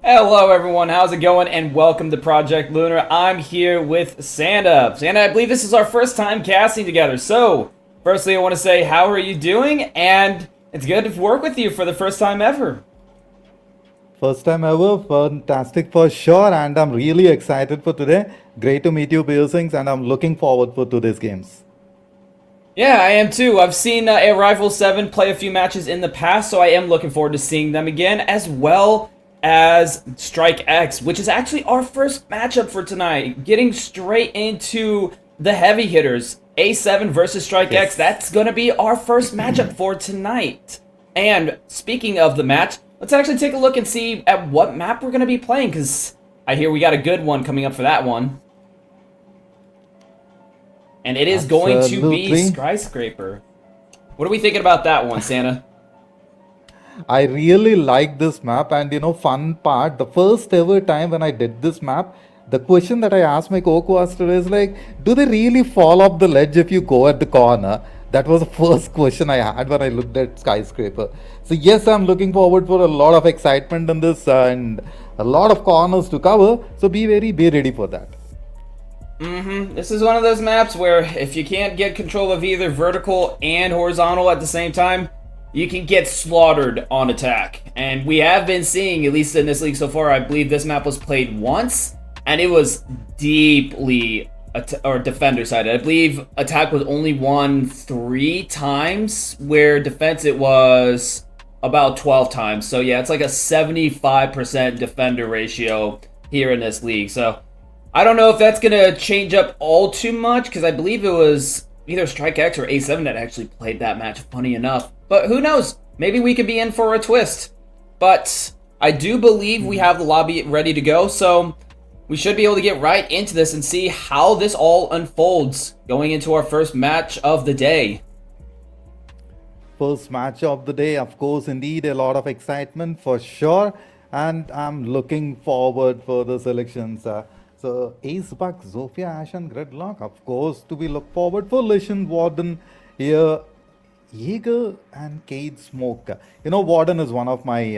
Hello everyone, how's it going? And welcome to Project Lunar. I'm here with Santa. Santa, I believe this is our first time casting together. So, firstly I want to say, how are you doing? And it's good to work with you for the first time ever. First time ever, fantastic for sure, and I'm really excited for today. Great to meet you, Piercings, and I'm looking forward for today's games. Yeah, I am too. I've seen Arrival 7 play a few matches in the past, so I am looking forward to seeing them again, as well as Strike X, which is actually our first matchup for tonight. Getting straight into the heavy hitters, A7 versus Strike X. That's going to be our first matchup for tonight. And speaking of the match, let's actually take a look and see at what map we're going to be playing, because I hear we got a good one coming up for that one. And it is going to be Skyscraper. What are we thinking about that one, Santa? I really like this map, and fun part, the first ever time when I did this map, the question that I asked my co-caster is like, do they really fall off the ledge if you go at the corner? That was the first question I had when I looked at Skyscraper. So yes, I'm looking forward for a lot of excitement in this and a lot of corners to cover. So be ready for that. This is one of those maps where if you can't get control of either vertical and horizontal at the same time, you can get slaughtered on attack. And we have been seeing, at least in this league so far, I believe this map was played once, and it was deeply defender sided. I believe attack was only won 3 times, where defense it was about 12 times. So yeah, it's like a 75% defender ratio here in this league. So I don't know if that's going to change up all too much, because I believe it was either Strike X or A7 that actually played that match, funny enough. But who knows? Maybe we could be in for a twist. But I do believe we have the lobby ready to go, so we should be able to get right into this and see how this all unfolds going into our first match of the day. First match of the day, of course, indeed, a lot of excitement for sure. And I'm looking forward for the selections. So, Ace Buck, Zofia, Ash, and Gridlock, of course, to be look forward for Lishan, Warden here, Jaeger, and Cade Smoke. You know, Warden is one of my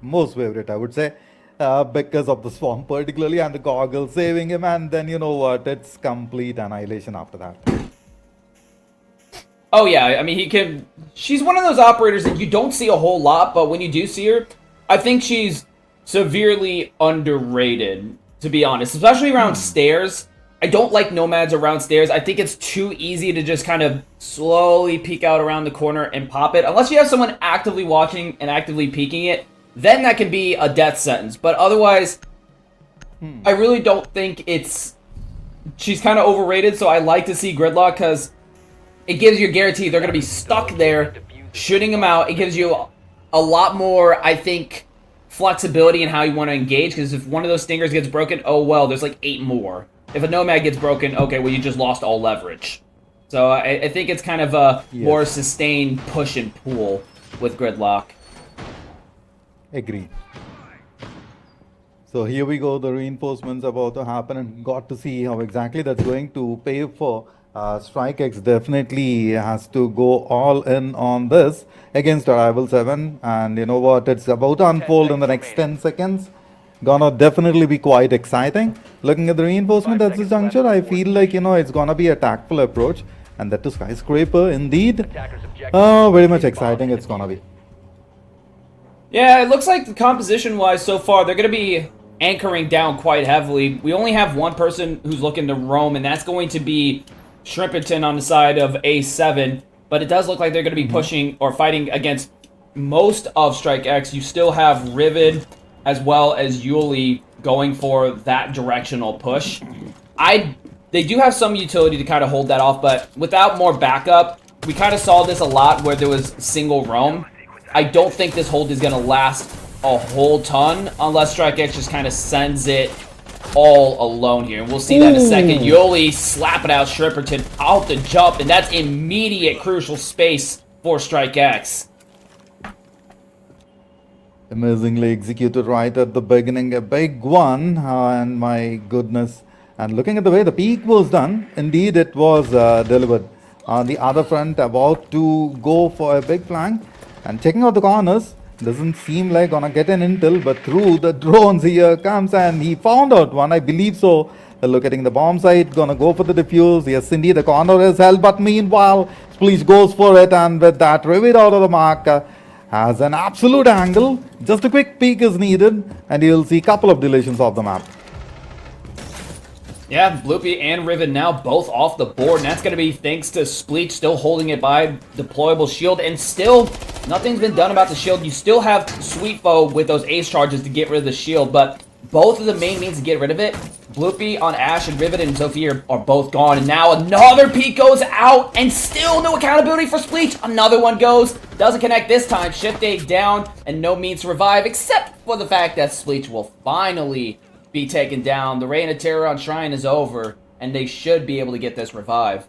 most favorite, I would say, because of the Swarm particularly, and the Goggle saving him, and then you know what, it's complete annihilation after that. Oh yeah, I mean, she's one of those operators that you don't see a whole lot, but when you do see her, I think she's severely underrated, to be honest, especially around stairs. I don't like nomads around stairs. I think it's too easy to just kind of slowly peek out around the corner and pop it. Unless you have someone actively watching and actively peeking it, then that can be a death sentence. But otherwise, I really don't think she's kind of overrated, so I like to see Gridlock because it gives you a guarantee they're going to be stuck there, shooting them out. It gives you a lot more, I think, flexibility in how you want to engage, because if one of those stingers gets broken, oh well, there's like 8 more. If a nomad gets broken, okay, well you just lost all leverage. So I think it's kind of a more sustained push and pull with Gridlock. Agreed. So here we go, the reinforcements about to happen, and got to see how exactly that's going to pay for. Strike X definitely has to go all in on this against Arrival 7, and you know what, it's about to unfold in the next 10 seconds. Gonna definitely be quite exciting. Looking at the reinforcement at this juncture, I feel like, you know, it's gonna be a tactful approach, and that to Skyscraper, indeed. Very much exciting it's gonna be. Yeah, it looks like composition-wise so far, they're going to be anchoring down quite heavily. We only have one person who's looking to roam, and that's going to be Shrimperton on the side of A7. But it does look like they're going to be pushing or fighting against most of Strike X. You still have Riven as well as Yuli going for that directional push. They do have some utility to kind of hold that off, but without more backup, we kind of saw this a lot where there was single roam. I don't think this hold is going to last a whole ton unless Strike X just kind of sends it all alone here. And we'll see that in a second. Yoli slapping out Shrimperton out the jump, and that's immediate crucial space for Strike X. Amazingly executed right at the beginning, a big one, and my goodness. And looking at the way the peak was done, indeed it was delivered. On the other front, about to go for a big flank, and checking out the corners, doesn't seem like gonna get an intel, but through the drones here comes, and he found out one, I believe so. Locating the bomb site, gonna go for the defuse. Yes, indeed, the corner is held, but meanwhile, Spleech goes for it, and with that, Rivet out of the mark. Has an absolute angle. Just a quick peek is needed, and you'll see a couple of deletions of the map. Yeah, Bloopy and Riven now both off the board, and that's going to be thanks to Spleech still holding it by deployable shield, and still, nothing's been done about the shield. You still have Sweet Foe with those ace charges to get rid of the shield, but both of the main means to get rid of it, Bloopy on Ash and Rivet and Zofia are both gone, and now another peek goes out, and still no accountability for Spleech. Another one goes, doesn't connect this time, Shift A down, and no means to revive, except for the fact that Spleech will finally be taken down. The Reign of Terror on Shrine is over, and they should be able to get this revive.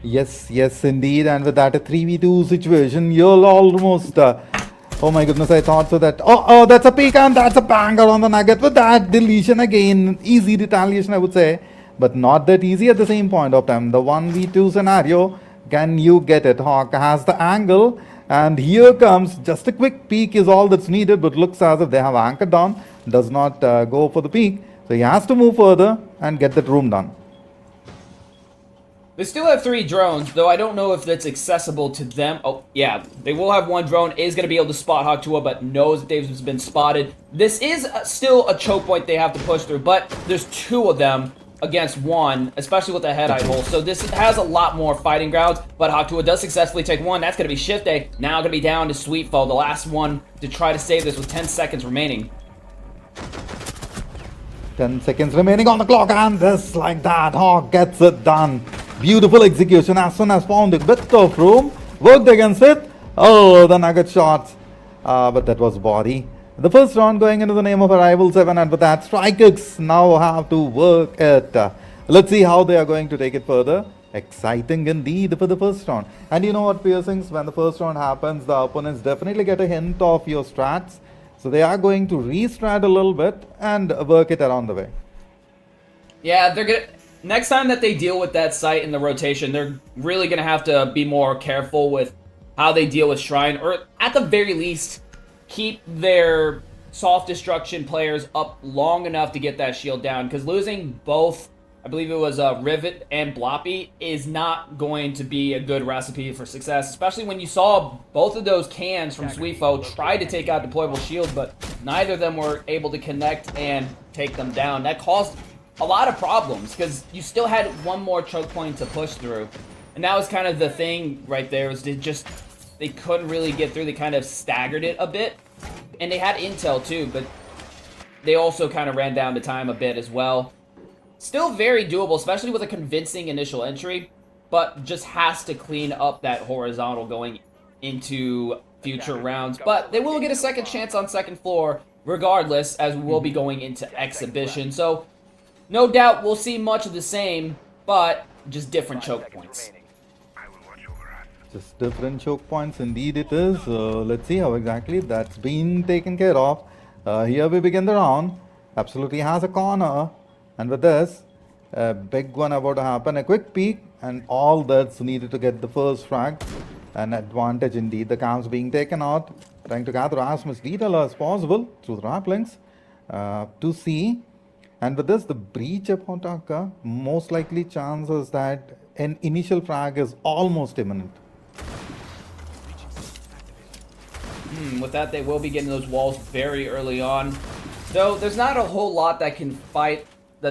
Yes, indeed, and with that a 3v2 situation, you'll almost... oh my goodness, I thought so that... Oh, that's a peek, and that's a banger on the Nugget. With that deletion again, easy retaliation, I would say, but not that easy at the same point of time. The 1v2 scenario, can you get it? Hawk has the angle, and here comes, just a quick peek is all that's needed, but looks as if they have anchored down, does not go for the peek, so he has to move further and get that room done. They still have 3 drones, though I don't know if that's accessible to them. Oh, yeah, they will have 1 drone, is going to be able to spot Haktua, but knows that they've been spotted. This is still a choke point they have to push through, but there's 2 of them against 1, especially with the head eye hole. So this has a lot more fighting grounds, but Haktua does successfully take 1. That's going to be Shift Day. Now going to be down to Sweetfo, the last one to try to save this with 10 seconds remaining. 10 seconds remaining on the clock, and just like that, Hawk gets it done. Beautiful execution as soon as found a bit of room, worked against it. Oh, the nugget shots, but that was body. The first round going into the name of Arrival 7, and with that, Strikers now have to work it. Let's see how they are going to take it further. Exciting indeed for the first round. And you know what, piercings, when the first round happens, the opponents definitely get a hint of your strats. So they are going to re-strat a little bit and work it around the way. Yeah, they're gonna. Next time that they deal with that site in the rotation, they're really going to have to be more careful with how they deal with Shrine, or at the very least, keep their soft destruction players up long enough to get that shield down, because losing both, I believe it was Rivet and Bloppy, is not going to be a good recipe for success, especially when you saw both of those cans from Sweetfo try to take out deployable shields, but neither of them were able to connect and take them down. That caused a lot of problems, because you still had 1 more choke point to push through. And that was kind of the thing right there, was they couldn't really get through. They kind of staggered it a bit. And they had intel too, but they also kind of ran down the time a bit as well. Still very doable, especially with a convincing initial entry, but just has to clean up that horizontal going into future rounds. But they will get a second chance on second floor regardless, as we will be going into exhibition. So no doubt we'll see much of the same, but just different choke points. Just different choke points, indeed it is. Let's see how exactly that's been taken care of. Here we begin the round. Absolutely has a corner. And with this, a big one about to happen. A quick peek, and all that's needed to get the first frag. An advantage indeed. The cams being taken out. Trying to gather as much detail as possible through the raplinks to see. And with this, the breach upon Taka, most likely chances that an initial frag is almost imminent. With that, they will be getting those walls very early on. So there's not a whole lot that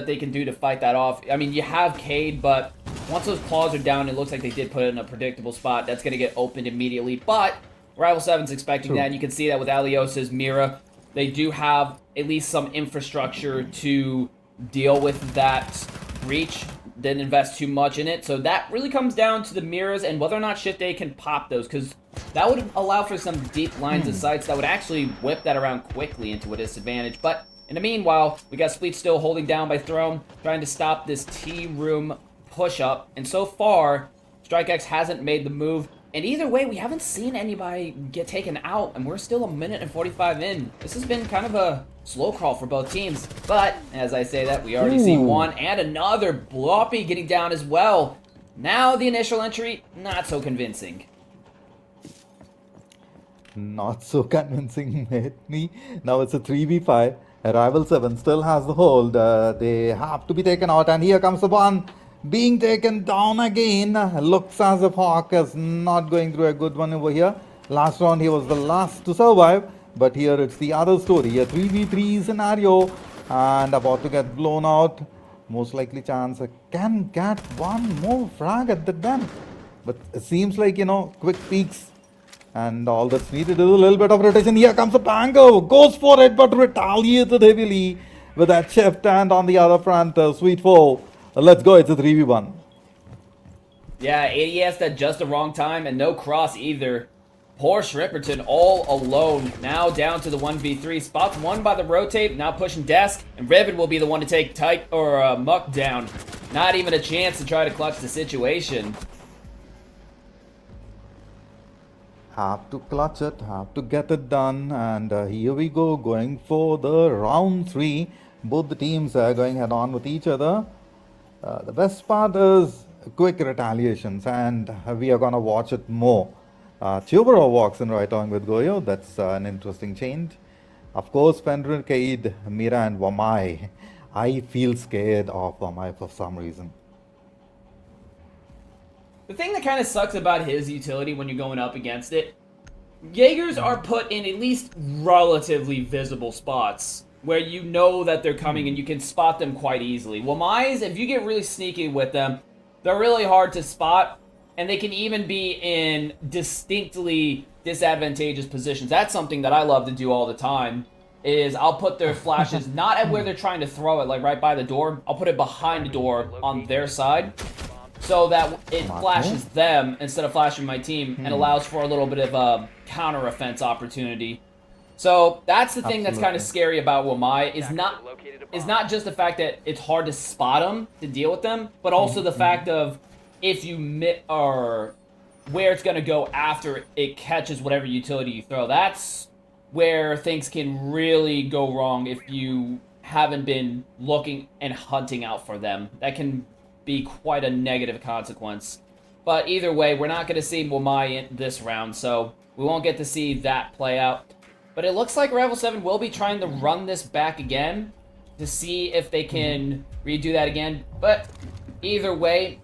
they can do to fight that off. I mean, you have Cade, but once those claws are down, it looks like they did put it in a predictable spot. That's going to get opened immediately. But Rival 7's expecting that. You can see that with Aliosa's Mira. They do have at least some infrastructure to deal with that breach. Didn't invest too much in it. So that really comes down to the mirrors and whether or not Shift A can pop those, because that would allow for some deep lines of sights that would actually whip that around quickly into a disadvantage. But in the meanwhile, we got Spleet still holding down by Throne, trying to stop this T-room push-up. And so far, StrikeX hasn't made the move. And either way, we haven't seen anybody get taken out, and we're still 1 minute and 45 in. This has been kind of a slow crawl for both teams. But, as I say that, we already see one and another. Bloppy getting down as well. Now the initial entry, not so convincing. Not so convincing, mate. Now it's a 3v5. Rival 7 still has the hold. They have to be taken out, and here comes the one. Being taken down again. Looks as if Hawk is not going through a good one over here. Last round he was the last to survive, but here it's the other story. A 3v3 scenario and about to get blown out. Most likely chance can get one more frag at the den. But it seems like, quick peeks. And all that's needed is a little bit of rotation. Here comes a Pango. Goes for it, but retaliated heavily with that shift hand on the other front. Sweetfo. Let's go, it's a 3v1. Yeah, ADS at just the wrong time, and no cross either. Poor Shripperton all alone, now down to the 1v3. Spots one by the rotate, now pushing desk, and Riven will be the one to take Muck down. Not even a chance to try to clutch the situation. Have to clutch it, have to get it done, and here we go, going for the round 3. Both the teams are going head on with each other. The best part is quick retaliations, and we are going to watch it more. Chubaro walks in right on with Goyo. That's an interesting change. Of course, Fenrir, Cade, Mira, and Wamai. I feel scared of Wamai for some reason. The thing that kind of sucks about his utility when you're going up against it, Jaegers are put in at least relatively visible spots where you know that they're coming and you can spot them quite easily. Wamais, if you get really sneaky with them, they're really hard to spot, and they can even be in distinctly disadvantageous positions. That's something that I love to do all the time, is I'll put their flashes not at where they're trying to throw it, like right by the door. I'll put it behind the door on their side, so that it flashes them instead of flashing my team, and allows for a little bit of a counter-offense opportunity. So that's the thing that's kind of scary about Wamai, is not just the fact that it's hard to spot them, to deal with them, but also the fact of if you or where it's going to go after it catches whatever utility you throw. That's where things can really go wrong if you haven't been looking and hunting out for them. That can be quite a negative consequence. But either way, we're not going to see Wamai in this round, so we won't get to see that play out. But it looks like Rival 7 will be trying to run this back again to see if they can redo that again. But either way,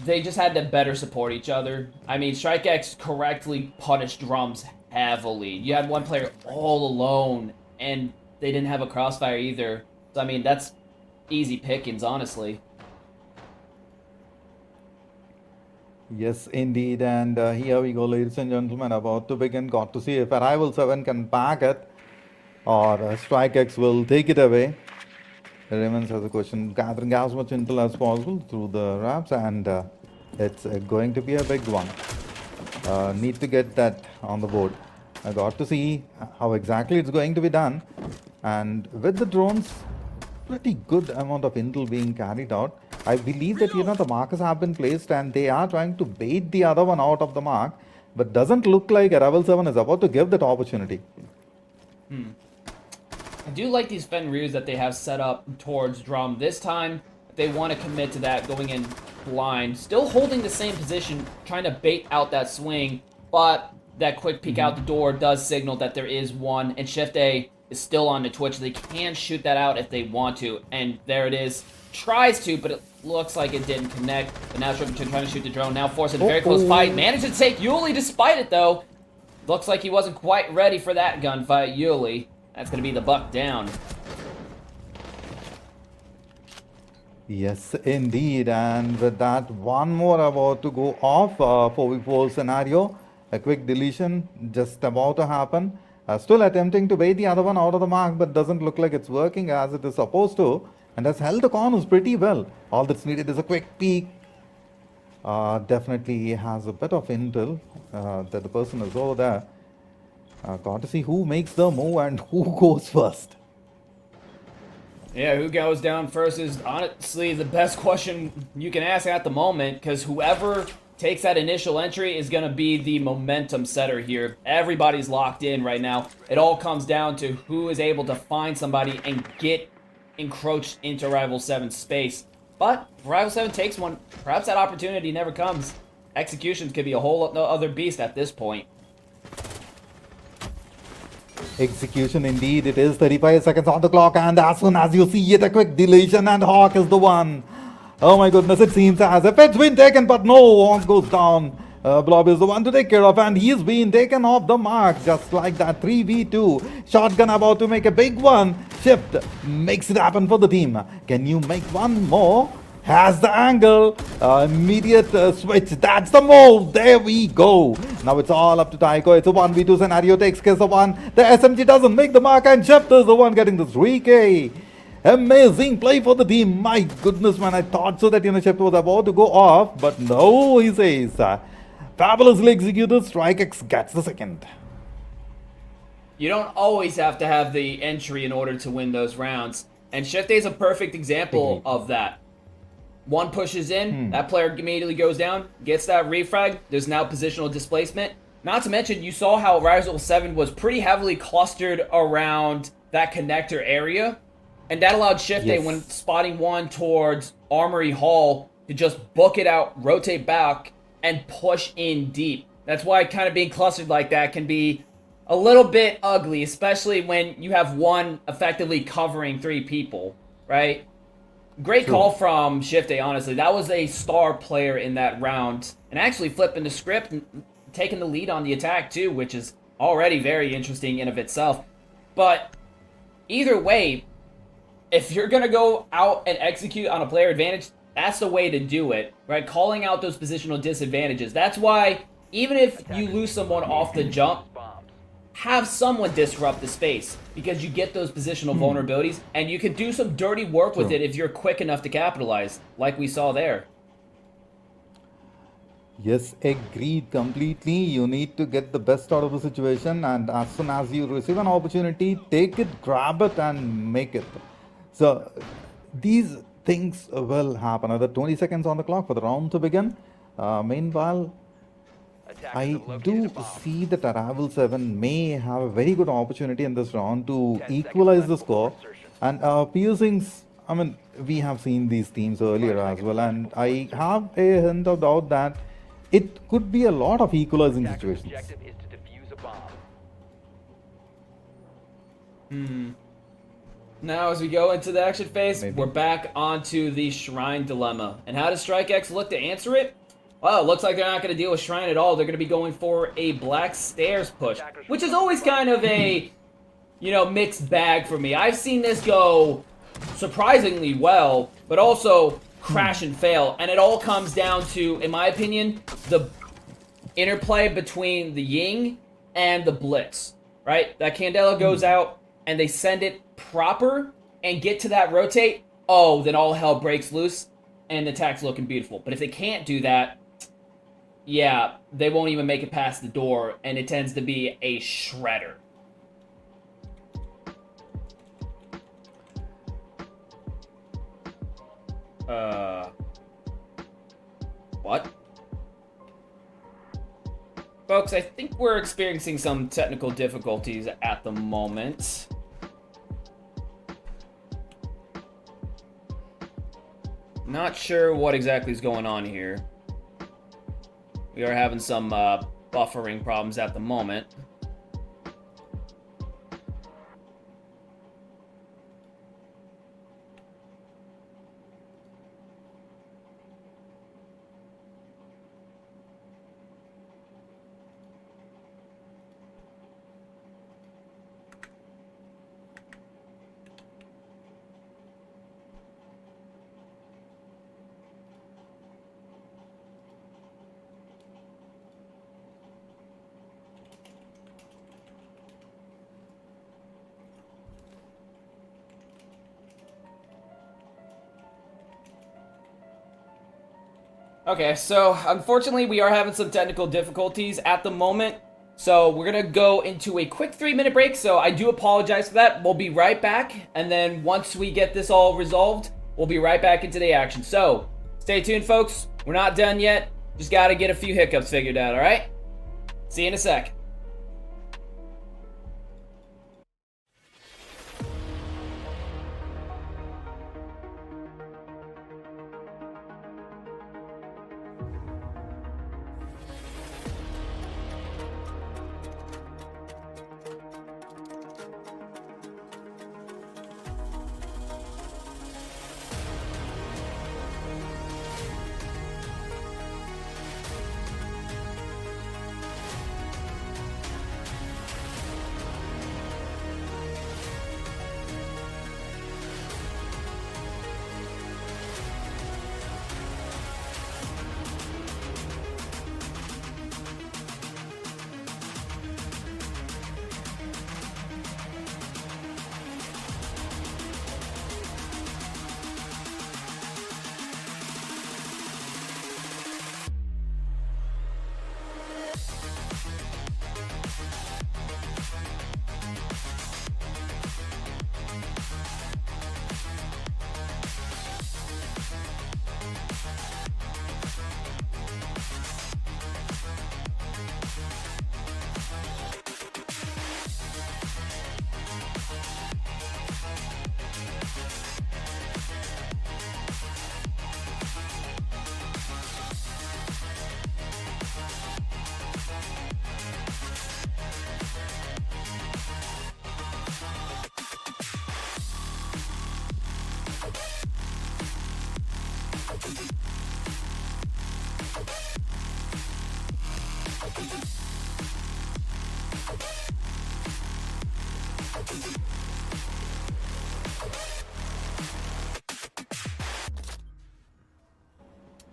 they just had to better support each other. I mean, StrikeX correctly punished Drums heavily. You had one player all alone, and they didn't have a crossfire either. So, I mean, that's easy pickings, honestly. Yes, indeed, and here we go, ladies and gentlemen, about to begin. Got to see if Arrival 7 can back it, or StrikeX will take it away. Remains as a question, gathering as much intel as possible through the wraps, and it's going to be a big one. Need to get that on the board. I got to see how exactly it's going to be done, and with the drones, pretty good amount of intel being carried out. I believe that the markers have been placed and they are trying to bait the other one out of the mark, but doesn't look like Arrival 7 is about to give that opportunity. I do like these Fenrirs that they have set up towards Drum. This time, they want to commit to that, going in blind. Still holding the same position, trying to bait out that swing, but that quick peek out the door does signal that there is one, and Shift A is still on the Twitch. They can shoot that out if they want to, and there it is. Tries to, but it looks like it didn't connect. But now Shrimpton trying to shoot the drone, now forcing a very close fight. Managed to take Yuli despite it, though. Looks like he wasn't quite ready for that gunfight, Yuli. That's going to be the buck down. Yes, indeed. And with that, one more about to go off. 4v4 scenario. A quick deletion just about to happen. Still attempting to bait the other one out of the mark, but doesn't look like it's working as it is supposed to. And has held the corners pretty well. All that's needed is a quick peek. Definitely has a bit of intel that the person is over there. Got to see who makes the move and who goes first. Yeah, who goes down first is honestly the best question you can ask at the moment, because whoever takes that initial entry is going to be the momentum setter here. Everybody's locked in right now. It all comes down to who is able to find somebody and get encroached into Rival 7's space. But if Rival 7 takes one, perhaps that opportunity never comes. Executions could be a whole other beast at this point. Execution indeed, it is 35 seconds on the clock, and as soon as you see it, a quick deletion, and Hawk is the one. Oh my goodness, it seems as if it's been taken, but no, Hawk goes down. Blob is the one to take care of, and he's been taken off the mark, just like that. 3v2, shotgun about to make a big one. Shift makes it happen for the team. Can you make one more? Has the angle, immediate switch, that's the move, there we go. Now it's all up to Taiko, it's a 1v2 scenario, takes case of one. The SMG doesn't make the mark, and Shift is the one getting the 3k. Amazing play for the team. My goodness, man, I thought so that Shift was about to go off, but no, he says. Fabulously executed, StrikeX gets the second. You don't always have to have the entry in order to win those rounds, and Shift A is a perfect example of that. One pushes in, that player immediately goes down, gets that refrag, there's now positional displacement. Not to mention, you saw how Rival 7 was pretty heavily clustered around that connector area, and that allowed Shift A, when spotting one towards Armory Hall, to just book it out, rotate back, and push in deep. That's why kind of being clustered like that can be a little bit ugly, especially when you have one effectively covering three people, right? Great call True. from Shifty, honestly. That was a star player in that round. And actually flipping the script and taking the lead on the attack, too, which is already very interesting in of itself. But either way, if you're going to go out and execute on a player advantage, that's the way to do it, right? Calling out those positional disadvantages. That's why, even if you lose someone off the jump, have someone disrupt the space because you get those positional vulnerabilities and you can do some dirty work with True. it if you're quick enough to capitalize, like we saw there. Yes, agreed completely. You need to get the best out of the situation, and as soon as you receive an opportunity, take it, grab it, and make it. So, these things will happen. Another 20 seconds on the clock for the round to begin. Meanwhile, I do see that Arrival 7 may have a very good opportunity in this round to equalize the score. And piercings, I mean, we have seen these teams earlier as well, and I have a hint of doubt that it could be a lot of equalizing situations. Now, as we go into the action phase, Maybe. we're back onto the Shrine Dilemma. And how does Strike X look to answer it? Well, it looks like they're not going to deal with Shrine at all. They're going to be going for a Black Stairs push, which is always kind of a, mixed bag for me. I've seen this go surprisingly well, but also crash and fail. And it all comes down to, in my opinion, the interplay between the Ying and the Blitz, right? That Candela goes out and they send it proper and get to that rotate. Oh, then all hell breaks loose and the attack's looking beautiful. But if they can't do that, yeah, they won't even make it past the door, and it tends to be a shredder. What? Folks, I think we're experiencing some technical difficulties at the moment. Not sure what exactly is going on here. We are having some buffering problems at the moment. Okay, so unfortunately we are having some technical difficulties at the moment. So we're going to go into a quick 3-minute break. So I do apologize for that. We'll be right back. And then once we get this all resolved, we'll be right back into the action. So stay tuned, folks. We're not done yet. Just got to get a few hiccups figured out, all right? See you in a sec.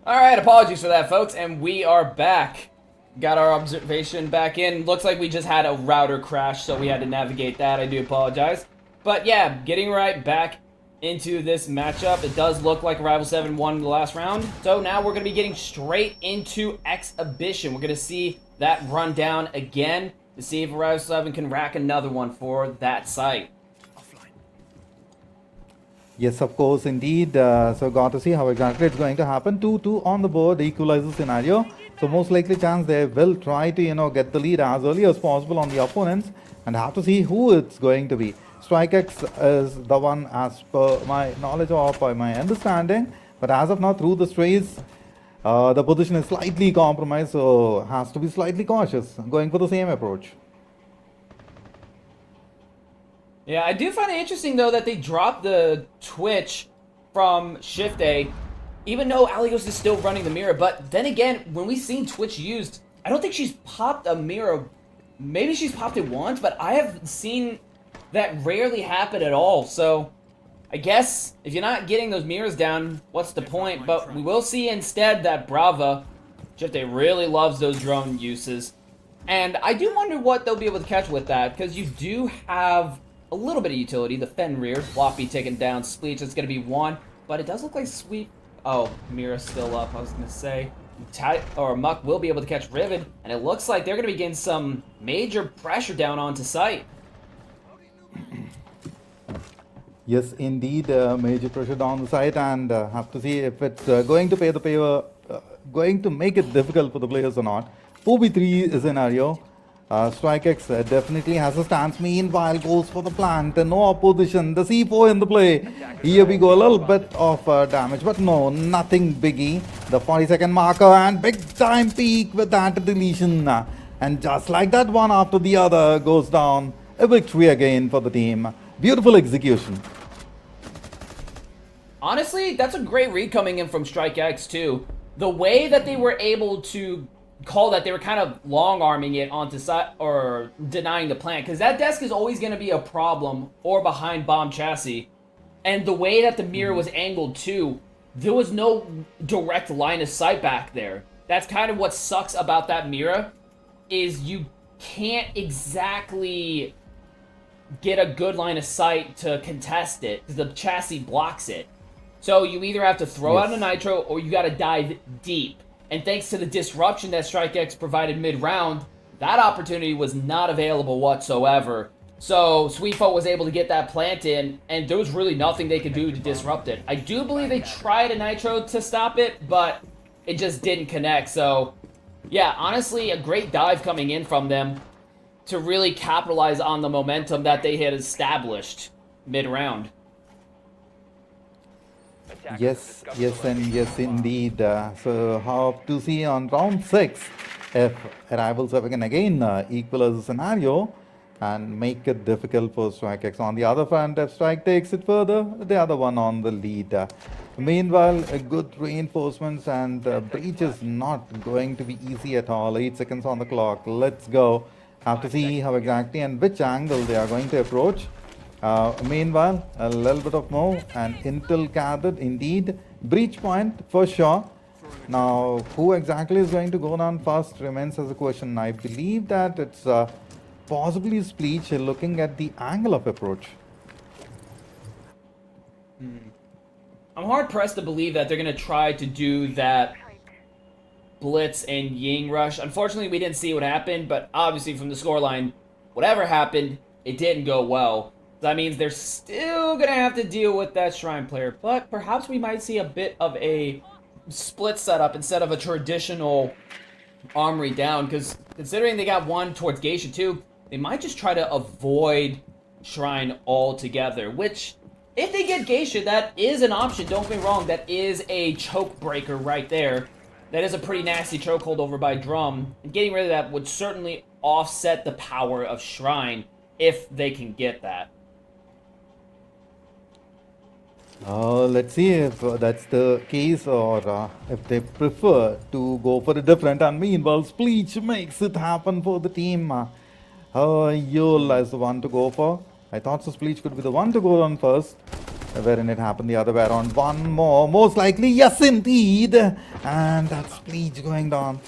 Alright, apologies for that, folks, and we are back. Got our observation back in. Looks like we just had a router crash, so we had to navigate that. I do apologize. But yeah, getting right back into this matchup. It does look like Rival 7 won the last round. So now we're going to be getting straight into Exhibition. We're going to see that rundown again to see if Rival 7 can rack another one for that site. Yes, of course, indeed. So got to see how exactly it's going to happen. 2-2 on the board, equalizer scenario. So most likely chance they will try to, get the lead as early as possible on the opponents and have to see who it's going to be. StrikeX is the one as per my knowledge or by my understanding. But as of now, through the strays, the position is slightly compromised, so has to be slightly cautious going for the same approach. Yeah, I do find it interesting, though, that they dropped the Twitch from Shift A, even though Alios is still running the mirror. But then again, when we've seen Twitch used, I don't think she's popped a mirror. Maybe she's popped it once, but I have seen that rarely happen at all. So I guess if you're not getting those mirrors down, what's the point? But we will see instead that Brava, Shift A really loves those drone uses. And I do wonder what they'll be able to catch with that, because you do have a little bit of utility. The Fenrir, Floppy taken down, Spleech is going to be one, but it does look like Sweep. Oh, Mira's still up, I was going to say. Muck will be able to catch Riven, and it looks like they're going to be getting some major pressure down onto site. Yes, indeed, major pressure down the site, and have to see if it's going to pay the payer, going to make it difficult for the players or not. 4v3 scenario. StrikeX definitely has a stance. Meanwhile, goes for the plant. No opposition. The C4 in the play. Here we go. A little bit of damage, but no, nothing biggie. The 40-second marker and big time peak with that deletion. And just like that, one after the other goes down. A victory again for the team. Beautiful execution. Honestly, that's a great read coming in from StrikeX too. The way that they were able to call that, they were kind of long-arming it onto side or denying the plant, because that desk is always going to be a problem or behind bomb chassis. And the way that the mirror was angled too, there was no direct line of sight back there. That's kind of what sucks about that mirror, is you can't exactly get a good line of sight to contest it, because the chassis blocks it. So you either have to throw out a nitro or you got to dive deep. And thanks to the disruption that StrikeX provided mid-round, that opportunity was not available whatsoever. So Sweetfoot was able to get that plant in, and there was really nothing they could do to disrupt it. I do believe they tried a nitro to stop it, but it just didn't connect. So yeah, honestly, a great dive coming in from them to really capitalize on the momentum that they had established mid-round. Yes, and yes, indeed. So, how to see on round 6 if Rivals can again equal as a scenario and make it difficult for StrikeX. On the other front, if Strike takes it further, the other one on the lead. Meanwhile, a good reinforcements, and breach is not going to be easy at all. 8 seconds on the clock. Let's go. Have to see how exactly and which angle they are going to approach. Meanwhile, a little bit of more and intel gathered indeed. Breach point for sure. Now, who exactly is going to go down first remains as a question. I believe that it's possibly Spleech looking at the angle of approach. I'm hard pressed to believe that they're going to try to do that Blitz and Ying rush. Unfortunately, we didn't see what happened, but obviously from the scoreline, whatever happened, it didn't go well. That means they're still going to have to deal with that Shrine player, but perhaps we might see a bit of a split setup instead of a traditional armory down, because considering they got one towards Geisha too, they might just try to avoid Shrine altogether, which, if they get Geisha, that is an option, don't get me wrong, that is a choke breaker right there. That is a pretty nasty chokehold over by Drum, and getting rid of that would certainly offset the power of Shrine if they can get that. Let's see if that's the case, or if they prefer to go for a different. And meanwhile, Spleech makes it happen for the team. Yul is the one to go for. I thought Spleech could be the one to go on first, wherein it happened the other way around. One more, most likely, yes indeed. And that's Spleech going down.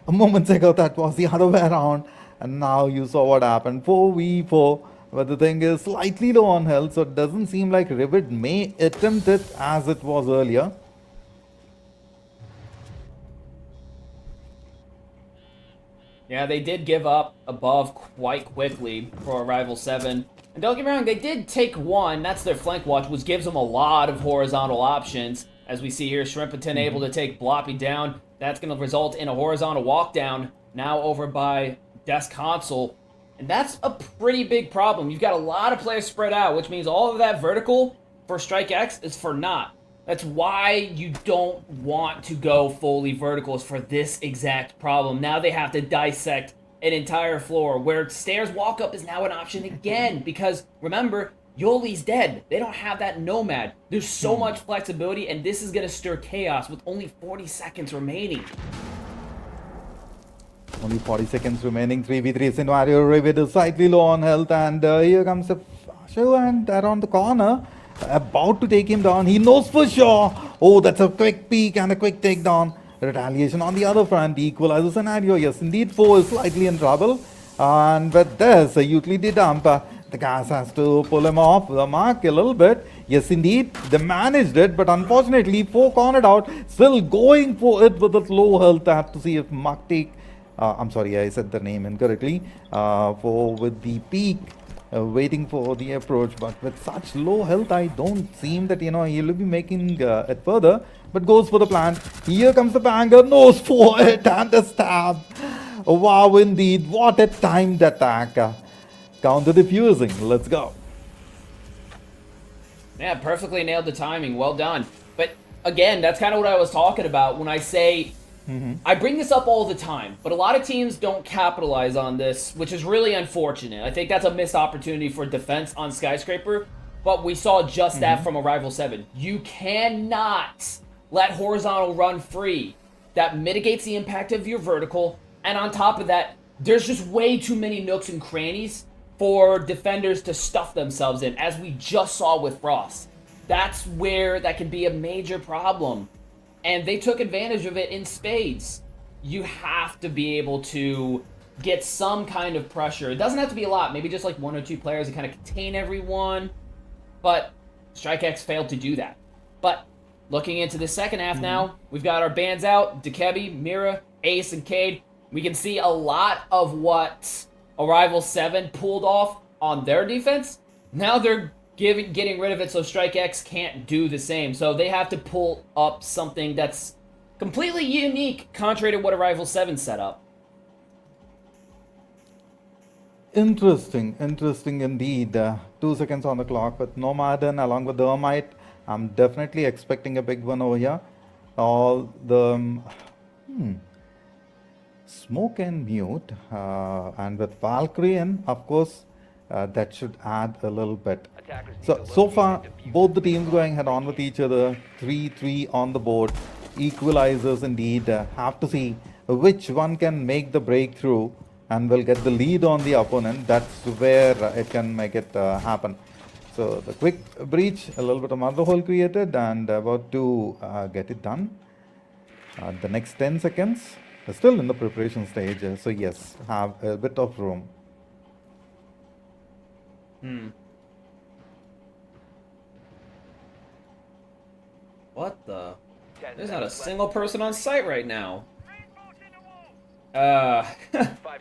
A moment ago, that was the other way around. And now you saw what happened. 4v4. But the thing is slightly low on health, so it doesn't seem like Rivet may attempt it as it was earlier. Yeah, they did give up above quite quickly for Arrival 7. And don't get me wrong, they did take one, that's their flank watch, which gives them a lot of horizontal options. As we see here, Shrimperton able to take Bloppy down. That's going to result in a horizontal walk down, now over by Desk Console. And that's a pretty big problem. You've got a lot of players spread out, which means all of that vertical for Strike X is for naught. That's why you don't want to go fully verticals for this exact problem. Now they have to dissect an entire floor, where stairs walk up is now an option again, because remember, Yoli's dead. They don't have that Nomad. There's so much flexibility, and this is going to stir chaos with only 40 seconds remaining. Only 40 seconds remaining. 3v3 scenario. Rivet is slightly low on health, and here comes a show and around the corner. About to take him down. He knows for sure. Oh, that's a quick peek and a quick takedown. Retaliation on the other front. Equalizer scenario. Yes, indeed, 4 is slightly in trouble. And with this, a utility dump. The gas has to pull him off the mark a little bit. Yes, indeed, they managed it, but unfortunately, 4 cornered out. Still going for it with a low health. I have to see if Maktik. I'm sorry, I said the name incorrectly. For with the peak, waiting for the approach, but with such low health, I don't seem that he'll be making it further. But goes for the plant. Here comes the banger, nose for it, and the stab. Wow, indeed, what a timed attack! Counter diffusing. Let's go. Yeah, perfectly nailed the timing. Well done. But again, that's kind of what I was talking about when I say. I bring this up all the time, but a lot of teams don't capitalize on this, which is really unfortunate. I think that's a missed opportunity for defense on Skyscraper, but we saw just that from Arrival 7. You cannot let horizontal run free. That mitigates the impact of your vertical, and on top of that, there's just way too many nooks and crannies for defenders to stuff themselves in, as we just saw with Frost. That's where that can be a major problem. And they took advantage of it in spades. You have to be able to get some kind of pressure. It doesn't have to be a lot. Maybe just like 1 or 2 players to kind of contain everyone. But StrikeX failed to do that. But looking into the second half now, we've got our bands out. Dekebi, Mira, Ace, and Cade. We can see a lot of what Arrival 7 pulled off on their defense. Now they're getting rid of it so StrikeX can't do the same. So they have to pull up something that's completely unique, contrary to what Arrival 7 set up. Interesting indeed. 2 seconds on the clock with Nomaden along with Thermite. I'm definitely expecting a big one over here. All the smoke and mute, and with Valkyrie in, of course, that should add a little bit. So far, both the teams going head on with each other. 3-3 on the board. Equalizers indeed. Have to see which one can make the breakthrough and will get the lead on the opponent. That's where it can make it happen. So the quick breach, a little bit of mother hole created, and about to get it done. The next 10 seconds, still in the preparation stage. So yes, have a bit of room. What the? There's not a single person on site right now. 5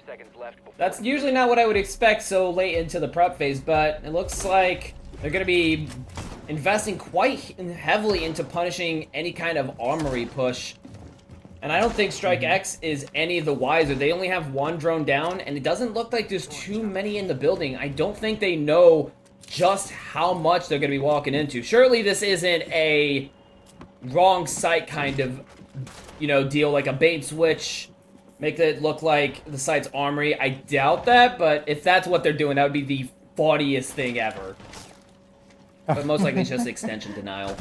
seconds left. That's usually not what I would expect so late into the prep phase, but it looks like they're going to be investing quite heavily into punishing any kind of armory push. And I don't think Strike X is any of the wiser. They only have 1 drone down, and it doesn't look like there's too many in the building. I don't think they know just how much they're going to be walking into. Surely this isn't a wrong site kind of, deal, like a bait switch, make it look like the site's armory. I doubt that, but if that's what they're doing, that would be the funniest thing ever. But most likely it's just extension denial.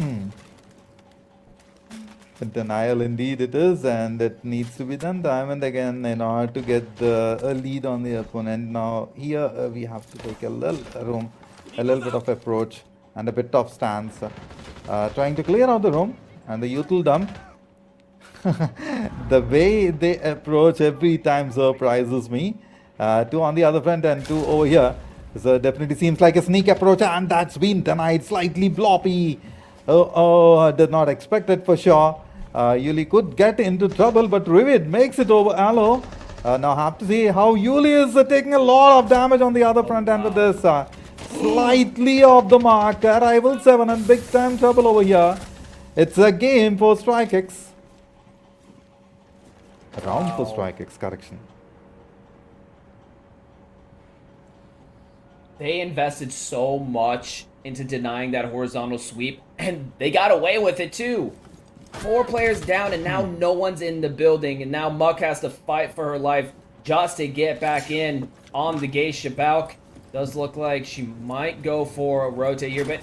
Denial indeed it is, and it needs to be done time and again in order to get the lead on the opponent. Now here we have to take a little room. a little bit of approach and a bit of stance. Trying to clear out the room, and the youth will dump. The way they approach every time surprises me. Two on the other front and two over here. So definitely seems like a sneak approach, and that's been denied. Slightly bloppy. I did not expect it for sure. Yuli could get into trouble, but Rivet makes it over Aloe. Now have to see how Yuli is taking a lot of damage on the other front end with this. Slightly off the mark. Rival 7 and big time trouble over here. It's a game for strike X. A round for strike X, correction. They invested so much into denying that horizontal sweep, and they got away with it too. 4 players down, and now no one's in the building, and now Muck has to fight for her life just to get back in on the Geisha Balk. Does look like she might go for a rotate here, but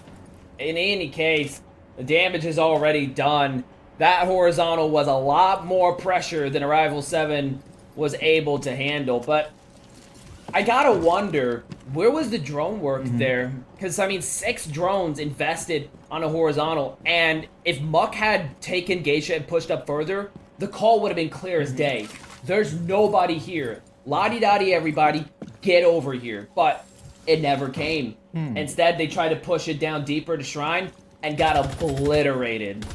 in any case, the damage is already done. That horizontal was a lot more pressure than Arrival 7 was able to handle, but I gotta wonder, where was the drone work there? Because, I mean, 6 drones invested on a horizontal, and if Muck had taken Geisha and pushed up further, the call would have been clear as day. There's nobody here. Lottie-dottie, everybody, get over here. But it never came. Instead, they tried to push it down deeper to Shrine and got obliterated.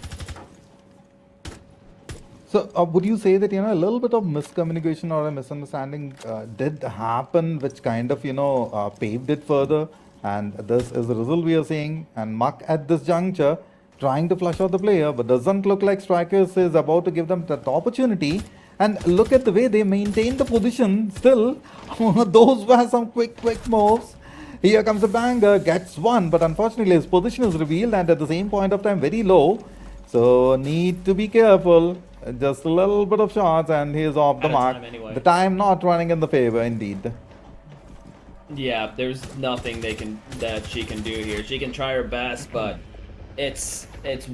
So, would you say that, a little bit of miscommunication or a misunderstanding did happen, which kind of, paved it further? And this is the result we are seeing. And Muck at this juncture trying to flush out the player, but doesn't look like Strikers is about to give them that opportunity. And look at the way they maintain the position still. Those were some quick moves. Here comes the banger, gets one, but unfortunately his position is revealed and at the same point of time very low. So need to be careful. Just a little bit of shots and he is off the mark. Anyway. The time not running in the favor indeed. Yeah, there's nothing that she can do here. She can try her best, but it's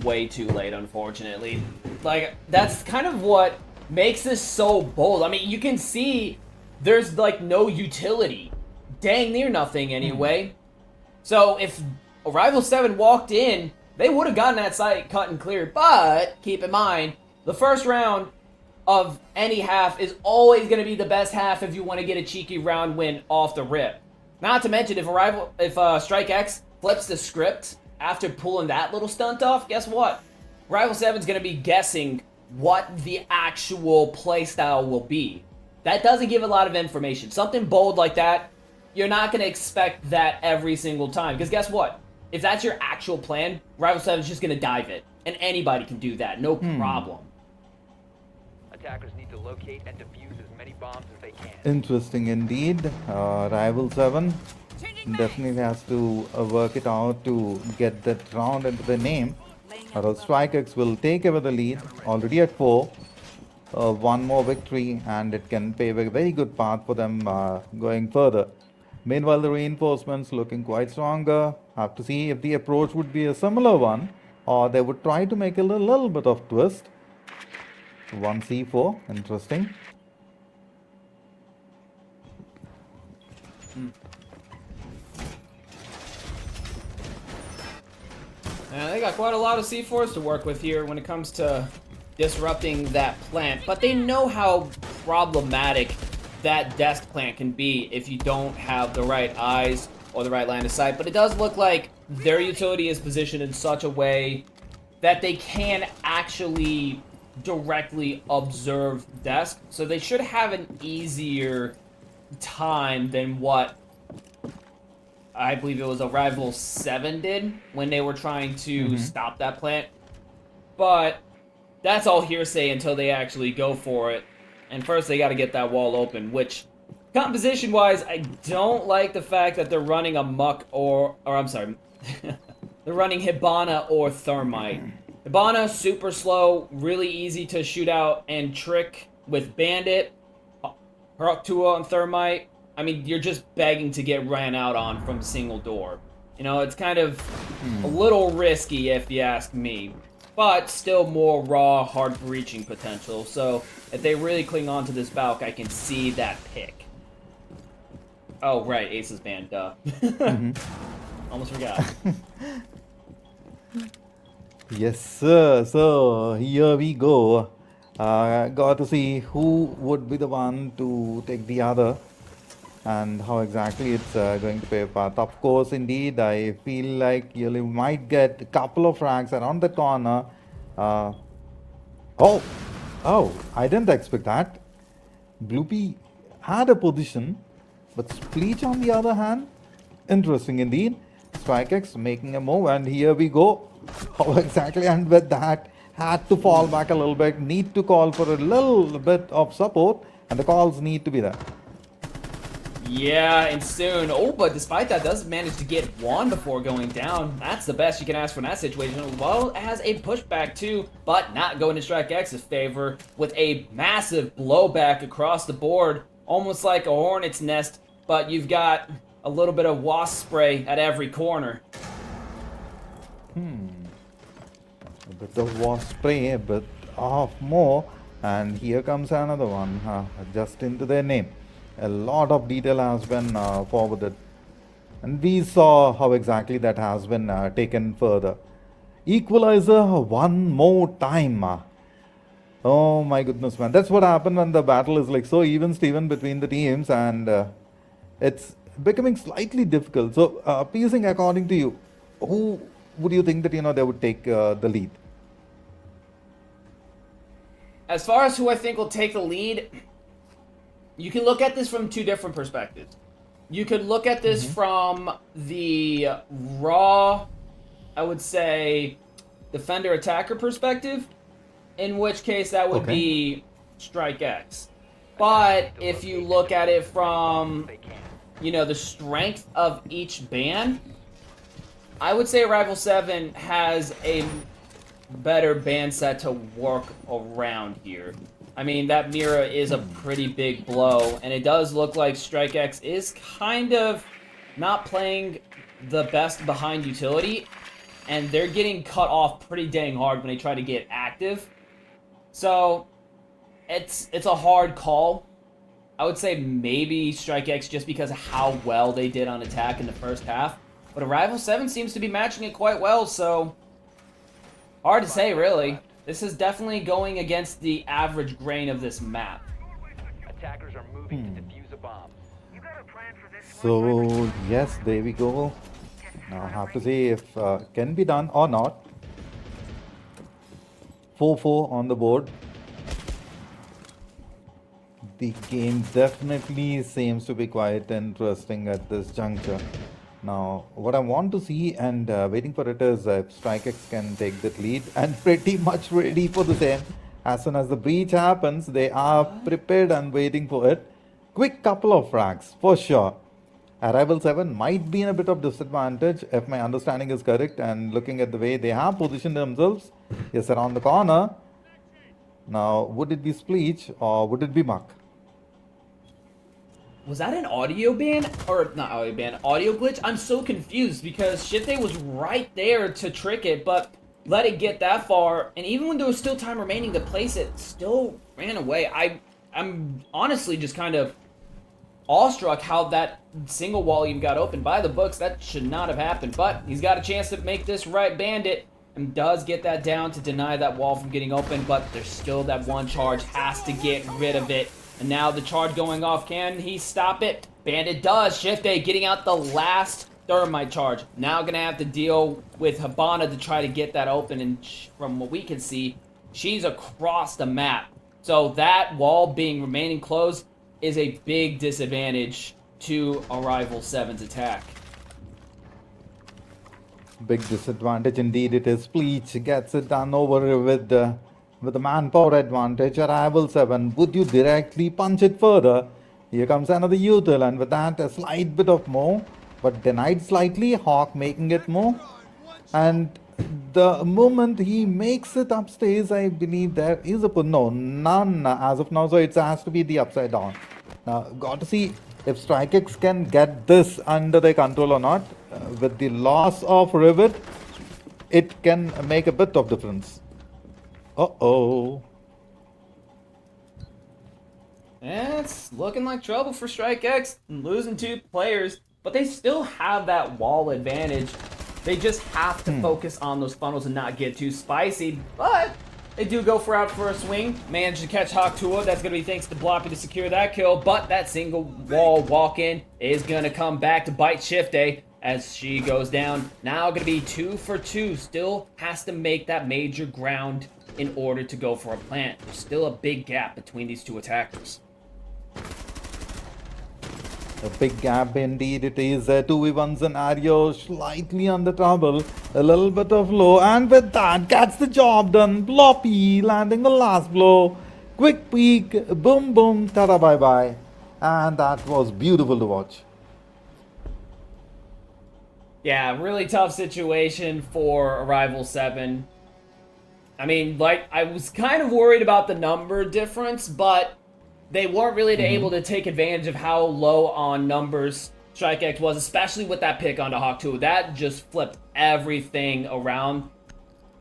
way too late, unfortunately. Like, that's kind of what makes this so bold. I mean, you can see there's like no utility. Dang near nothing anyway. So if Arrival 7 walked in, they would have gotten that site cut and cleared. But keep in mind, the first round of any half is always going to be the best half if you want to get a cheeky round win off the rip. Not to mention, if Strike X flips the script after pulling that little stunt off, guess what? Rival 7's going to be guessing what the actual playstyle will be. That doesn't give a lot of information. Something bold like that, you're not going to expect that every single time. Because guess what? If that's your actual plan, Rival 7's just going to dive it. And anybody can do that, no problem. Attackers need to locate and defuse as many bombs as they can. Interesting indeed. Rival 7 definitely has to work it out to get that round into the name. Or else StrikeX will take over the lead, already at 4. One more victory and it can pave a very good path for them going further. Meanwhile, the reinforcements looking quite stronger. Have to see if the approach would be a similar one or they would try to make a little bit of twist. 1C4, interesting. They got quite a lot of C4s to work with here when it comes to disrupting that plant, but they know how problematic that desk plant can be if you don't have the right eyes or the right line of sight. But it does look like their utility is positioned in such a way that they can actually directly observe desk, so they should have an easier time than what I believe it was Arrival 7 did when they were trying to stop that plant. But that's all hearsay until they actually go for it. And first they got to get that wall open, which composition-wise, I don't like the fact that they're running a Muck or I'm sorry, they're running Hibana or Thermite. Hibana, super slow, really easy to shoot out and trick with Bandit. Heraktua and Thermite, I mean, you're just begging to get ran out on from single door. You know, it's kind of a little risky if you ask me. But still more raw, hard breaching potential. So if they really cling on to this Balk, I can see that pick. Oh, right, Ace's banned, duh. Almost forgot. Yes, sir. So here we go. Got to see who would be the one to take the other and how exactly it's going to pay a path. Of course, indeed, I feel like you might get a couple of frags around the corner. Uh, oh, oh, I didn't expect that. Bloopy had a position, but Spleech on the other hand, interesting indeed. StrikeX making a move, and here we go. How exactly? And with that, had to fall back a little bit. Need to call for a little bit of support, and the calls need to be there. Yeah, and soon. Oh, but despite that, does manage to get one before going down. That's the best you can ask for in that situation. As well as a pushback too, but not going to Strike X's favor with a massive blowback across the board, almost like a hornet's nest. But you've got a little bit of wasp spray at every corner. A bit of wasp spray, a bit of more, and here comes another one, just into their name. A lot of detail has been forwarded, and we saw how exactly that has been taken further. Equalizer one more time. Oh my goodness, man. That's what happened when the battle is like so even Steven between the teams, and it's becoming slightly difficult. So, Piecing, according to you, who would you think that they would take the lead? As far as who I think will take the lead, you can look at this from two different perspectives. You could look at this from the raw, I would say, defender-attacker perspective, in which case that would be Strike X. But if you look at it from, the strength of each band, I would say Rival 7 has a better band set to work around here. I mean, that Mira is a pretty big blow, and it does look like Strike X is kind of not playing the best behind utility, and they're getting cut off pretty dang hard when they try to get active. So, it's a hard call. I would say maybe Strike X just because of how well they did on attack in the first half, but Arrival 7 seems to be matching it quite well, so hard to say, really. This is definitely going against the average grain of this map. Attackers are moving to defuse a bomb. So, yes, there we go. Now I have to see if can be done or not. 4-4 on the board. The game definitely seems to be quite interesting at this juncture. Now, what I want to see and waiting for it is if StrikeX can take that lead, and pretty much ready for the same. As soon as the breach happens, they are prepared and waiting for it. Quick couple of frags, for sure. Arrival 7 might be in a bit of disadvantage if my understanding is correct, and looking at the way they have positioned themselves. Yes, around the corner. Now, would it be Spleech or would it be Muck? Was that an audio ban? Or, not audio ban, audio glitch? I'm so confused because Shifte was right there to trick it, but let it get that far, and even when there was still time remaining to place it, still ran away. I'm honestly just kind of awestruck how that single wall even got opened. By the books, that should not have happened, but he's got a chance to make this right bandit, and does get that down to deny that wall from getting open, but there's still that one charge, has to get rid of it. And now the charge going off, can he stop it? Bandit does. Shifte getting out the last thermite charge. Now gonna have to deal with Habana to try to get that open, and from what we can see, she's across the map. So that wall remaining closed is a big disadvantage to Arrival 7's attack. Big disadvantage indeed it is. Spleech gets it done over with the manpower advantage. Arrival 7, would you directly punch it further? Here comes another util, and with that a slight bit of more, but denied slightly. Hawk making it more, and the moment he makes it upstairs, I believe there is a none as of now, so it has to be the upside down. Now got to see if StrikeX can get this under their control or not. With the loss of Rivet, it can make a bit of difference. Uh-oh. It's looking like trouble for Strike X, losing two players, but they still have that wall advantage. They just have to focus on those funnels and not get too spicy, but they do go out for a swing. Manage to catch Hawk2. That's going to be thanks to Bloppy to secure that kill, but that single wall walk-in is going to come back to bite Shift A as she goes down. Now going to be 2 for 2. Still has to make that major ground in order to go for a plant. There's still a big gap between these two attackers. A big gap indeed it is. 2v1 scenario, slightly under trouble, a little bit of low, and with that gets the job done. Bloppy landing the last blow. Quick peek, boom boom, tada bye bye. And that was beautiful to watch. Yeah, really tough situation for Arrival 7. I mean, like, I was kind of worried about the number difference, but they weren't really able to take advantage of how low on numbers Strike X was, especially with that pick onto Hawk2. That just flipped everything around.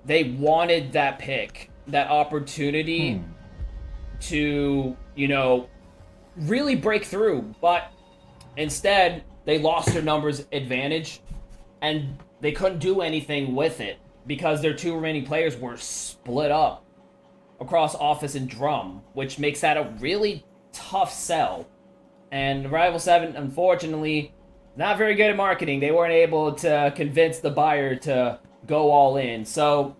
They wanted that pick, that opportunity to, you know, really break through, but instead they lost their numbers advantage and they couldn't do anything with it because their 2 remaining players were split up across Office and Drum, which makes that a really tough sell. And Arrival 7, unfortunately, not very good at marketing. They weren't able to convince the buyer to go all in. So,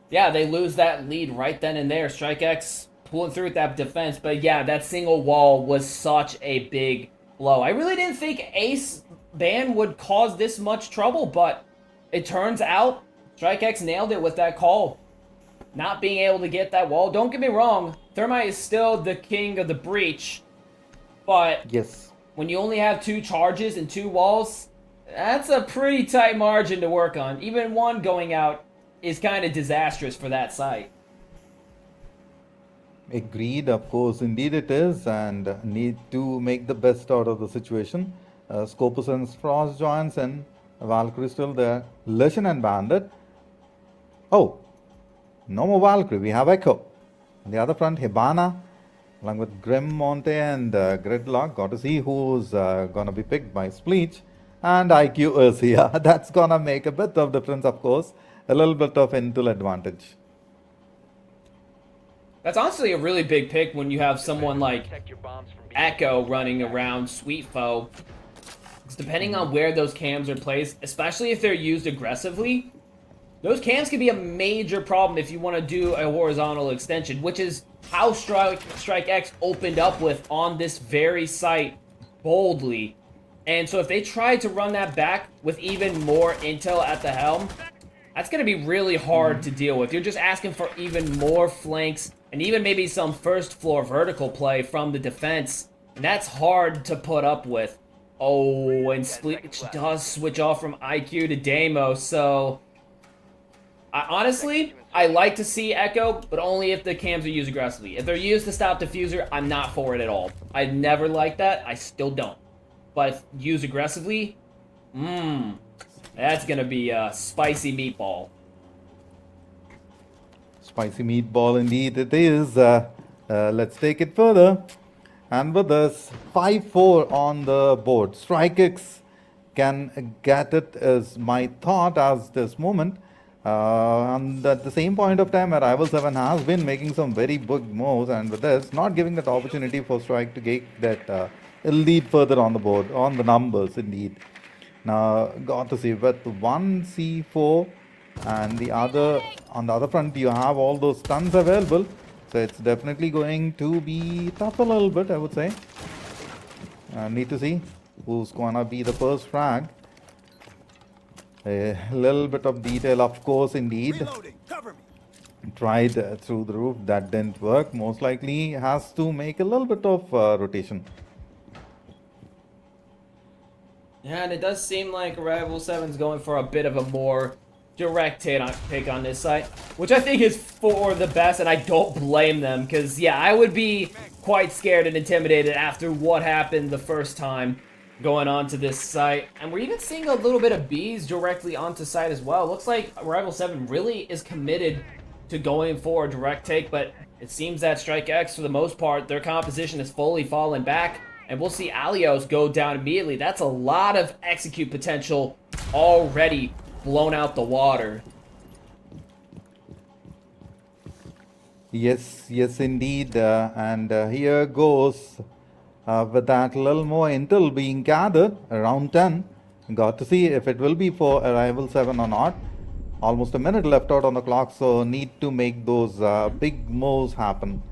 yeah, they lose that lead right then and there. Strike X pulling through with that defense. But yeah, that single wall was such a big blow. I really didn't think Ace ban would cause this much trouble, but it turns out Strike X nailed it with that call. Not being able to get that wall. Don't get me wrong, Thermite is still the king of the breach, but Yes. when you only have 2 charges and 2 walls, that's a pretty tight margin to work on. Even one going out is kind of disastrous for that site. Agreed, of course, indeed it is, and need to make the best out of the situation. Scopus and Frost joins in, Valkyrie still there, Lucian and Bandit. Oh, no more Valkyrie, we have Echo. On the other front, Hibana, along with Grim, Monte, and Gridlock. Got to see who's gonna be picked by Spleech. And IQ is here. That's gonna make a bit of difference, of course. A little bit of intel advantage. That's honestly a really big pick when you have someone like Protect your bombs from being Echo running around Sweet Foe. Because depending on where those cams are placed, especially if they're used aggressively, those cams can be a major problem if you want to do a horizontal extension, which is how Strike X opened up with on this very site boldly. And so if they try to run that back with even more intel at the helm, that's going to be really hard to deal with. You're just asking for even more flanks and even maybe some first floor vertical play from the defense. And that's hard to put up with. Oh, and Spleech does switch off from IQ to Damo, so honestly, I like to see Echo, but only if the cams are used aggressively. If they're used to stop diffuser, I'm not for it at all. I never liked that. I still don't. But if used aggressively, that's going to be a spicy meatball. Spicy meatball indeed it is. Let's take it further. And with this, 5-4 on the board. Strike X can get it is my thought as this moment. And at the same point of time, Arrival 7 has been making some very big moves, and with this, not giving that opportunity for Strike to get that lead further on the board, on the numbers indeed. Now, got to see with 1 C4 and the other, on the other front, you have all those stuns available. So it's definitely going to be tough a little bit, I would say. Need to see who's gonna be the first frag. A little bit of detail, of course, indeed. Reloading. Cover me. Tried through the roof, that didn't work. Most likely has to make a little bit of rotation. Yeah, and it does seem like Arrival 7's going for a bit of a more direct take on this site, which I think is for the best, and I don't blame them, because, yeah, I would be quite scared and intimidated after what happened the first time going onto this site. And we're even seeing a little bit of bees directly onto site as well. Looks like Arrival 7 really is committed to going for a direct take, but it seems that Strike X, for the most part, their composition has fully fallen back. And we'll see Alios go down immediately. That's a lot of execute potential already blown out the water. Yes, yes, indeed. And here goes with that little more intel being gathered around 10. Got to see if it will be for arrival 7 or not. Almost a minute left out on the clock, so need to make those big moves happen.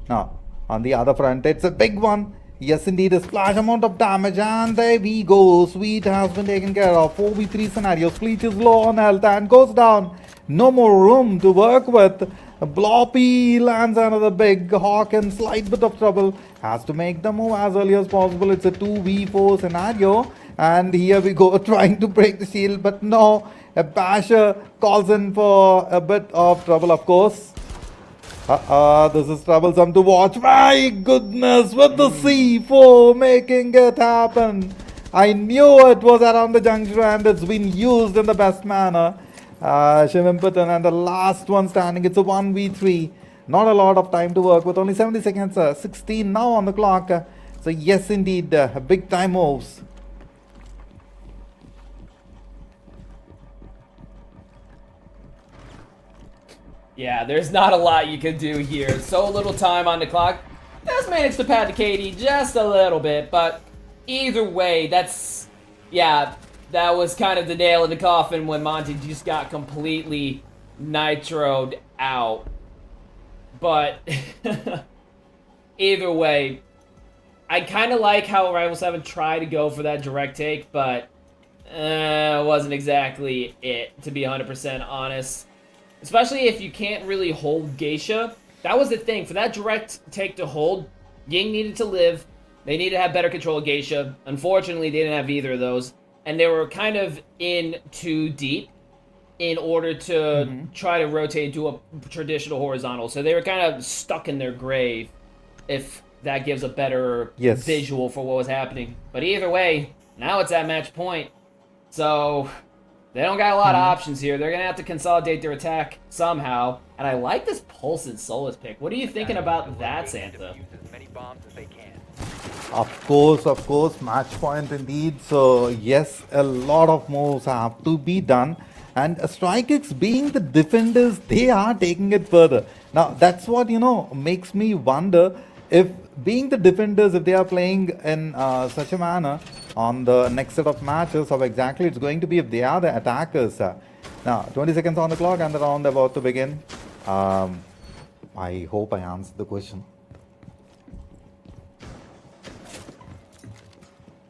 Now, on the other front, it's a big one. Yes, indeed, a splash amount of damage, and there we go. Sweet has been taken care of. 4v3 scenario. Spleech is low on health and goes down. No more room to work with. Bloppy lands another big hawk in slight bit of trouble. Has to make the move as early as possible. It's a 2v4 scenario. And here we go, trying to break the shield, but no. A basher calls in for a bit of trouble, of course. This is troublesome to watch. My goodness, with the C4 making it happen. I knew it was around the juncture and it's been used in the best manner. Kitten and the last one standing. It's a 1v3. Not a lot of time to work with. Only 70 seconds. 16 now on the clock. So yes, indeed, big time moves. Yeah, there's not a lot you can do here. So little time on the clock. Does manage to pad the KD just a little bit, but either way, that was kind of the nail in the coffin when Monty just got completely nitroed out. But either way, I kind of like how Rival 7 tried to go for that direct take, but it wasn't exactly it, to be 100% honest. Especially if you can't really hold Geisha. That was the thing. For that direct take to hold, Ying needed to live. They needed to have better control of Geisha. Unfortunately, they didn't have either of those. And they were kind of in too deep in order to try to rotate into a traditional horizontal. So they were kind of stuck in their grave, if that gives a better visual for what was happening. But either way, now it's at match point. So they don't got a lot of options here. They're going to have to consolidate their attack somehow. And I like this Pulse and Solus pick. What are you thinking about that, Santa? Of course, match point indeed. So yes, a lot of moves have to be done. And StrikeX being the defenders, they are taking it further. Now, that's what, makes me wonder if being the defenders, if they are playing in such a manner on the next set of matches, how exactly it's going to be if they are the attackers. Now, 20 seconds on the clock and the round about to begin. I hope I answered the question.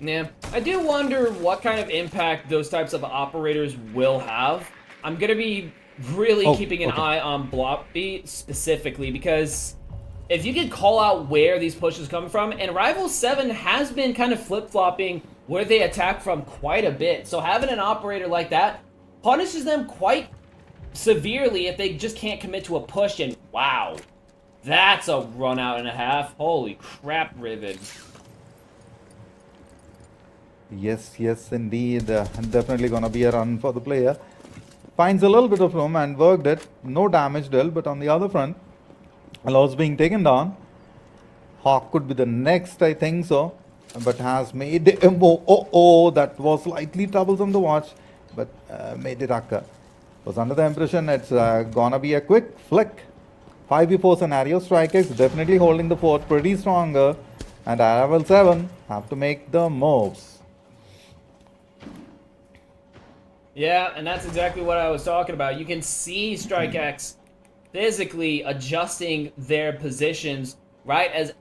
Yeah, I do wonder what kind of impact those types of operators will have. I'm going to be really keeping an eye on Bloppy specifically, because if you can call out where these pushes come from, and Rival 7 has been kind of flip-flopping where they attack from quite a bit. So having an operator like that punishes them quite severely if they just can't commit to a push, and wow, that's a run out and a half. Holy crap, Riven. Yes, indeed. Definitely gonna be a run for the player. Finds a little bit of room and worked it. No damage dealt, but on the other front, Allows being taken down. Hawk could be the next, I think so. But has made a move. That was slightly troublesome to watch, but made it occur. Was under the impression it's gonna be a quick flick. 5v4 scenario. StrikeX definitely holding the fort pretty stronger. And Arrival 7 have to make the moves. Yeah, and that's exactly what I was talking about. You can see StrikeX physically adjusting their positions right as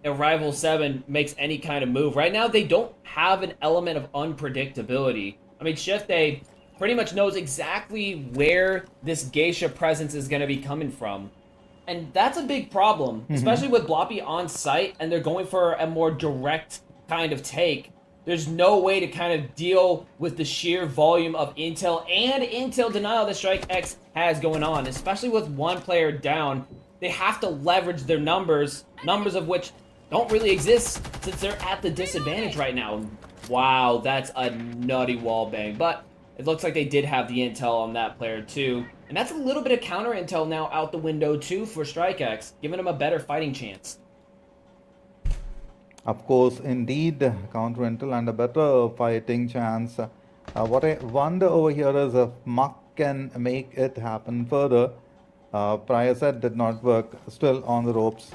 Arrival 7 makes any kind of move. Right now, they don't have an element of unpredictability. I mean, Shift A pretty much knows exactly where this Geisha presence is going to be coming from. And that's a big problem, especially with Bloppy on site, and they're going for a more direct kind of take. There's no way to kind of deal with the sheer volume of intel and intel denial that StrikeX has going on, especially with one player down. They have to leverage their numbers of which don't really exist since they're at the disadvantage right now. Wow, that's a nutty wall bang. But it looks like they did have the intel on that player too. And that's a little bit of counter intel now out the window too for StrikeX, giving them a better fighting chance. Of course, indeed, Continental and a better fighting chance. What I wonder over here is if Muck can make it happen further. Prior set did not work, still on the ropes.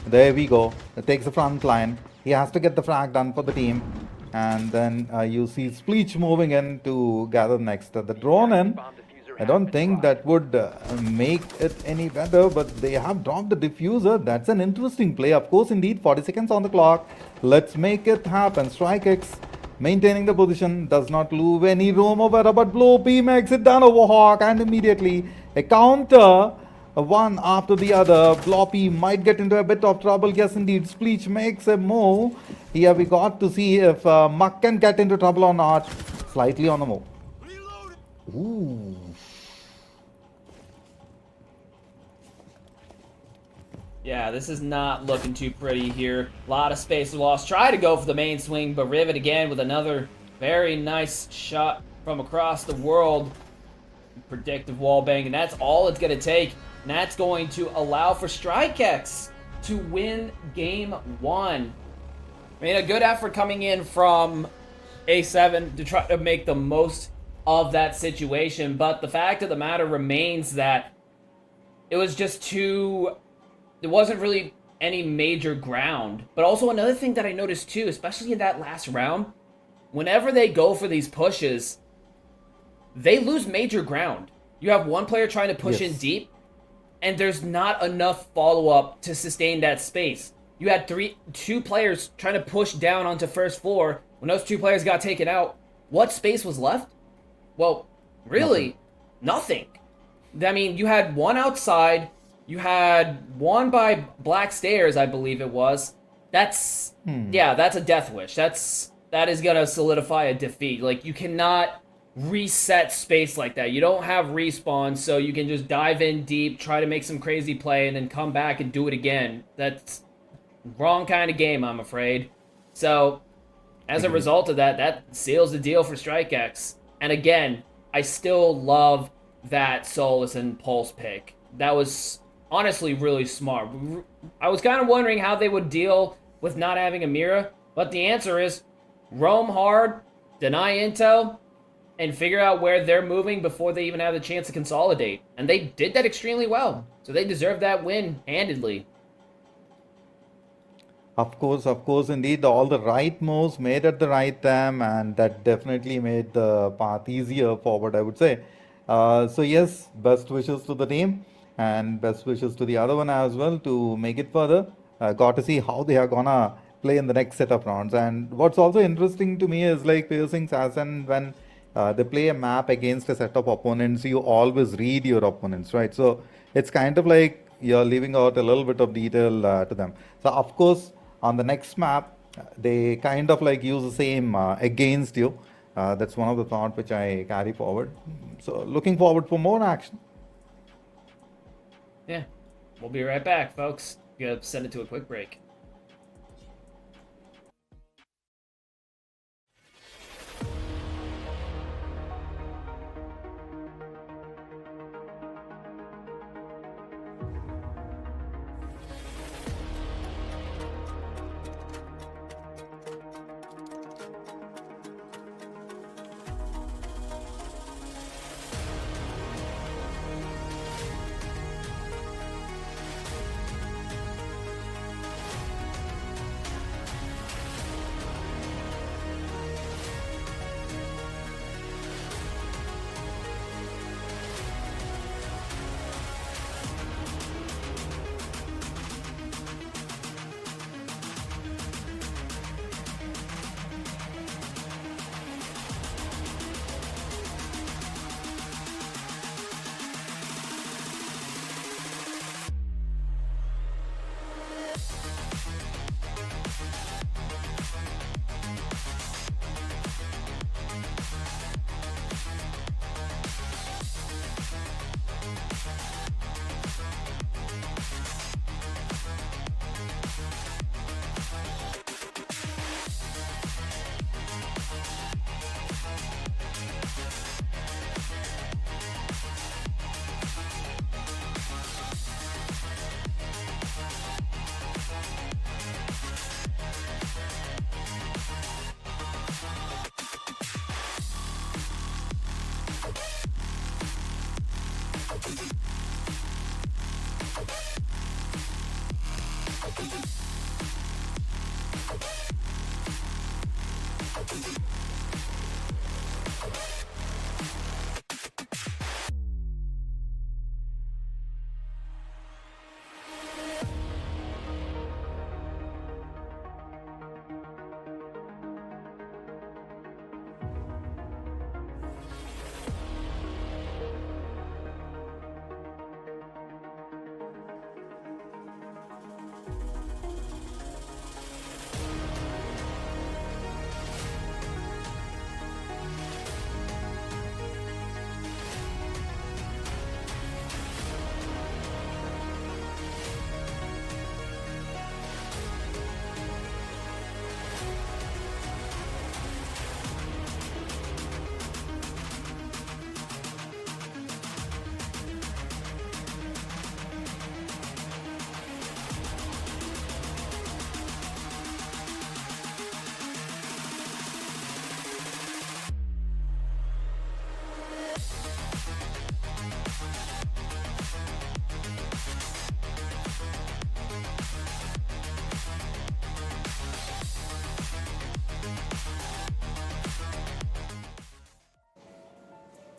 There we go. It takes the front line. He has to get the frag done for the team. And then you see Spleech moving in to gather next. The drone in. Bomb diffuser I has don't been think dropped. that would make it any better, but they have dropped the diffuser. That's an interesting play. Of course, indeed, 40 seconds on the clock. Let's make it happen. Strike X maintaining the position, does not leave any room over, but Blow P makes it down over Hawk, and immediately a counter. One after the other. Bloppy might get into a bit of trouble. Yes, indeed. Spleech makes a move. Here we got to see if Muck can get into trouble or not. Slightly on the move. Ooh. Yeah, this is not looking too pretty here. A lot of space lost. Try to go for the main swing, but Rivet again with another very nice shot from across the world. Predictive wall bang, and that's all it's going to take. And that's going to allow for StrikeX to win game 1. I mean, a good effort coming in from A7 to try to make the most of that situation, but the fact of the matter remains that it was just too... There wasn't really any major ground. But also another thing that I noticed too, especially in that last round, whenever they go for these pushes, they lose major ground. You have one player trying to push in deep, and there's not enough follow-up to sustain that space. You had two players trying to push down onto first floor. When those two players got taken out, what space was left? Well, really, nothing. I mean, you had one outside, you had one by Black Stairs, I believe it was. That's, yeah, that's a death wish. That is gonna solidify a defeat. Like, you cannot reset space like that. You don't have respawn, so you can just dive in deep, try to make some crazy play, and then come back and do it again. That's wrong kind of game, I'm afraid. So, as a result of that, that seals the deal for StrikeX. And again, I still love that Solus and Pulse pick. That was honestly really smart. I was kind of wondering how they would deal with not having a Mira, but the answer is roam hard, deny intel, and figure out where they're moving before they even have the chance to consolidate. And they did that extremely well. So they deserve that win handedly. Of course, indeed, all the right moves made at the right time, and that definitely made the path easier forward, I would say. So yes, best wishes to the team, and best wishes to the other one as well to make it further. Got to see how they are gonna play in the next set of rounds. And what's also interesting to me is like Piercing Assassin, when they play a map against a set of opponents, you always read your opponents, right? So it's kind of like you're leaving out a little bit of detail to them. So of course, on the next map, they kind of like use the same against you. That's one of the thoughts which I carry forward. So looking forward for more action. Yeah, we'll be right back, folks. Gonna send it to a quick break.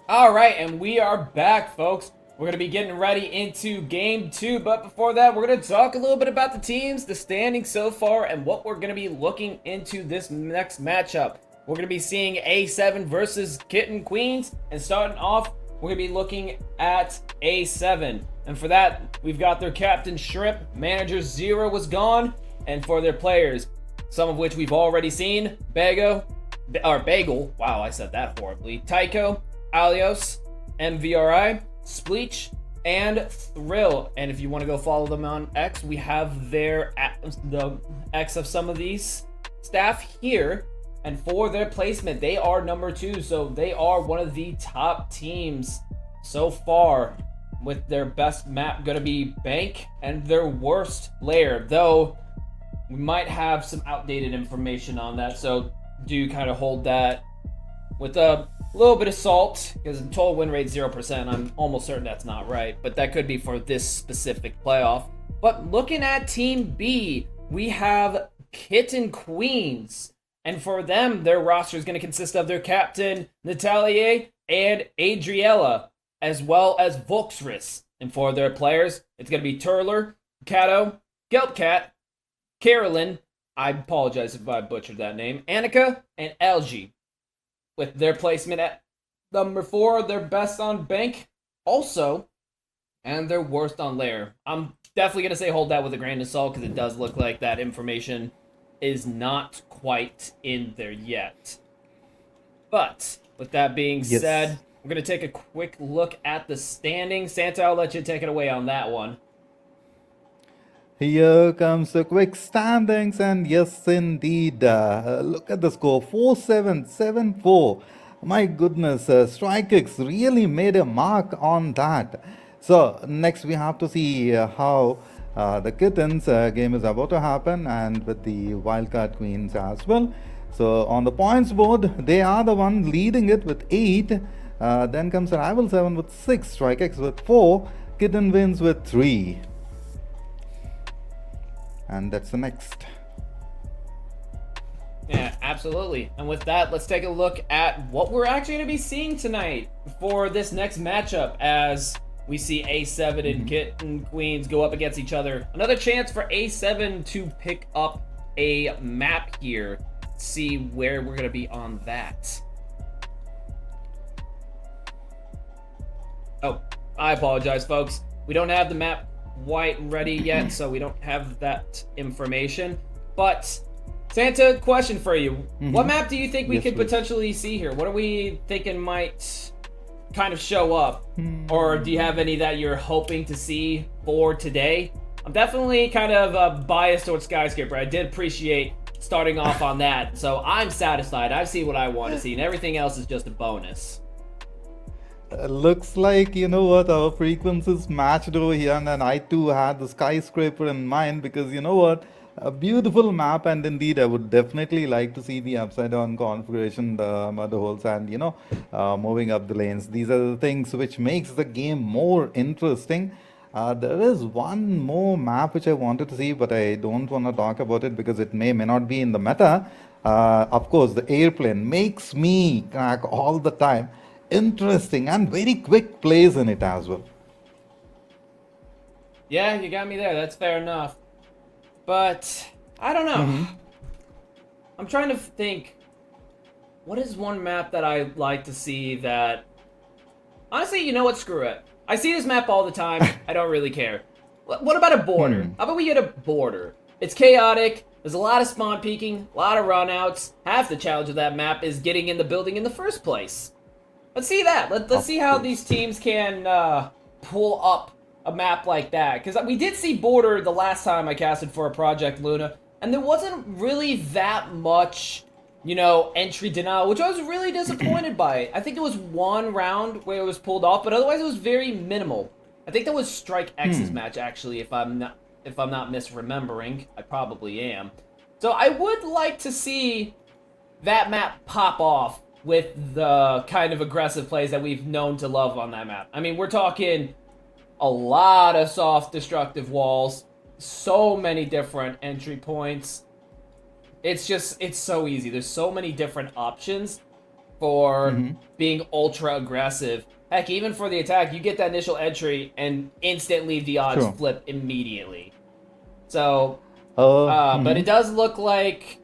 All right, and we are back, folks. We're going to be getting ready into game 2, but before that, we're going to talk a little bit about the teams, the standings so far, and what we're going to be looking into this next matchup. We're going to be seeing A7 versus Kitten Queens, and starting off, we're going to be looking at A7. And for that, we've got their captain Shrimp, manager Zero was gone, and for their players, some of which we've already seen, Bagel, wow, I said that horribly, Tycho, Alios, MVRI, Spleech, and Thrill. And if you want to go follow them on X, we have the X of some of these staff here. And for their placement, they are number 2, so they are one of the top teams so far, with their best map going to be Bank and their worst lair, though we might have some outdated information on that, so do kind of hold that with a little bit of salt, because total win rate 0%. I'm almost certain that's not right, but that could be for this specific playoff. But looking at Team B, we have Kitten Queens, and for them, their roster is going to consist of their captain Natalia and Adriella, as well as Volksris. And for their players, it's going to be Turler, Cato, Gelpcat, Carolyn, I apologize if I butchered that name, Annika, and Algie. With their placement at number 4, their best on Bank also, and their worst on Lair. I'm definitely going to say hold that with a grain of salt, because it does look like that information is not quite in there yet. But with that being said, we're going to take a quick look at the standings. Santa, I'll let you take it away on that one. Here comes the quick standings, and yes, indeed, look at the score, 4-7, 7-4. My goodness, StrikeX really made a mark on that. So next we have to see how the Kittens game is about to happen, and with the Wildcard Queens as well. So on the points board, they are the one leading it with 8. Then comes Rival 7 with 6, StrikeX with 4, Kitten wins with 3. And that's the next. Yeah, absolutely. And with that, let's take a look at what we're actually going to be seeing tonight for this next matchup, as we see A7 and Kitten Queens go up against each other. Another chance for A7 to pick up a map here. See where we're going to be on that. Oh, I apologize, folks. We don't have the map quite ready yet, so we don't have that information. But Santa, question for you. What map do you think we could potentially see here? What are we thinking might kind of show up? Or do you have any that you're hoping to see for today? I'm definitely kind of biased towards Skyscraper. I did appreciate starting off on that, so I'm satisfied. I've seen what I want to see, and everything else is just a bonus. Looks like, you know what, our frequencies matched over here, and then I too had the Skyscraper in mind, because you know what, a beautiful map, and indeed I would definitely like to see the upside down configuration, the mother holes, and you know, moving up the lanes. These are the things which makes the game more interesting. There is one more map which I wanted to see, but I don't want to talk about it because it may not be in the meta. Of course, the airplane makes me crack all the time. Interesting and very quick plays in it as well. Yeah, you got me there. That's fair enough. But I don't know. I'm trying to think. What is one map that I like to see that... Honestly, you know what? Screw it. I see this map all the time. I don't really care. What about a border? How about we get a border? It's chaotic. There's a lot of spawn peeking, a lot of runouts. Half the challenge of that map is getting in the building in the first place. Let's see that. Let's see how these teams can pull up a map like that. Because we did see Border the last time I casted for a Project Luna, and there wasn't really that much, you know, entry denial, which I was really disappointed by. I think there was one round where it was pulled off, but otherwise it was very minimal. I think that was Strike X's match, actually, if I'm not misremembering. I probably am. So I would like to see that map pop off with the kind of aggressive plays that we've known to love on that map. I mean, we're talking a lot of soft destructive walls, so many different entry points. It's so easy. There's so many different options. for Mm-hmm. being ultra aggressive. Heck, even for the attack, you get that initial entry and instantly the odds Sure. flip immediately. So, but it Mm-hmm. does look like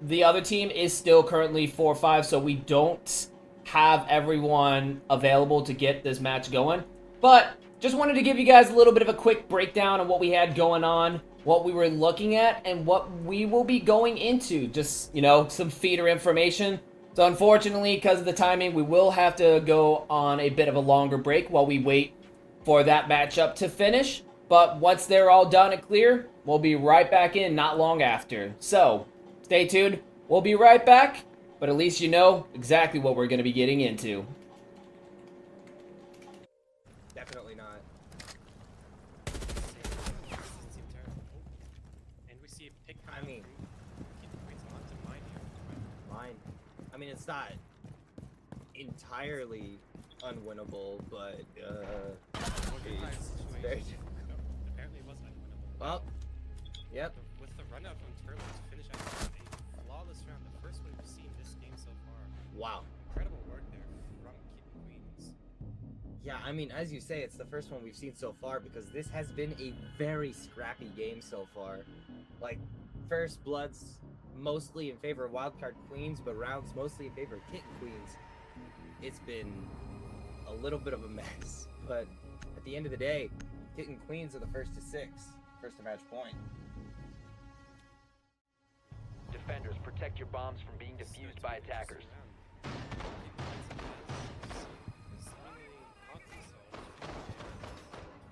the other team is still currently 4-5, so we don't have everyone available to get this match going. But just wanted to give you guys a little bit of a quick breakdown of what we had going on, what we were looking at, and what we will be going into. Just, some feeder information. So unfortunately, because of the timing, we will have to go on a bit of a longer break while we wait for that matchup to finish. But once they're all done and clear, we'll be right back in not long after. So, stay tuned. We'll be right back, but at least you know exactly what we're going to be getting into. Definitely not. Seems terrible. And we see a pick I coming mean- from Kitten Kweens onto mine here. Mine. I mean, it's not entirely unwinnable, but it's very difficult. Apparently it was unwinnable. Well, yep. With the run out from Turtle to finish out a flawless round, the first one we've seen this game so far. Wow. Incredible work there from Kitten Kweens. Yeah, I mean, as you say, it's the first one we've seen so far because this has been a very scrappy game so far. Like, first bloods mostly in favor of Wildcard Queens, but rounds mostly in favor of Kitten Queens. It's been a little bit of a mess, but at the end of the day, Kitten Queens are the first to 6, first to match point. Defenders, protect your bombs from being defused by attackers.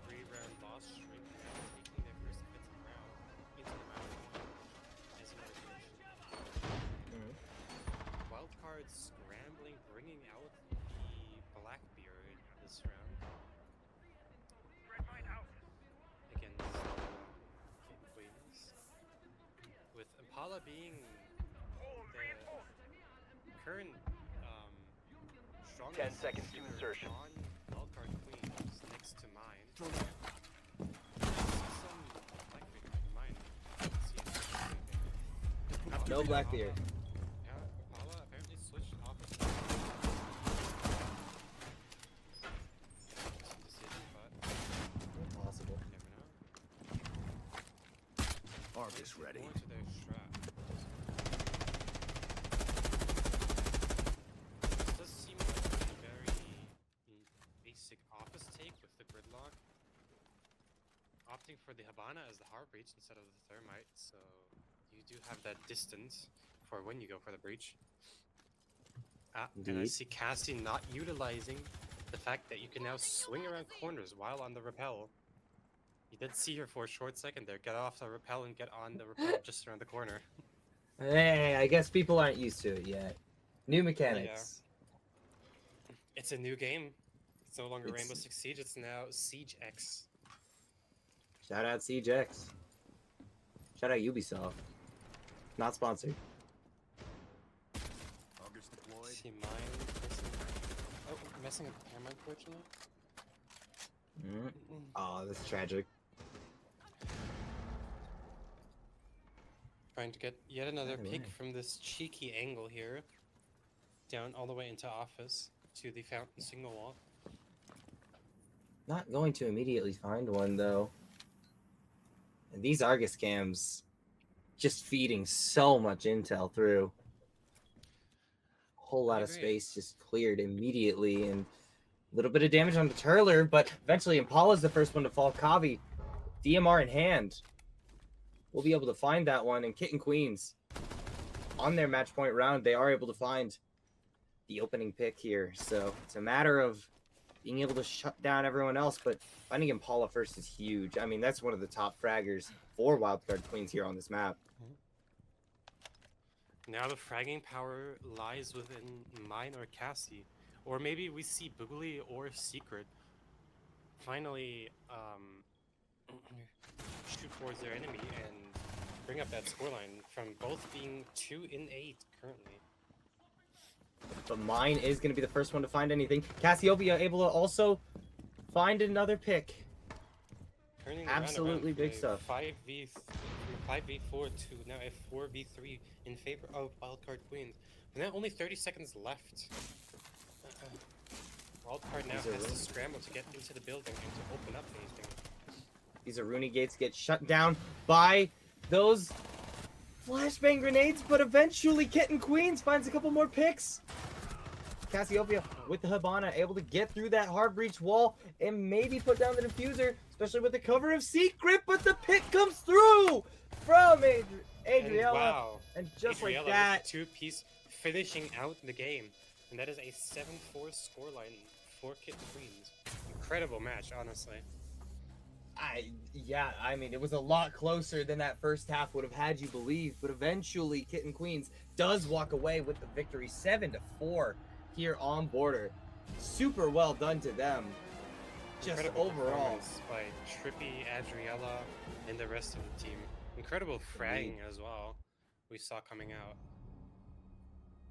Three-round loss streak, taking their first hits round into the round one as an organization. Wildcard scrambling, bringing out the Blackbeard this round against Kitten Queens, with Impala being the current strongest 10 seconds to shooter insertion. on Wildcard Queens next to mine. I see some Blackbeard in mine. I don't see anything. No Blackbeard. Yeah, Impala apparently switched off of decision, but Impossible. you never know. Argus ready. More to their strat. This does seem like a very basic office take with the gridlock. Opting for the Habana as the hard breach instead of the thermite, so you do have that distance for when you go for the breach. And I Indeed. see Cassie not utilizing the fact that you can now swing around corners while on the rappel. You did see her for a short second there. Get off the rappel and get on the rappel just around the corner. Hey, I guess people aren't used to it yet. New mechanics. It's a new game. It's no longer It's- Rainbow Six Siege, it's now Siege X. Shout out Siege X. Shout out Ubisoft. Not sponsored. Argus deployed. See mine messing up the camera, unfortunately. Oh, that's tragic. Trying to get yet another Right, peek right. from this cheeky angle here. Down all the way into office to the fountain signal wall. Not going to immediately find one though. And these Argus cams just feeding so much intel through. Whole lot of agree. space just cleared immediately and a little bit of damage on the Turler, but eventually Impala's the first one to fall. Kavi, DMR in hand. We'll be able to find that one, and Kitten Queens on their match point round, they are able to find the opening pick here. So it's a matter of being able to shut down everyone else, but finding Impala first is huge. I mean, that's one of the top fraggers for Wildcard Queens here on this map. Now the fragging power lies within mine or Cassie. Or maybe we see Boogly or Secret finally shoot towards their enemy and bring up that scoreline from both being 2-8 currently. But mine is going to be the first one to find anything. Cassiopeia able to also find another pick. Turning the round Absolutely around big from stuff. a 5v4 to now a 4v3 in favor of Wildcard Queens. And then only 30 seconds left. Wildcard now These are has to really- scramble to get into the building and to open up anything. These Aruni gates get shut down by those flashbang grenades, but eventually Kitten Queens finds a couple more picks. Cassiopeia with the Habana able to get through that hard breach wall and maybe put down the diffuser, especially with the cover of Secret, but the pick comes through from Adriella. And wow. And just Adriella like with that, the two-piece finishing out the game. And that is a 7-4 scoreline for Kitten Queens. Incredible match, honestly. I mean, it was a lot closer than that first half would have had you believe, but eventually Kitten Queens does walk away with the victory 7-4 here on Border. Super well done to them. Just Incredible overall. performance by Trippy, Adriella, and the rest of the team. Incredible fragging as well, we saw coming out.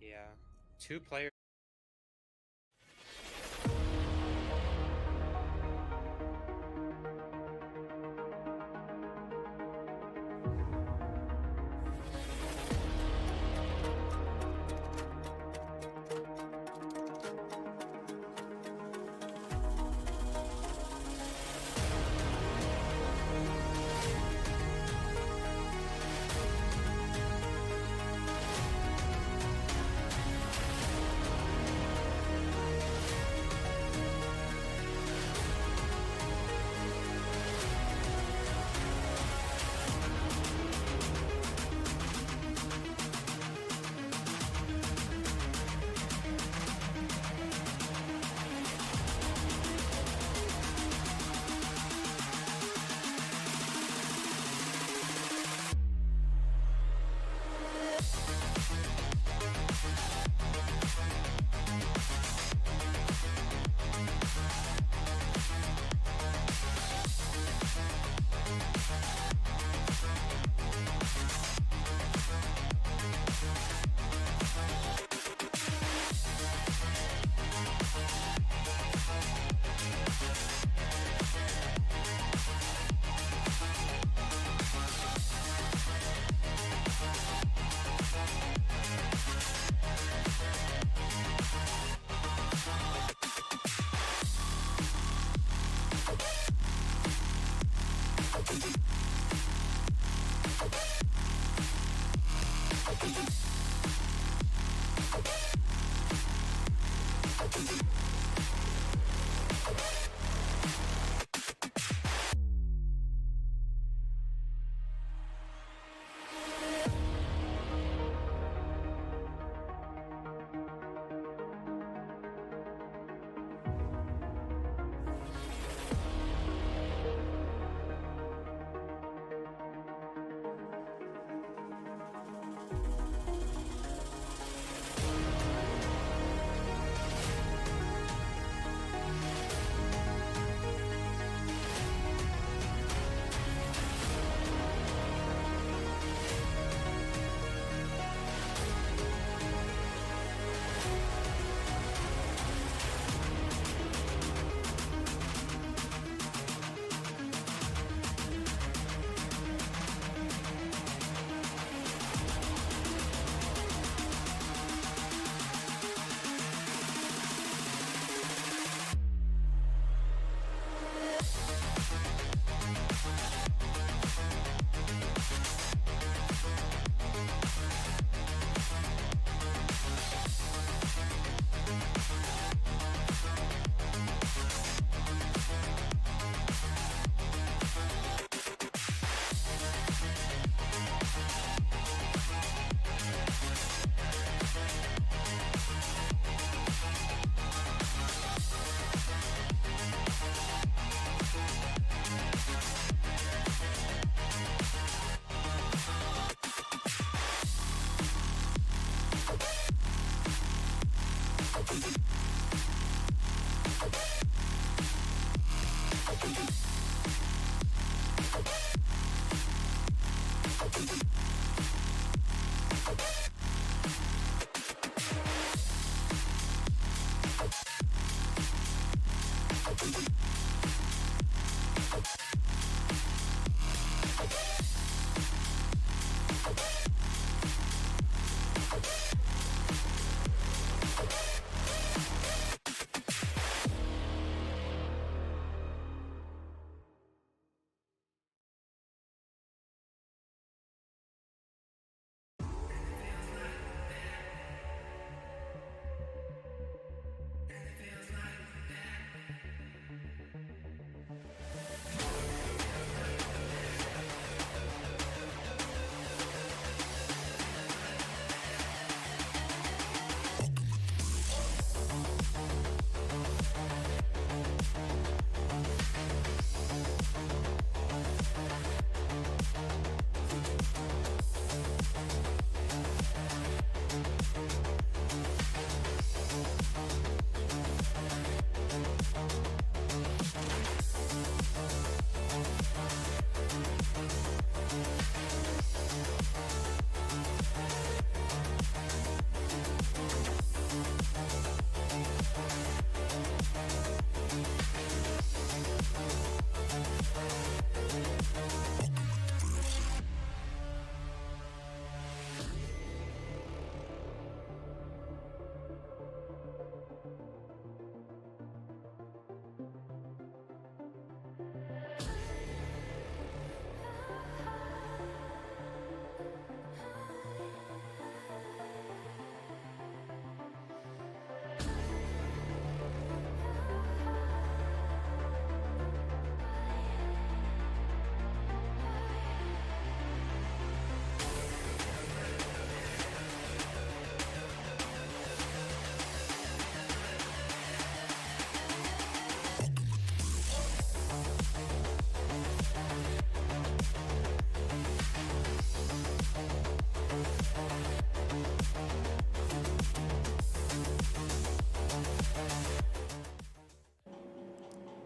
Yeah. 2 players.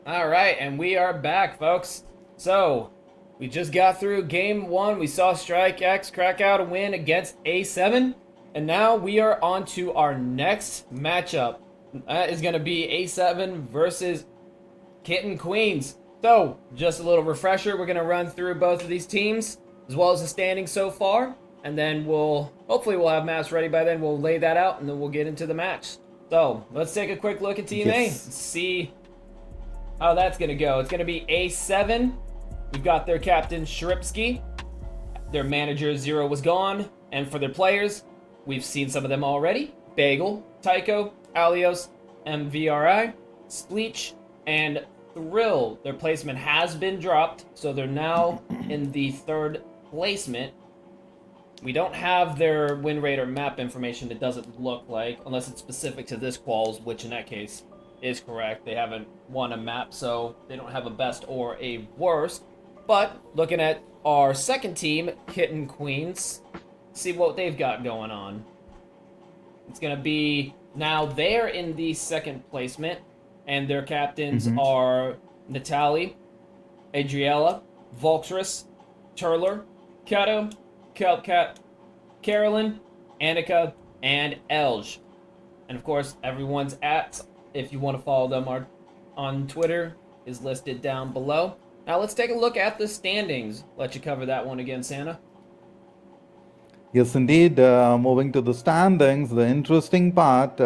All right, and we are back, folks. So, we just got through game 1. We saw Strike X crack out a win against A7, and now we are on to our next matchup. That is going to be A7 versus Kitten Queens. So, just a little refresher, we're going to run through both of these teams, as well as the standings so far, and then hopefully we'll have maps ready by then. We'll lay that out, and then we'll get into the match. So, let's take a quick look at Team A and see how that's going to go. It's going to be A7. We've got their captain, Shripsky. Their manager, Zero, was gone. And for their players, we've seen some of them already. Bagel, Tycho, Alios, MVRI, Spleech, and Thrill. Their placement has been dropped, so they're now in the 3rd placement. We don't have their win rate or map information, it doesn't look like, unless it's specific to this quals, which in that case is correct. They haven't won a map, so they don't have a best or a worst. But looking at our second team, Kitten Queens, see what they've got going on. It's going to be, now they're in the 2nd placement, and their captains are Natalie, Adriella, Voltris, Turler, Kato, Kelpcat, Carolyn, Annika, and Elge. And of course, everyone's if you want to follow them on Twitter, is listed down below. Now let's take a look at the standings. Let you cover that one again, Santa. Yes, indeed. Moving to the standings, the interesting part,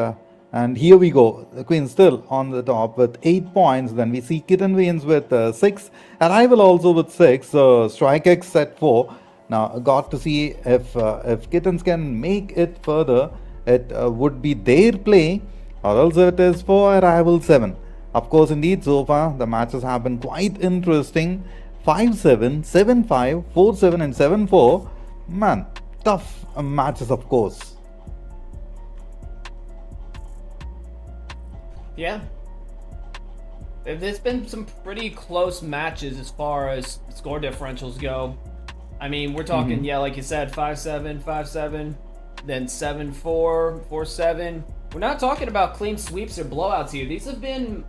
and here we go. The Queens still on the top with 8 points. Then we see Kitten Queens with 6. Arrival also with 6. Strike X at 4. Now, got to see if Kittens can make it further. It would be their play, or else it is for Arrival 7. Of course, indeed, so far the matches have been quite interesting. 5-7, 7-5, 4-7, and 7-4. Man, tough matches, of course. Yeah. There's been some pretty close matches as far as score differentials go. I mean, we're talking, yeah, like you said, 5-7, 5-7, then 7-4, 4-7. We're not talking about clean sweeps or blowouts here. These have been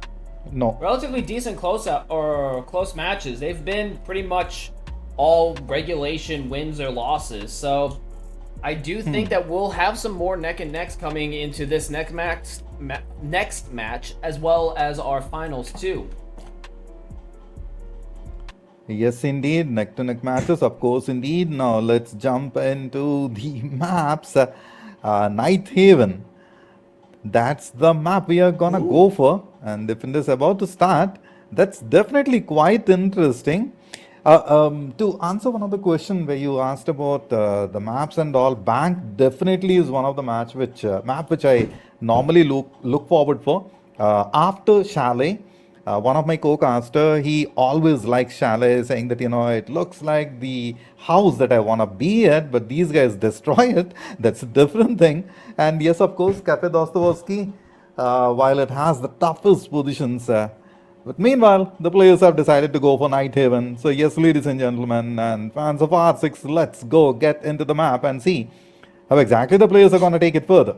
relatively decent close matches. They've been pretty much all regulation wins or losses. So I do think that we'll have some more neck and necks coming into this next match, as well as our finals too. Yes, indeed. Neck to neck matches, of course, indeed. Now let's jump into the maps. Night Haven. That's the map we are gonna go for. And if it is about to start, that's definitely quite interesting. To answer one of the question where you asked about the maps and all, Bank definitely is one of the map which I normally look forward for. After Chalet, one of my co-caster, he always likes Chalet, saying that, it looks like the house that I want to be at, but these guys destroy it. That's a different thing. And yes, of course, Cafe Dostoevsky, while it has the toughest positions, but meanwhile, the players have decided to go for Night Haven. So yes, ladies and gentlemen, and fans of R6, let's go get into the map and see how exactly the players are going to take it further.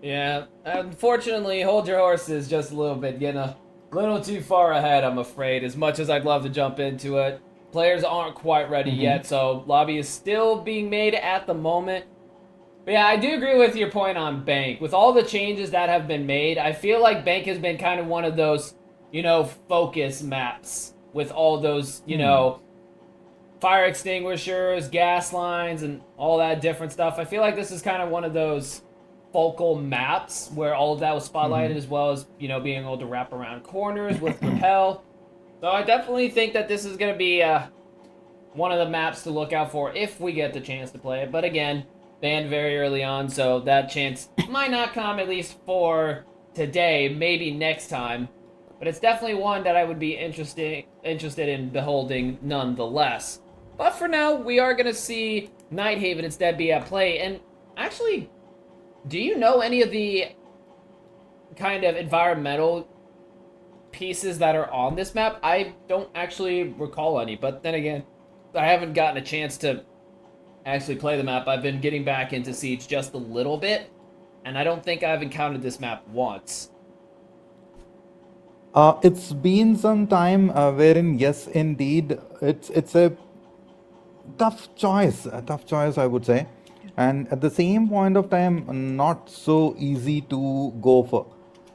Yeah, unfortunately, Hold Your Horses just a little bit, getting a little too far ahead, I'm afraid. As much as I'd love to jump into it, players aren't quite ready yet, so lobby is still being made at the moment. But yeah, I do agree with your point on Bank. With all the changes that have been made, I feel like Bank has been kind of one of those, focus maps with all those, fire extinguishers, gas lines, and all that different stuff. I feel like this is kind of one of those focal maps where all of that was spotlighted, as well as, being able to wrap around corners with Repel. So I definitely think that this is going to be one of the maps to look out for if we get the chance to play it. But again, banned very early on, so that chance might not come, at least for today, maybe next time. But it's definitely one that I would be interested in beholding nonetheless. But for now, we are going to see Night Haven instead be at play. And actually, do you know any of the kind of environmental pieces that are on this map? I don't actually recall any, but then again, I haven't gotten a chance to actually play the map. I've been getting back into Siege just a little bit, and I don't think I've encountered this map once. It's been some time wherein, yes, indeed, it's a tough choice, I would say, and at the same point of time, not so easy to go for.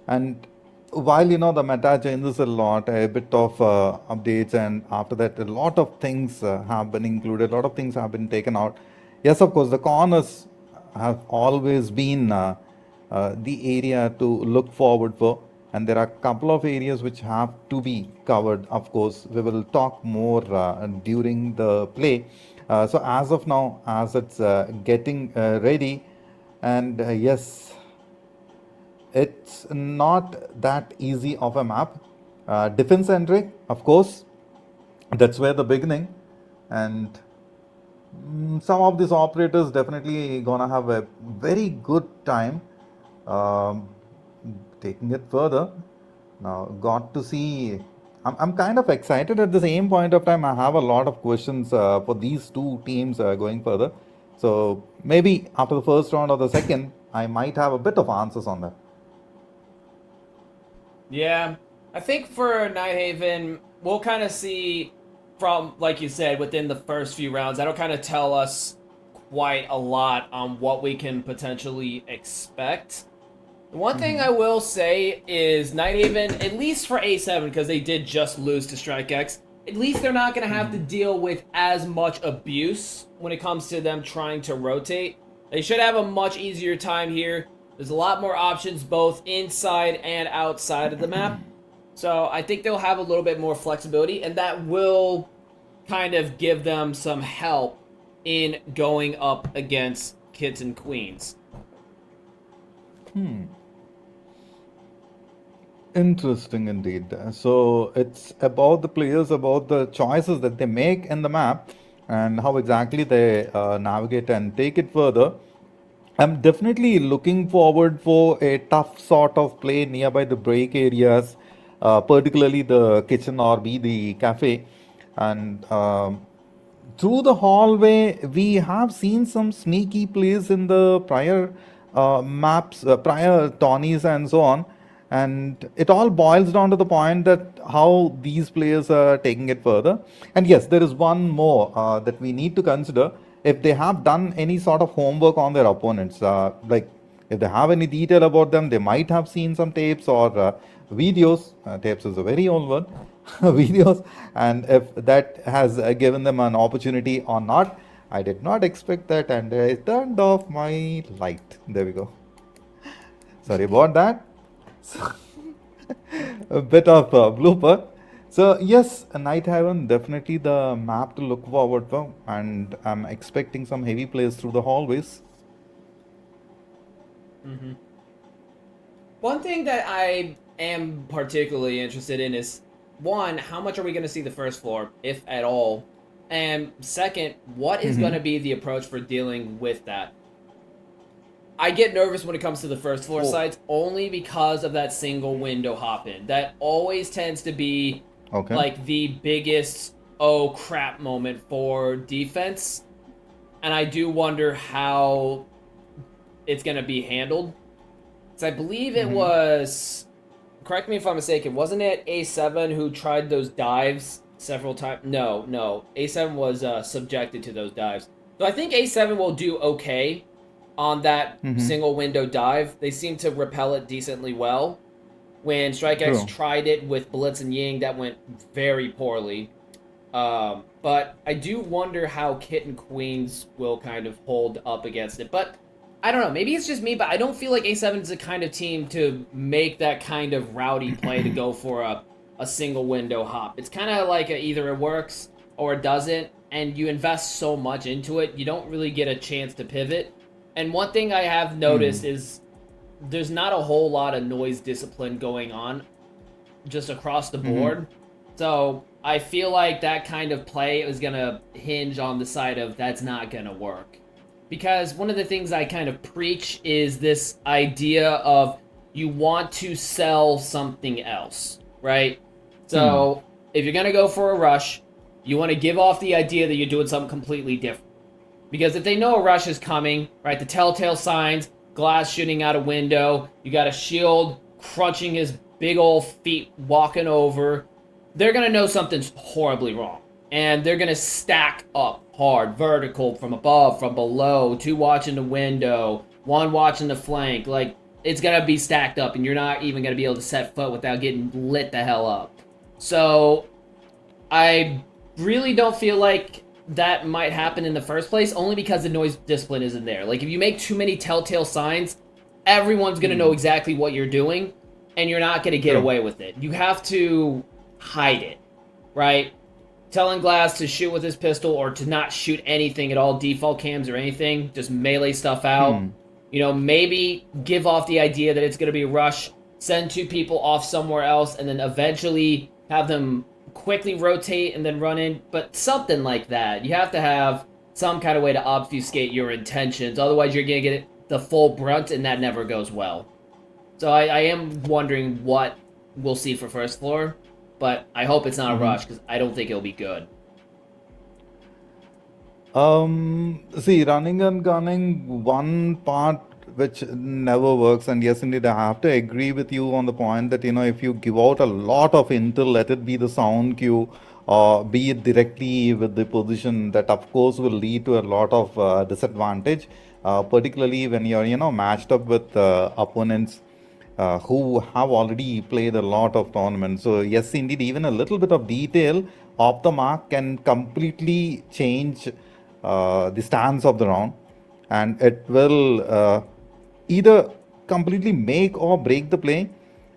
And while the meta changes a lot, a bit of updates, and after that, a lot of things have been included, a lot of things have been taken out. Yes, of course, the corners have always been the area to look forward for, and there are a couple of areas which have to be covered. Of course, we will talk more during the play. So as of now, as it's getting ready, and yes, it's not that easy of a map. Defense centric, of course, that's where the beginning, and some of these operators definitely gonna have a very good time um, taking it further. Now, got to see. I'm kind of excited at the same point of time. I have a lot of questions for these two teams going further. So maybe after the first round or the second, I might have a bit of answers on that. Yeah, I think for Nighthaven, we'll kind of see from, like you said, within the first few rounds. That'll kind of tell us quite a lot on what we can potentially expect. The one thing I will say is Nighthaven, at least for A7, because they did just lose to Strike X, at least they're not going to have to deal with as much abuse when it comes to them trying to rotate. They should have a much easier time here. There's a lot more options both inside and outside of the map. So I think they'll have a little bit more flexibility, and that will kind of give them some help in going up against Kitten Queens. Interesting indeed. So it's about the players, about the choices that they make in the map, and how exactly they navigate and take it further. I'm definitely looking forward for a tough sort of play nearby the break areas, particularly the kitchen or be the cafe, and through the hallway, we have seen some sneaky plays in the prior maps, prior Tonys, and so on. And it all boils down to the point that how these players are taking it further. And yes, there is one more that we need to consider. If they have done any sort of homework on their opponents, like if they have any detail about them, they might have seen some tapes or videos. Tapes is a very old word. Videos, and if that has given them an opportunity or not. I did not expect that, and I turned off my light. There we go. Sorry about that. A bit of a blooper. So yes, Night Haven definitely the map to look forward for, and I'm expecting some heavy plays through the hallways. One thing that I am particularly interested in is, one, how much are we going to see the first floor, if at all? And second, what is going to be the approach for dealing with that? I get nervous when it comes to the first floor sites only because of that single window hop in. That always tends to be like the biggest oh crap moment for defense. And I do wonder how it's going to be handled. So I believe it was, correct me if I'm mistaken, wasn't it A7 who tried those dives several times? No. A7 was subjected to those dives. So I think A7 will do okay on that single window dive. They seem to repel it decently well. When Strike X tried it with Blitz and Ying, that went very poorly. But I do wonder how Kitten Queens will kind of hold up against it. But I don't know, maybe it's just me, but I don't feel like A7 is the kind of team to make that kind of rowdy play to go for a single window hop. It's kind of like either it works or it doesn't, and you invest so much into it, you don't really get a chance to pivot. And one thing I have noticed is there's not a whole lot of noise discipline going on just across the board. So I feel like that kind of play is going to hinge on the side of that's not going to work. Because one of the things I kind of preach is this idea of you want to sell something else, right? So if you're going to go for a rush, you want to give off the idea that you're doing something completely different. Because if they know a rush is coming, right, the telltale signs, glass shooting out a window, you got a shield crunching his big old feet walking over, they're going to know something's horribly wrong. And they're going to stack up hard, vertical, from above, from below, 2 watching the window, 1 watching the flank. Like, it's going to be stacked up, and you're not even going to be able to set foot without getting lit the hell up. So, I really don't feel like that might happen in the first place, only because the noise discipline isn't there. Like, if you make too many telltale signs, everyone's going to know exactly what you're doing, and you're not going to get away with it. You have to hide it, right? Telling Glass to shoot with his pistol or to not shoot anything at all, default cams or anything, just melee stuff out. You know, maybe give off the idea that it's going to be a rush, send 2 people off somewhere else, and then eventually have them quickly rotate and then run in. But something like that. You have to have some kind of way to obfuscate your intentions. Otherwise, you're going to get the full brunt, and that never goes well. So I am wondering what we'll see for first floor. But I hope it's not a rush, because I don't think it'll be good. See, running and gunning, one part which never works, and yes, indeed, I have to agree with you on the point that, you know, if you give out a lot of intel, let it be the sound cue, or be it directly with the position, that of course will lead to a lot of disadvantage, particularly when you're, you know, matched up with opponents who have already played a lot of tournaments. So yes, indeed, even a little bit of detail off the mark can completely change the stance of the round, and it will either completely make or break the play.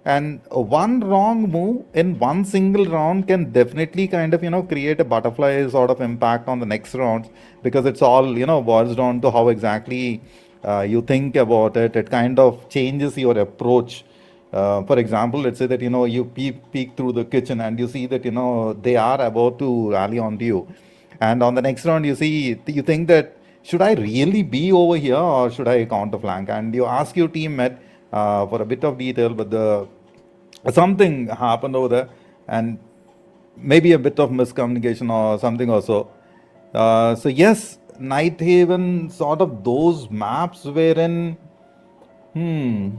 And one wrong move in one single round can definitely kind of, you know, create a butterfly sort of impact on the next rounds, because it's all, you know, boils down to how exactly you think about it. It kind of changes your approach. For example, let's say that, you know, you peek through the kitchen and you see that, you know, they are about to rally onto you. And on the next round, you think that, should I really be over here or should I counter flank? And you ask your teammate for a bit of detail, but something happened over there, and maybe a bit of miscommunication or something also. So yes, Night Haven, sort of those maps wherein, a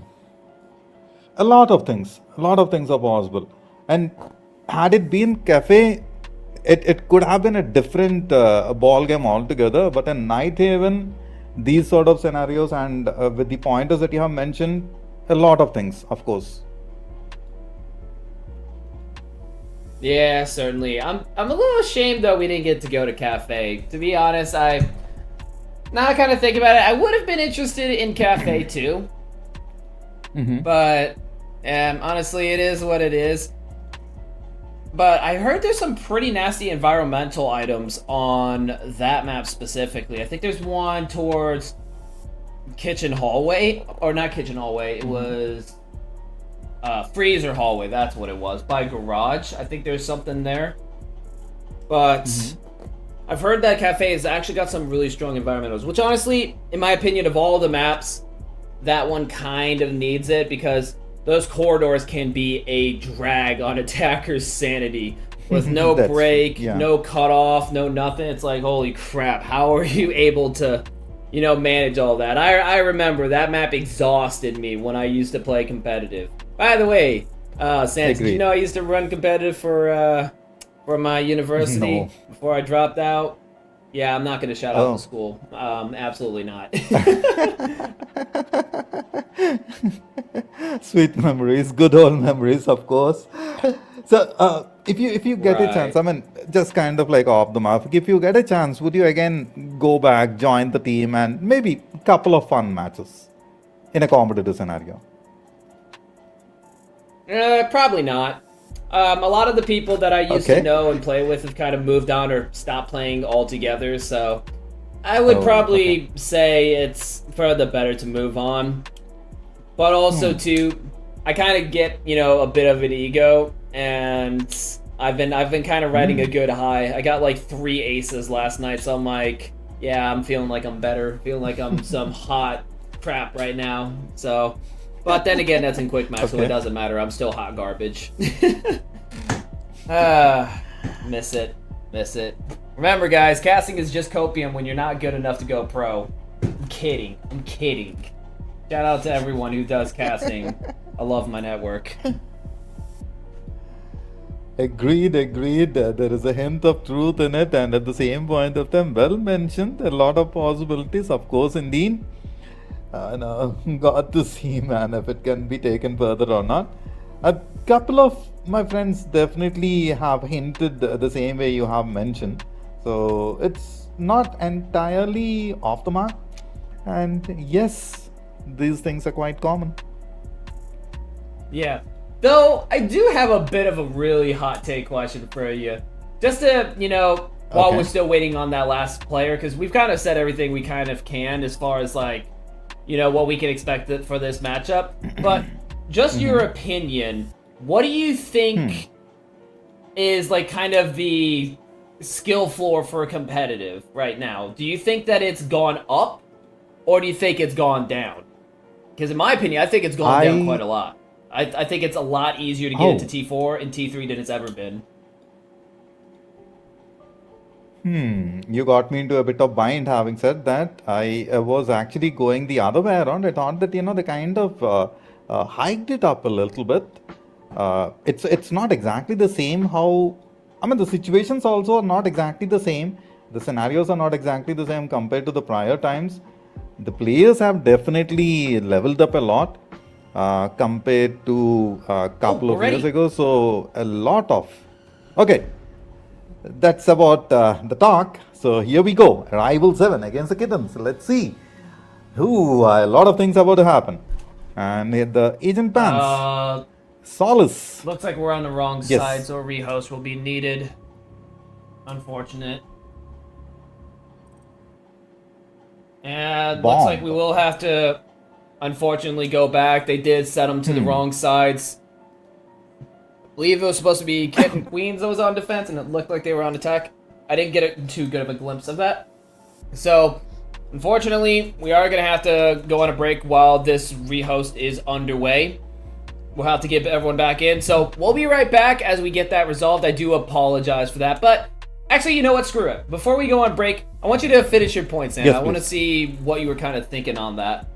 lot of things are possible. And had it been Cafe, it could have been a different ball game altogether. But in Night Haven, these sort of scenarios, and with the pointers that you have mentioned, a lot of things, of course. Yeah, certainly. I'm a little ashamed though we didn't get to go to Cafe. To be honest, now I kind of think about it, I would have been interested in Cafe too. But honestly, it is what it is. But I heard there's some pretty nasty environmental items on that map specifically. I think there's one towards Kitchen Hallway, or not Kitchen Hallway, it was Freezer Hallway, that's what it was, by Garage. I think there's something there. But I've heard that Cafe has actually got some really strong environmentals, which honestly, in my opinion, of all the maps, that one kind of needs it, because those corridors can be a drag on attackers' sanity. With no break, no cutoff, no nothing. It's like, holy crap, how are you able to, you know, manage all that? I remember that map exhausted me when I used to play competitive. By the way, Sans, did you know I used to run competitive for my university before I dropped out? Yeah, I'm not going to shout out the school. Absolutely not. Sweet memories, good old memories, of course. So, if you get a chance, I mean, just kind of like off the map, if you get a chance, would you again go back, join the team, and maybe a couple of fun matches in a competitive scenario? Probably not. A lot of the people that I used to know and play with have kind of moved on or stopped playing altogether, so I would probably say it's for the better to move on. But also, too, I kind of get, you know, a bit of an ego, and I've been kind of riding a good high. I got like 3 aces last night, so I'm like, yeah, I'm feeling like I'm better, feeling like I'm some hot crap right now. So, but then again, that's in quick match, so it doesn't matter. I'm still hot garbage. Miss it. Remember, guys, casting is just copium when you're not good enough to go pro. I'm kidding. Shout out to everyone who does casting. I love my network. Agreed, agreed. There is a hint of truth in it, and at the same point of time, well mentioned. A lot of possibilities, of course, indeed. No, got to see, man, if it can be taken further or not. A couple of my friends definitely have hinted the same way you have mentioned. So it's not entirely off the mark. And yes, these things are quite common. Yeah. Though, I do have a bit of a really hot take question for you. Just to, while Okay. we're still waiting on that last player, because we've kind of said everything we kind of can as far as, like, what we can expect for this matchup. But just your opinion, what do you think is, like, kind of the skill floor for competitive right now? Do you think that it's gone up, or do you think it's gone down? Because in my opinion, I think it's gone down quite a lot. I think it's a lot easier to get into T4 and T3 than it's ever been. You got me into a bit of bind. Having said that, I was actually going the other way around. I thought that they kind of hiked it up a little bit. It's not exactly the same. The situations also are not exactly the same. The scenarios are not exactly the same compared to the prior times. The players have definitely leveled up a lot compared to a couple of years ago. So a lot of okay. That's about the talk. So here we go. Rival 7 against the Kittens. Let's see. Ooh, a lot of things about to happen. And the Agent Pants. Solace. Looks like we're on the wrong Yes. side, so a rehost will be needed. Unfortunate. And looks Bomb. like we will have to, unfortunately, go back. They did set them to the wrong sides. I believe it was supposed to be Kitten Queens that was on defense, and it looked like they were on attack. I didn't get too good of a glimpse of that. So, unfortunately, we are going to have to go on a break while this rehost is underway. We'll have to get everyone back in. So, we'll be right back as we get that resolved. I do apologize for that. But, actually, you know what? Screw it. Before we go on break, I want you to finish your points, Sam. Yes, I want to please. see what you were kind of thinking on that.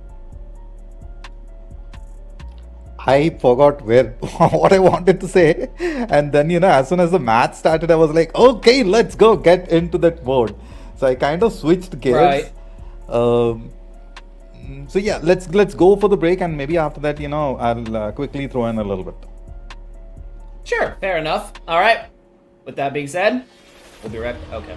I forgot what I wanted to say. And then, as soon as the match started, I was like, okay, let's go get into that mode. So I kind of switched gears. Right. So yeah, let's go for the break, and maybe after that, I'll quickly throw in a little bit. Sure, fair enough. All right. With that being said, we'll be right back. Okay.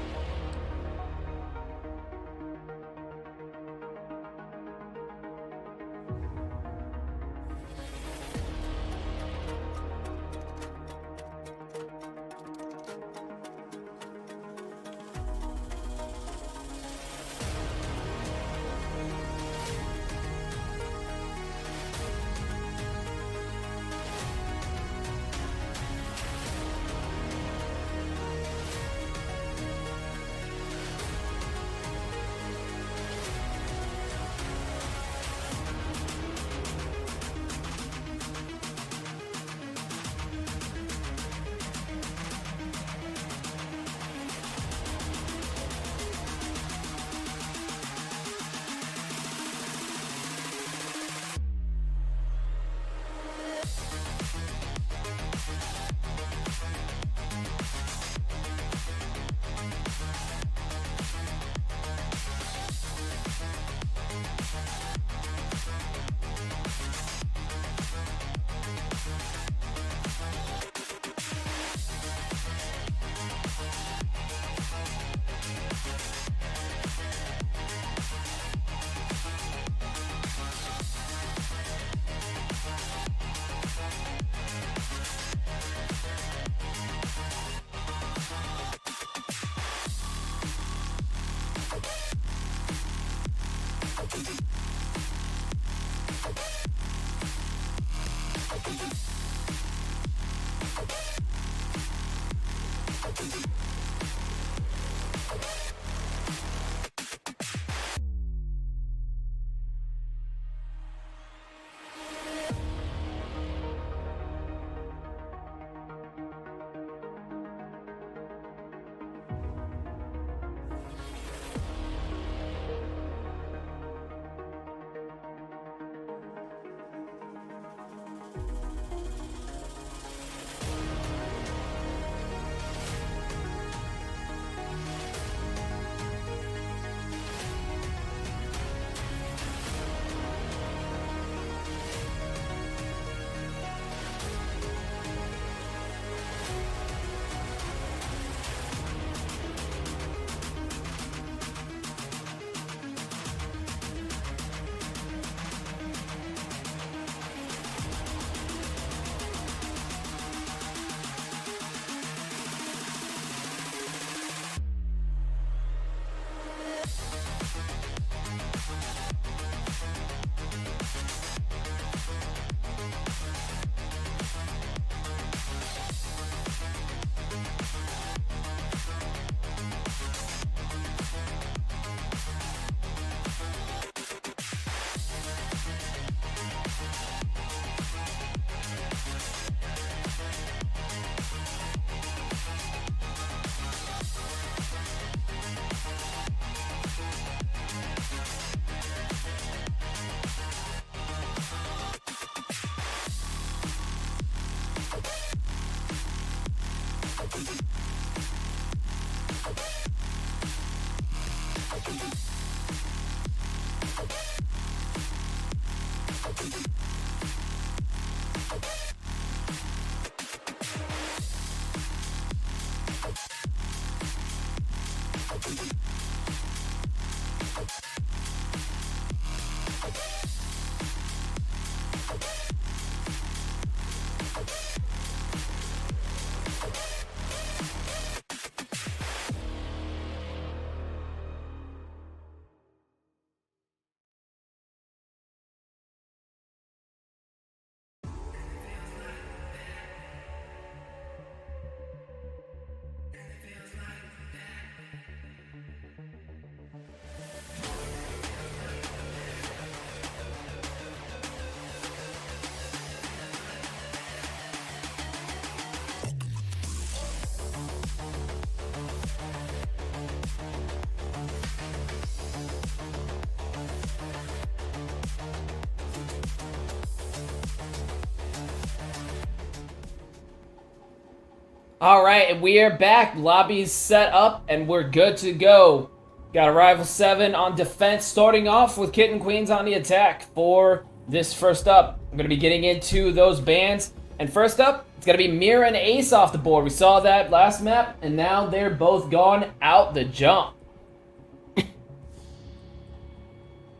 All right, and we are back. Lobby's set up, and we're good to go. Got a Rival 7 on defense, starting off with Kitten Queens on the attack for this first up. I'm going to be getting into those bans. And first up, it's going to be Mira and Ace off the board. We saw that last map, and now they're both gone out the jump.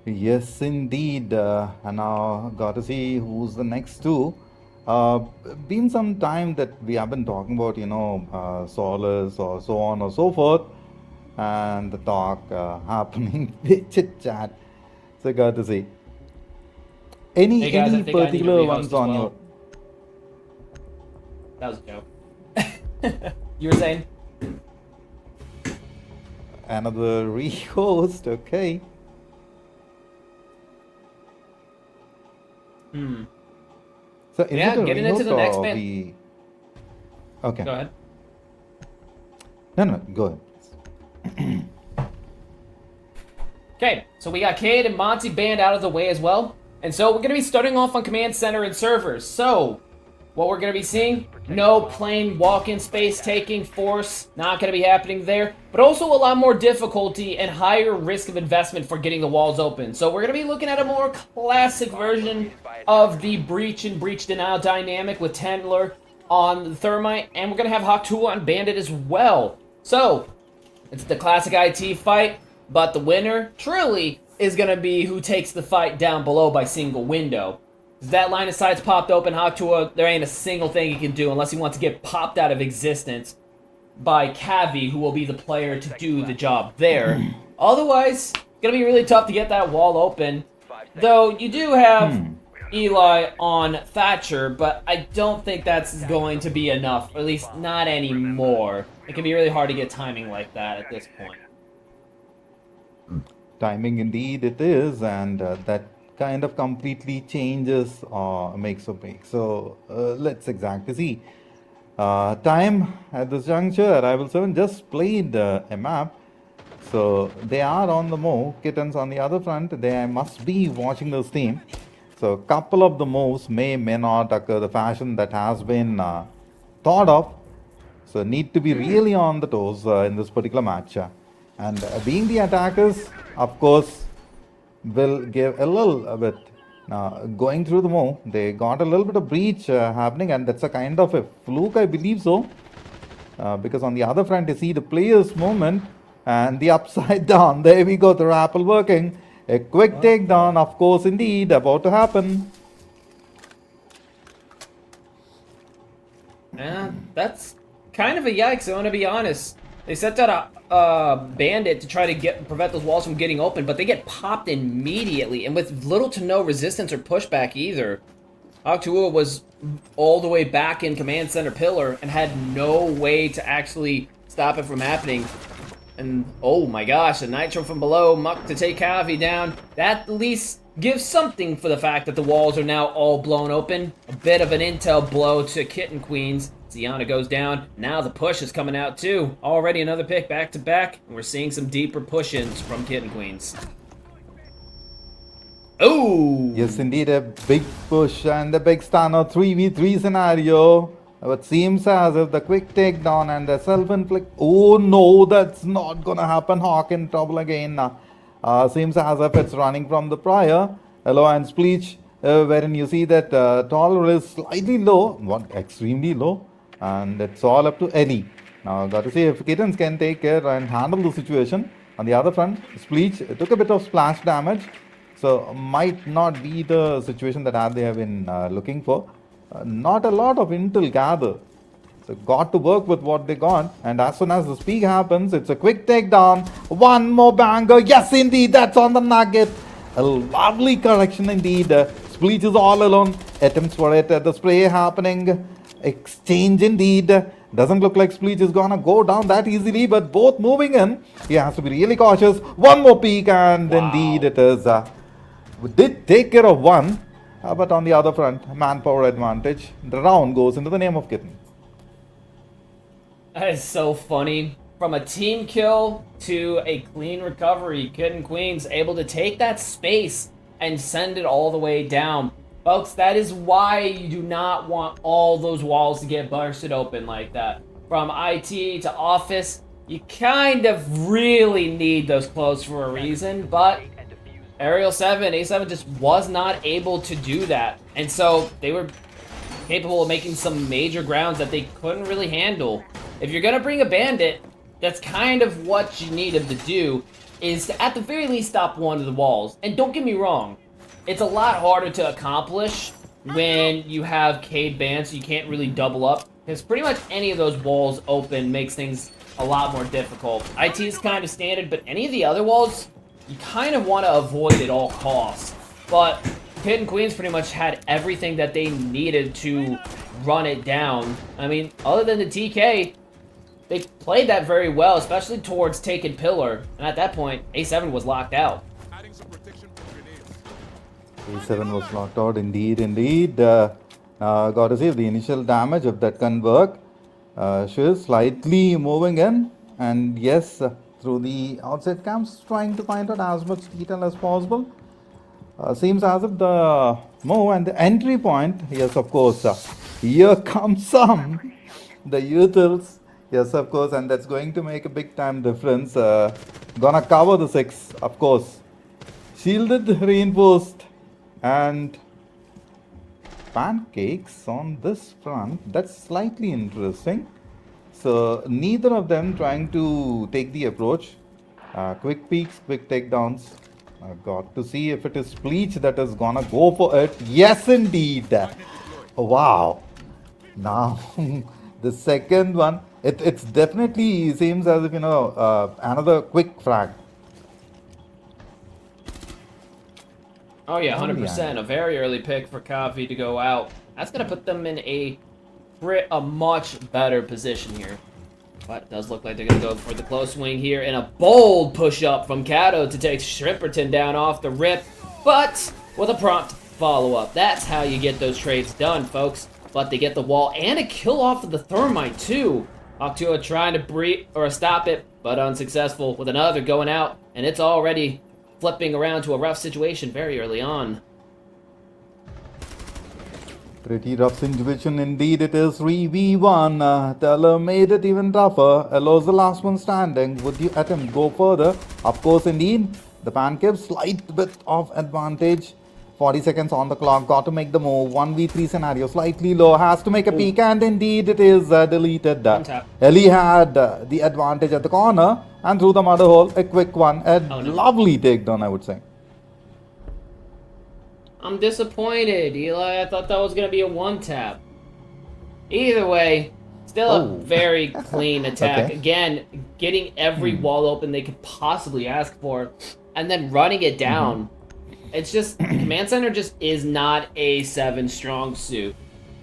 Yes, indeed. And now got to see who's the next two. Been some time that we have been talking about, Solace or so on or so forth, and the talk happening, chit chat. So got to see. Any Hey guys, I any think I need to particular rehost ones as on well. your? That was a joke. You were saying? Another rehost, okay. So is Yeah, it a getting into the rehost next or bit. we? Okay. Go ahead. No, go ahead. Okay, so we got Cade and Monty banned out of the way as well. And so we're going to be starting off on Command Center and servers. So, what we're going to be seeing, no plain walk-in space taking force, not going to be happening there. But also a lot more difficulty and higher risk of investment for getting the walls open. So we're going to be looking at a more classic version of the breach and breach denial dynamic with Tendler on the Thermite. And we're going to have Hawk 2 on Bandit as well. So, it's the classic IT fight. But the winner, truly, is going to be who takes the fight down below by single window. That line of sight's popped open, Hawk2, there ain't a single thing he can do unless he wants to get popped out of existence by Cavi, who will be the player to do the job there. Otherwise, it's going to be really tough to get that wall open. Though, you do have Eli on Thatcher, but I don't think that's going to be enough, or at least not anymore. It can be really hard to get timing like that at this point. Timing indeed it is, and that kind of completely changes makes or breaks. So let's exactly see. Time at this juncture, Rival 7 just played a map. So they are on the move. Kittens on the other front, they must be watching this team. So a couple of the moves may not occur the fashion that has been thought of. So need to be really on the toes in this particular match. And being the attackers, of course, will give a little bit. Going through the move, they got a little bit of breach happening, and that's a kind of a fluke, I believe so. Because on the other front, you see the players' movement and the upside down. There we go, the rappel working. A quick takedown, of course, indeed, about to happen. Yeah, that's kind of a yikes, I want to be honest. They set out a bandit to try to prevent those walls from getting open, but they get popped immediately, and with little to no resistance or pushback either. Hawk2 was all the way back in command center pillar and had no way to actually stop it from happening. And oh my gosh, a nitro from below, Muck to take Kavi down. That at least gives something for the fact that the walls are now all blown open. A bit of an intel blow to Kitten Queens. Ziana goes down. Now the push is coming out too. Already another pick back to back. And we're seeing some deeper push-ins from Kitten Queens. Oh! Yes, indeed, a big push and a big stunner 3v3 scenario. It seems as if the quick takedown and the self-inflict. Oh no, that's not gonna happen. Hawk in trouble again. Seems as if it's running from the prior. Hello and Spleech, wherein you see that Toller is slightly low, not extremely low, and it's all up to Ellie. Now, got to see if Kittens can take care and handle the situation. On the other front, Spleech took a bit of splash damage, so might not be the situation that they have been looking for. Not a lot of intel gathered. So got to work with what they got, and as soon as the speak happens, it's a quick takedown. One more banger. Yes, indeed, that's on the nugget. A lovely correction indeed. Spleech is all alone. Attempts for it. The spray happening. Exchange indeed. Doesn't look like Spleech is gonna go down that easily, but both moving in. He has to be really cautious. One more peek, and indeed it is. We did take care of one. But on the other front, manpower advantage. The round goes into the name of Kitten. That is so funny. From a team kill to a clean recovery, Kitten Queens able to take that space and send it all the way down. Folks, that is why you do not want all those walls to get bursted open like that. from IT to office. You kind of really need those clothes for a reason, but Aerial 7, A7 just was not able to do that. And so they were capable of making some major grounds that they couldn't really handle. If you're gonna bring a bandit, that's kind of what you need him to do, is to at the very least stop one of the walls. And don't get me wrong, it's a lot harder to accomplish when you have Cade banned, so you can't really double up, because pretty much any of those walls open makes things a lot more difficult. IT is kind of standard, but any of the other walls, you kind of want to avoid at all costs. But Kitten Queens pretty much had everything that they needed to run it down. I mean, other than the TK, they played that very well, especially towards taking Pillar. And at that point, A7 was locked out. A7 was locked out, indeed, indeed. Got to see if the initial damage, if that can work. She is slightly moving in, and yes, through the outside camps, trying to find out as much detail as possible. Seems as if the move and the entry point, yes, of course, here comes some, the utils, yes, of course, and that's going to make a big time difference. Gonna cover the 6, of course. Shielded, reinforced, and pancakes on this front. That's slightly interesting. So neither of them trying to take the approach. Quick peeks, quick takedowns. Got to see if it is Bleach that is gonna go for it. Yes, indeed. Wow. Now the second one, it's definitely seems as if, you know, another quick frag. Oh yeah, 100%. A very early pick for Kavi to go out. That's going to put them in a much better position here. But it does look like they're going to go for the close swing here. And a bold push-up from Kato to take Shrimperton down off the rip. But with a prompt follow-up. That's how you get those trades done, folks. But they get the wall and a kill off of the Thermite, too. Octua trying to stop it, but unsuccessful with another going out. And it's already flipping around to a rough situation very early on. Pretty rough situation indeed it is. 3v1. Teller made it even tougher. Elo's the last one standing. Would you attempt go further? Of course, indeed. The pancake, slight bit of advantage. 40 seconds on the clock. Got to make the move. 1v3 scenario. Slightly low. Has to make a peek. And indeed it is deleted. Ellie had the advantage at the corner. And through the mother hole, a quick one. A lovely takedown, I would say. I'm disappointed, Eli. I thought that was going to be a one-tap. Either way, still a very clean attack. Okay. Again, getting every wall open they could possibly ask for, and then running it down. It's just, Command Center just is not A7 strong suit.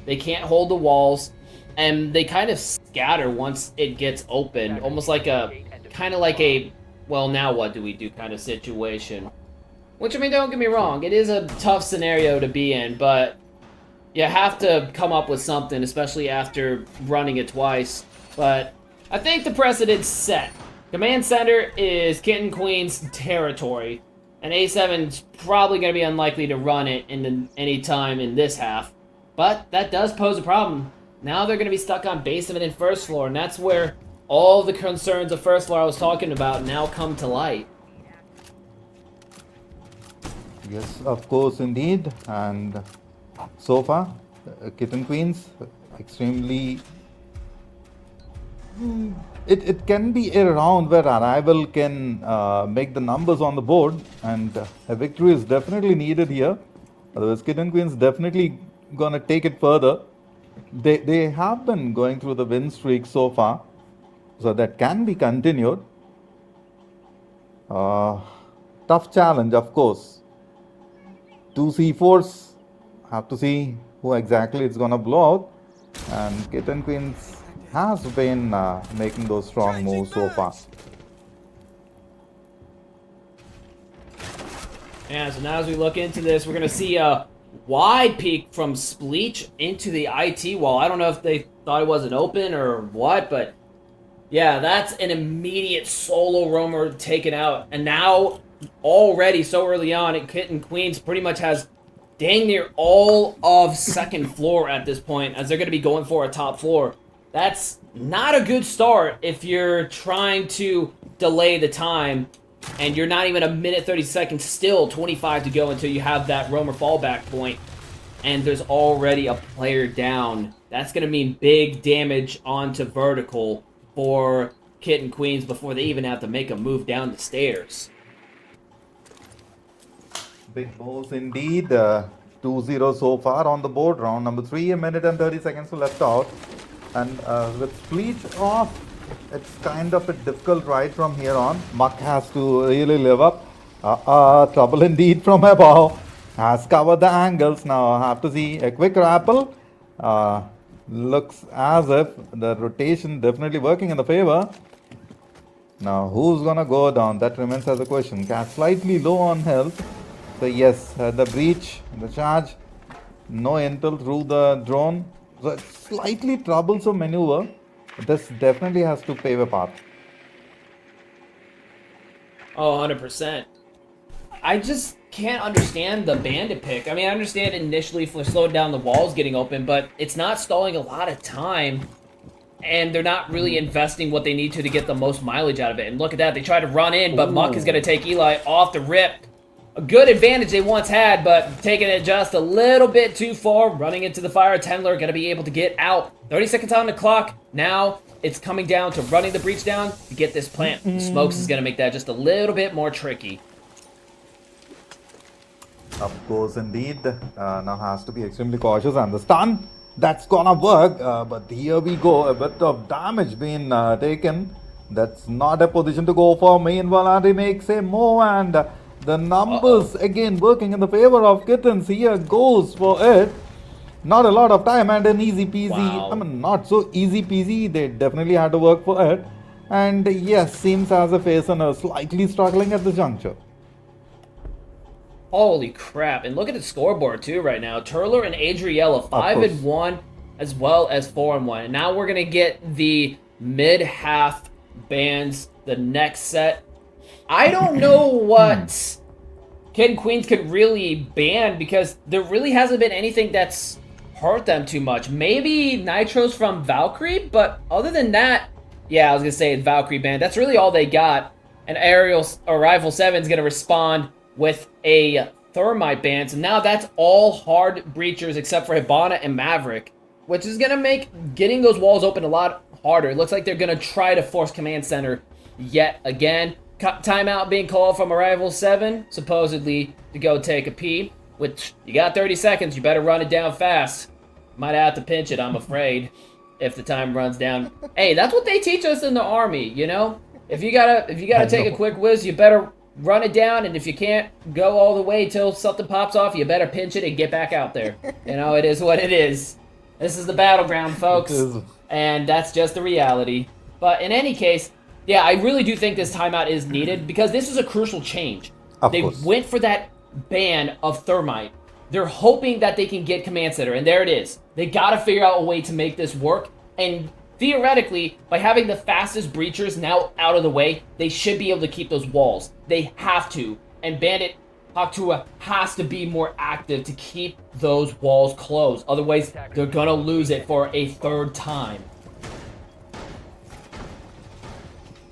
They can't hold the walls, and they kind of scatter once it gets open. Almost like a, well, now what do we do kind of situation. Which, I mean, don't get me wrong, it is a tough scenario to be in, but you have to come up with something, especially after running it twice. But I think the precedent's set. Command Center is Kitten Queen's territory, and A7's probably going to be unlikely to run it in any time in this half. But that does pose a problem. Now they're going to be stuck on basement and first floor, and that's where all the concerns of first floor I was talking about now come to light. Yes, of course, indeed. And so far, Kitten Queens, extremely... It can be a round where Arrival can make the numbers on the board, and a victory is definitely needed here. Otherwise, Kitten Queens definitely gonna take it further. They have been going through the win streak so far, so that can be continued. Tough challenge, of course. 2 C4s, have to see who exactly it's gonna blow out. And Kitten Queens has been making those strong moves so far. Yeah, so now as we look into this, we're gonna see a wide peek from Spleech into the IT wall. I don't know if they thought it wasn't open or what, but yeah, that's an immediate solo roamer taken out. And now, already so early on, Kitten Queens pretty much has dang near all of second floor at this point, as they're going to be going for a top floor. That's not a good start if you're trying to delay the time and you're not even a minute 30 seconds, still 25 to go until you have that roamer fallback point, and there's already a player down. That's going to mean big damage onto vertical for Kitten Queens before they even have to make a move down the stairs. Big moves indeed. 2-0 so far on the board. Round number 3, a minute and 30 seconds left out. And with Fleet off, it's kind of a difficult ride from here on. Muck has to really live up. Trouble indeed from above. Has covered the angles. Now I have to see a quick rappel. Looks as if the rotation definitely working in the favor. Now who's gonna go down? That remains as a question. Cat slightly low on health. So yes, the breach, the charge, no intel through the drone. So it's slightly troublesome maneuver. This definitely has to pave a path. Oh, 100%. I just can't understand the bandit pick. I mean, I understand initially for slowing down the walls getting open, but it's not stalling a lot of time, and they're not really investing what they need to get the most mileage out of it. And look at that, they try to run in, but Muck is going to take Eli off the rip. A good advantage they once had, but taking it just a little bit too far, running into the fire. Tendler going to be able to get out. 30 seconds on the clock. Now it's coming down to running the breach down to get this plant. Smokes is going to make that just a little bit more tricky. Of course, indeed. Now has to be extremely cautious, and the stun, that's gonna work. But here we go, a bit of damage being taken. That's not a position to go for. Meanwhile, he makes a move, and the numbers again working in the favor of Kittens. Here goes for it. Not a lot of time and an easy peasy. Wow. I mean, not so easy peasy. They definitely had to work for it. And yes, seems as if Asen are slightly struggling at the juncture. Holy crap. And look at the scoreboard too right now. Turler and Adriella 5-1 as well as 4-1. And now we're going to get the mid-half bans the next set. I don't know what Kitten Queens could really ban because there really hasn't been anything that's hurt them too much. Maybe Nitros from Valkyrie, but other than that, yeah, I was going to say Valkyrie ban. That's really all they got. And Rifle 7 is going to respond with a Thermite ban. So now that's all hard breachers except for Hibana and Maverick, which is going to make getting those walls open a lot harder. It looks like they're going to try to force Command Center yet again. Timeout being called from Arrival 7, supposedly to go take a pee, which you got 30 seconds. You better run it down fast. Might have to pinch it, I'm afraid, if the time runs down. Hey, that's what they teach us in the Army, you know? If you gotta take a quick whiz, you better run it down, and if you can't go all the way till something pops off, you better pinch it and get back out there. You know, it is what it is. This is the battleground, folks, and that's just the reality. But in any case, yeah, I really do think this timeout is needed because this is a crucial change. They went for that ban of Thermite. They're hoping that they can get Command Center, and there it is. They gotta figure out a way to make this work, and theoretically, by having the fastest breachers now out of the way, they should be able to keep those walls. They have to, and Bandit Haktua has to be more active to keep those walls closed. Otherwise, they're gonna lose it for a third time.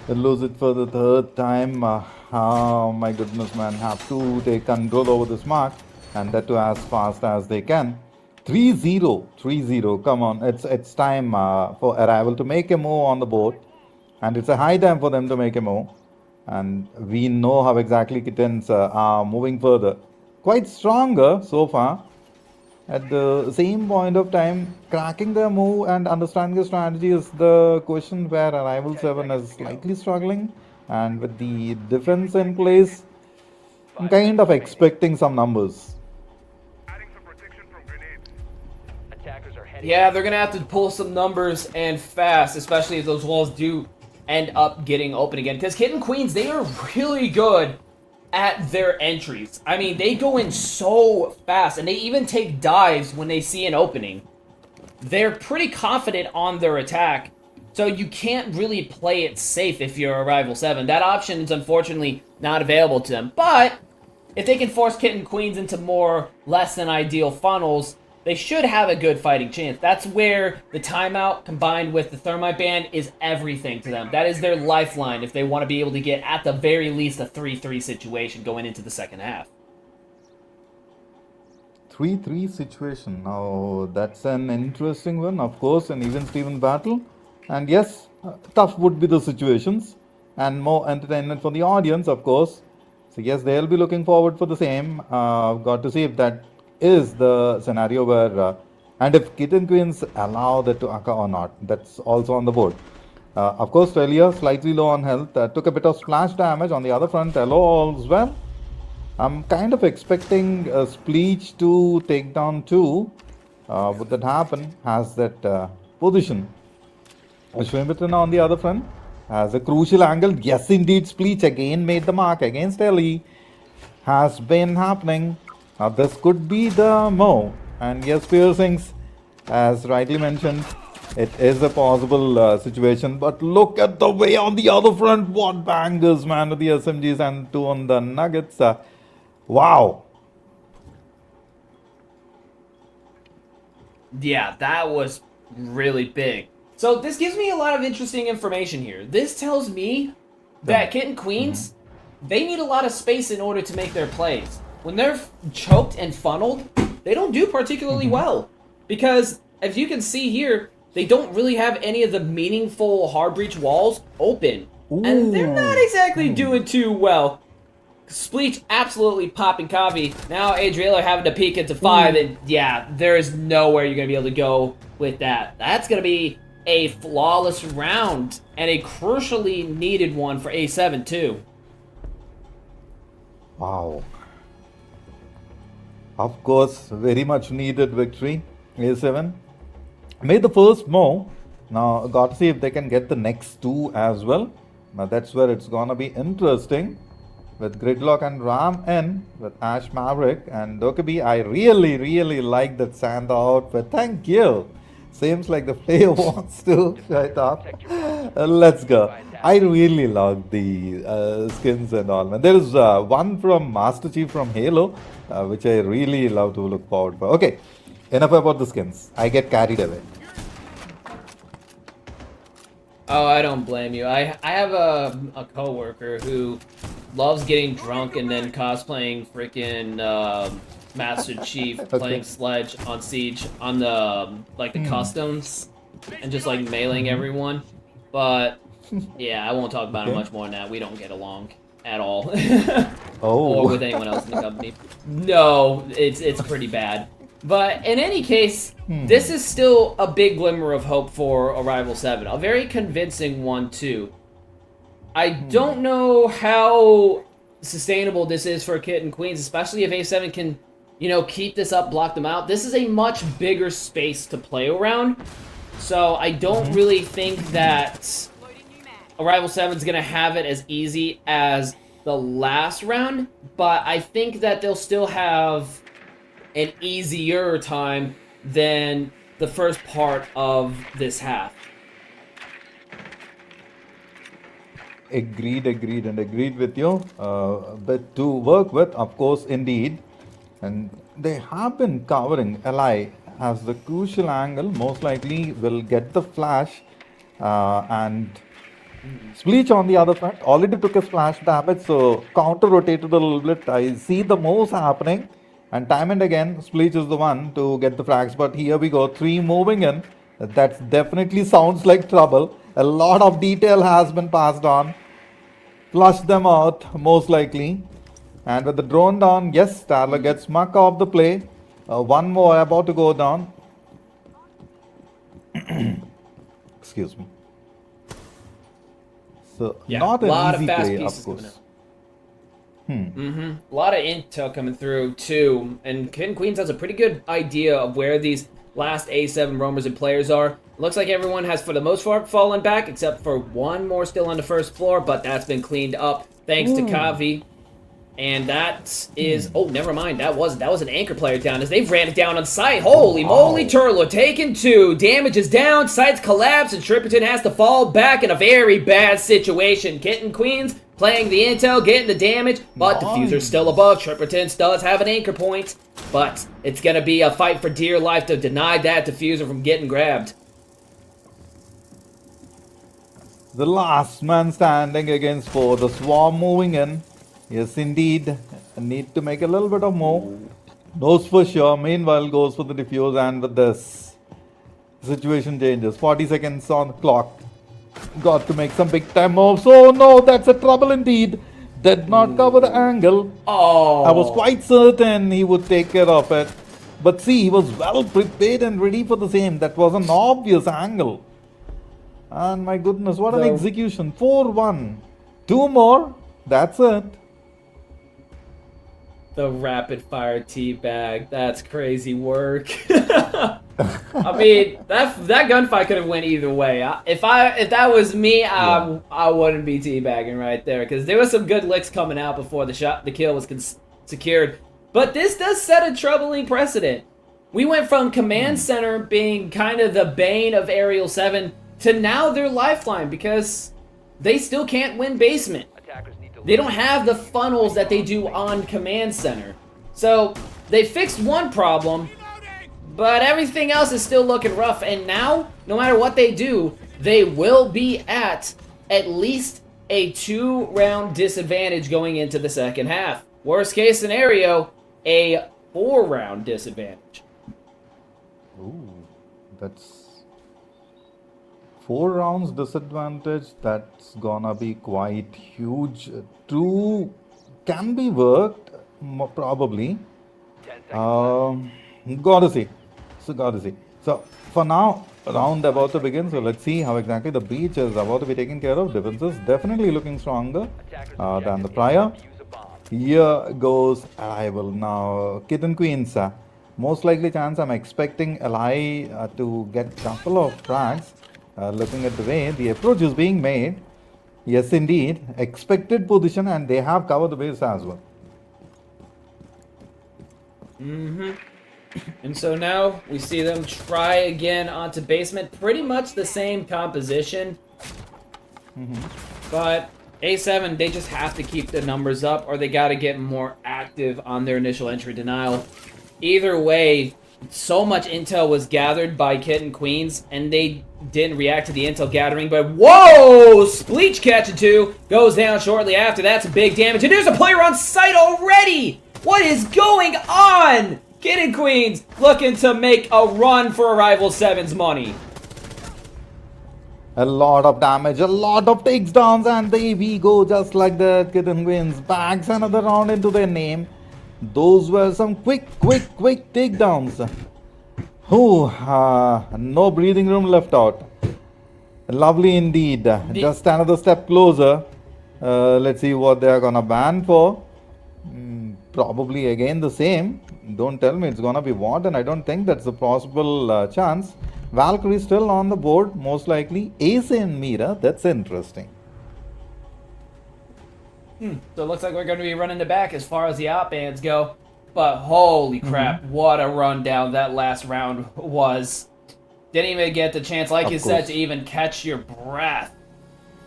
They lose it for the third time. Oh my goodness, man. Have to take control over this mark, and that too as fast as they can. 3-0. 3-0. Come on. It's time for Arrival to make a move on the board. And it's a high time for them to make a move. And we know how exactly Kittens are moving further. Quite stronger so far. At the same point of time, cracking their move and understanding the strategy is the question where Arrival 7 is slightly struggling. And with the defense in place, I'm kind of expecting some numbers. Yeah, they're going to have to pull some numbers and fast, especially if those walls do end up getting open again. Because Kitten Queens, they are really good at their entries. I mean, they go in so fast, and they even take dives when they see an opening. They're pretty confident on their attack, so you can't really play it safe if you're Arrival 7. That option is unfortunately not available to them. But if they can force Kitten Queens into more less than ideal funnels, they should have a good fighting chance. That's where the timeout combined with the thermite ban is everything to them. That is their lifeline if they want to be able to get, at the very least, a 3-3 situation going into the second half. 3-3 situation. Now, that's an interesting one, of course, an even Steven battle. And yes, tough would be the situations and more entertainment for the audience, of course. So, yes, they'll be looking forward for the same. Got to see if that is the scenario where, and if Kitten Queens allow that to occur or not. That's also on the board. Of course, Telia slightly low on health, took a bit of splash damage. On the other front, Elo as well. I'm kind of expecting Spleech to take down 2. Would that happen? Has that position. Schwimmerton on the other front has a crucial angle. Yes, indeed, Spleech again made the mark against Ellie. Has been happening. Now, this could be the Mo. And yes, Piercings, as rightly mentioned, it is a possible situation. But look at the way on the other front. What bangers, man, with the SMGs and 2 on the Nuggets. Wow. Yeah, that was really big. So this gives me a lot of interesting information here. This tells me that Kitten Queens, they need a lot of space in order to make their plays. When they're choked and funneled, they don't do particularly well. Because, as you can see here, they don't really have any of the meaningful hard breach walls open. And they're not exactly doing too well. Spleech absolutely popping Kavi. Now Adriela having to peek into 5, and yeah, there is nowhere you're going to be able to go with that. That's going to be a flawless round, and a crucially needed one for A7 too. Wow. Of course, very much needed victory. A7 made the first move. Now, got to see if they can get the next 2 as well. Now, that's where it's gonna be interesting. With Gridlock and Ram in, with Ash Maverick and Dokkaebi. I really like that Santa outfit. Thank you. Seems like the player wants to shut up. Let's go. I really love the skins and all. And there is one from Master Chief from Halo, which I really love to look forward for. Okay, enough about the skins. I get carried away. Oh, I don't blame you. I have a coworker who loves getting drunk and then cosplaying freaking Master Chief, playing Sledge on Siege on the the customs and just like mailing everyone. But yeah, I won't talk about it much more than that. We don't get along at all. Or with anyone else in the company. No, it's pretty bad. But in any case, this is still a big glimmer of hope for Arrival 7. A very convincing one, too. I don't know how sustainable this is for Kitten Queens, especially if A7 can, keep this up, block them out. This is a much bigger space to play around. So I don't really think that Arrival 7 is going to have it as easy as the last round. But I think that they'll still have an easier time than the first part of this half. Agreed with you. But to work with, of course, indeed. And they have been covering Li as the crucial angle. Most likely will get the flash. And Spleech on the other front already took a splash damage. So counter rotated a little bit. I see the moves happening. And time and again, Spleech is the one to get the frags. But here we go, 3 moving in. That definitely sounds like trouble. A lot of detail has been passed on. Flush them out, most likely. And with the drone down, yes, Starler gets Muck off the play. One more about to go down. Excuse me. So, Yeah, not a lot an easy of fast play, pieces of coming course. out. A lot of intel coming through, too. And Kitten Queens has a pretty good idea of where these last A7 roamers and players are. Looks like everyone has, for the most part, fallen back, except for one more still on the first floor, but that's been cleaned up thanks to Kavi. And that is... Oh, never mind. That was an anchor player down as they've ran it down on site. Holy moly, Turlo taken 2. Damage is down. Sites collapse, and Tripperton has to fall back in a very bad situation. Kitten Queens playing the intel, getting the damage, but Diffuser's still above. Trippertons does have an anchor point, but it's going to be a fight for dear life to deny that Diffuser from getting grabbed. The last man standing against 4. The swarm moving in. Yes, indeed. Need to make a little bit of move. Knows for sure. Meanwhile, goes for the diffuse, and with this, situation changes. 40 seconds on the clock. Got to make some big time moves. Oh no, that's a trouble indeed. Did not cover the angle. Oh. I was quite certain he would take care of it. But see, he was well prepared and ready for the same. That was an obvious angle. And my goodness, what an execution. 4-1. 2 more. That's it. The rapid fire teabag. That's crazy work. I mean, that gunfight could have went either way. If that was me, I wouldn't be teabagging right there, because there was some good licks coming out before the kill was secured. But this does set a troubling precedent. We went from command center being kind of the bane of Aerial 7 to now their lifeline, because they still can't win basement. They don't have the funnels that they do on command center. So they fixed one problem, but everything else is still looking rough. And now, no matter what they do, they will be at least a 2-round disadvantage going into the second half. Worst case scenario, a 4-round disadvantage. Ooh, that's 4 rounds disadvantage. That's gonna be quite huge. 2 can be worked, probably. Gotta see. So for now, round about to begin. So let's see how exactly the breach is about to be taken care of. Defenses definitely looking stronger than the prior. Here goes arrival now. Kitten Queens. Most likely chance I'm expecting Li to get a couple of frags. Looking at the way the approach is being made. Yes, indeed. Expected position, and they have covered the base as well. And so now we see them try again onto basement. Pretty much the same composition. But A7, they just have to keep the numbers up, or they got to get more active on their initial entry denial. Either way, so much intel was gathered by Kitten Queens, and they didn't react to the intel gathering. But whoa! Spleech catching 2 goes down shortly after. That's a big damage. And there's a player on site already! What is going on? Kitten Queens looking to make a run for Arrival 7's money. A lot of damage, a lot of takedowns, and there we go, just like that. Kitten Queens bags another round into their name. Those were some quick takedowns. No breathing room left out. Lovely indeed. Just another step closer. Let's see what they are gonna ban for. Probably again the same. Don't tell me it's gonna be Warden. I don't think that's a possible chance. Valkyrie still on the board, most likely. Ace and Mira. That's interesting. So it looks like we're going to be running the back as far as the op bands go. But holy crap, what a rundown that last round was. Didn't even get the chance, like you said, to even catch your breath.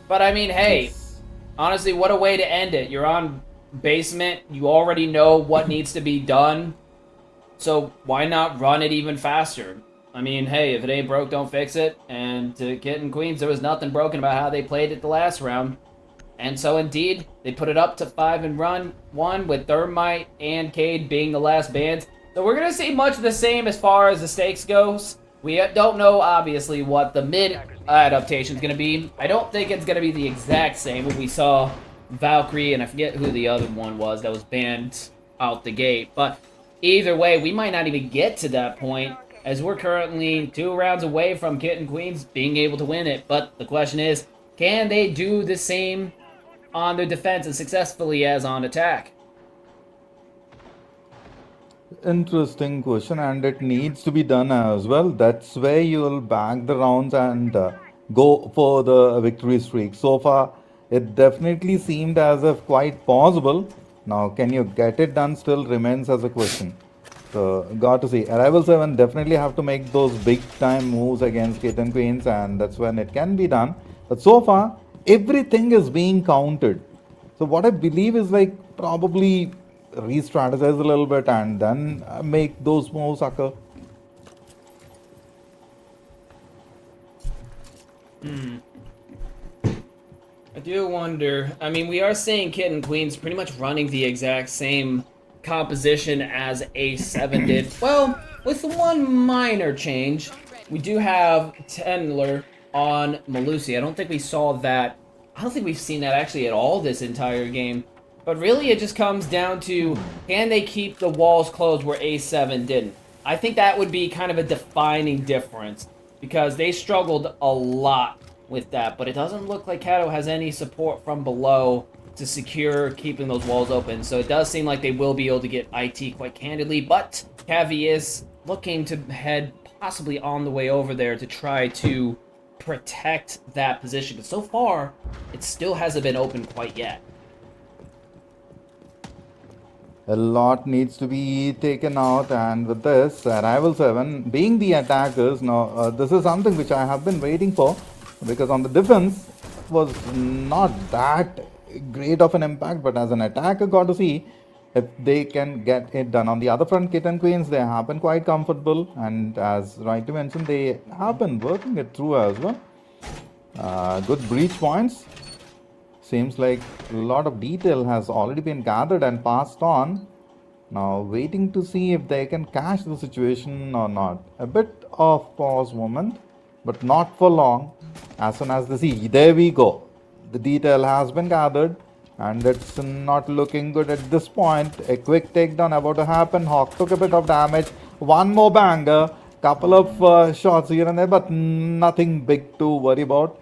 But I mean, hey, honestly, what a way to end it. You're on basement. You already know what needs to be done. So why not run it even faster? I mean, hey, if it ain't broke, don't fix it. And to Kitten Queens, there was nothing broken about how they played it the last round. And so, indeed, they put it up to 5 and run 1 with Thermite and Cade being the last bands. So we're going to see much the same as far as the stakes goes. We don't know, obviously, what the mid adaptation is going to be. I don't think it's going to be the exact same when we saw Valkyrie, and I forget who the other one was that was banned out the gate. But either way, we might not even get to that point, as we're currently 2 rounds away from Kitten Queens being able to win it. But the question is, can they do the same on their defense as successfully as on attack? Interesting question, and it needs to be done as well. That's where you'll bag the rounds and go for the victory streak. So far, it definitely seemed as if quite possible. Now, can you get it done still remains as a question. So, got to see. Arrival 7 definitely have to make those big time moves against Kitten Queens, and that's when it can be done. But so far, everything is being counted. So what I believe is like probably re-strategize a little bit and then make those moves occur. I do wonder. I mean, we are seeing Kitten Queens pretty much running the exact same composition as A7 did. Well, with one minor change. We do have Tendler on Malusi. I don't think we saw that. I don't think we've seen that actually at all this entire game. But really, it just comes down to, can they keep the walls closed where A7 didn't? I think that would be kind of a defining difference, because they struggled a lot with that, but it doesn't look like Kato has any support from below to secure keeping those walls open, so it does seem like they will be able to get IT quite candidly, but Cavi is looking to head possibly on the way over there to try to protect that position, but so far, it still hasn't been open quite yet. A lot needs to be taken out, and with this, Rival 7 being the attackers, now this is something which I have been waiting for, because on the defense was not that great of an impact, but as an attacker got to see if they can get it done. On the other front, Kitten Queens, they have been quite comfortable, and as rightly mentioned, they have been working it through as well. Good breach points. Seems like a lot of detail has already been gathered and passed on. Now waiting to see if they can cash the situation or not. A bit of pause moment, but not for long. As soon as they see, there we go. The detail has been gathered and it's not looking good at this point. A quick takedown about to happen. Hawk took a bit of damage. One more banger. Couple of shots here and there, but nothing big to worry about.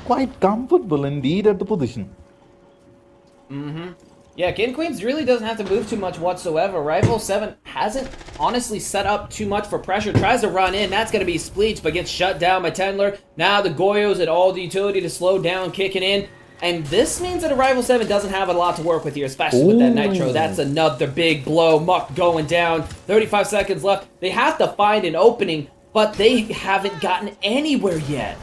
Quite comfortable indeed at the position. Yeah, Kitten Queens really doesn't have to move too much whatsoever. Rival 7 hasn't honestly set up too much for pressure. Tries to run in. That's going to be Spleech, but gets shut down by Tendler. Now the Goyos and all the utility to slow down, kicking in. And this means that a Rival 7 doesn't have a lot to work with here, especially with that Nitro. That's another big blow. Muck going down. 35 seconds left. They have to find an opening, but they haven't gotten anywhere yet.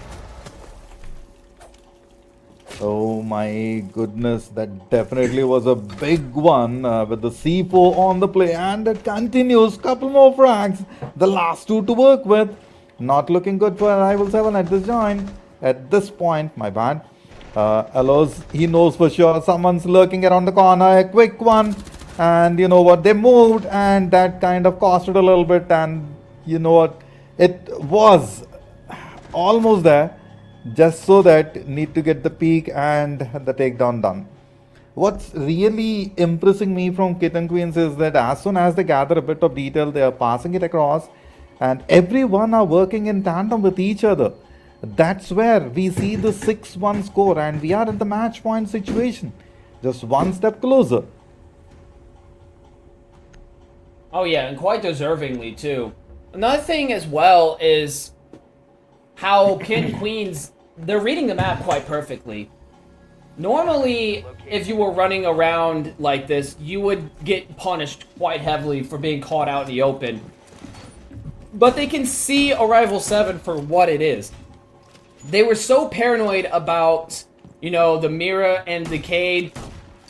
Oh my goodness, that definitely was a big one with the C4 on the play, and it continues. Couple more frags, the last two to work with. Not looking good for Rival 7 at this joint. At this point, my bad. Allows, he knows for sure someone's lurking around the corner. A quick one, and you know what? They moved, and that kind of costed a little bit. And you know what? It was almost there. Just so that need to get the peak and the takedown done. What's really impressing me from Kitten Queens is that as soon as they gather a bit of detail, they are passing it across, and everyone are working in tandem with each other. That's where we see the 6-1 score, and we are at the match point situation, just one step closer. Oh yeah, and quite deservingly too. Another thing as well is how Kitten Queens, they're reading the map quite perfectly. Normally, if you were running around like this, you would get punished quite heavily for being caught out in the open. But they can see a Rival 7 for what it is. They were so paranoid about, you know, the Mira and Decade,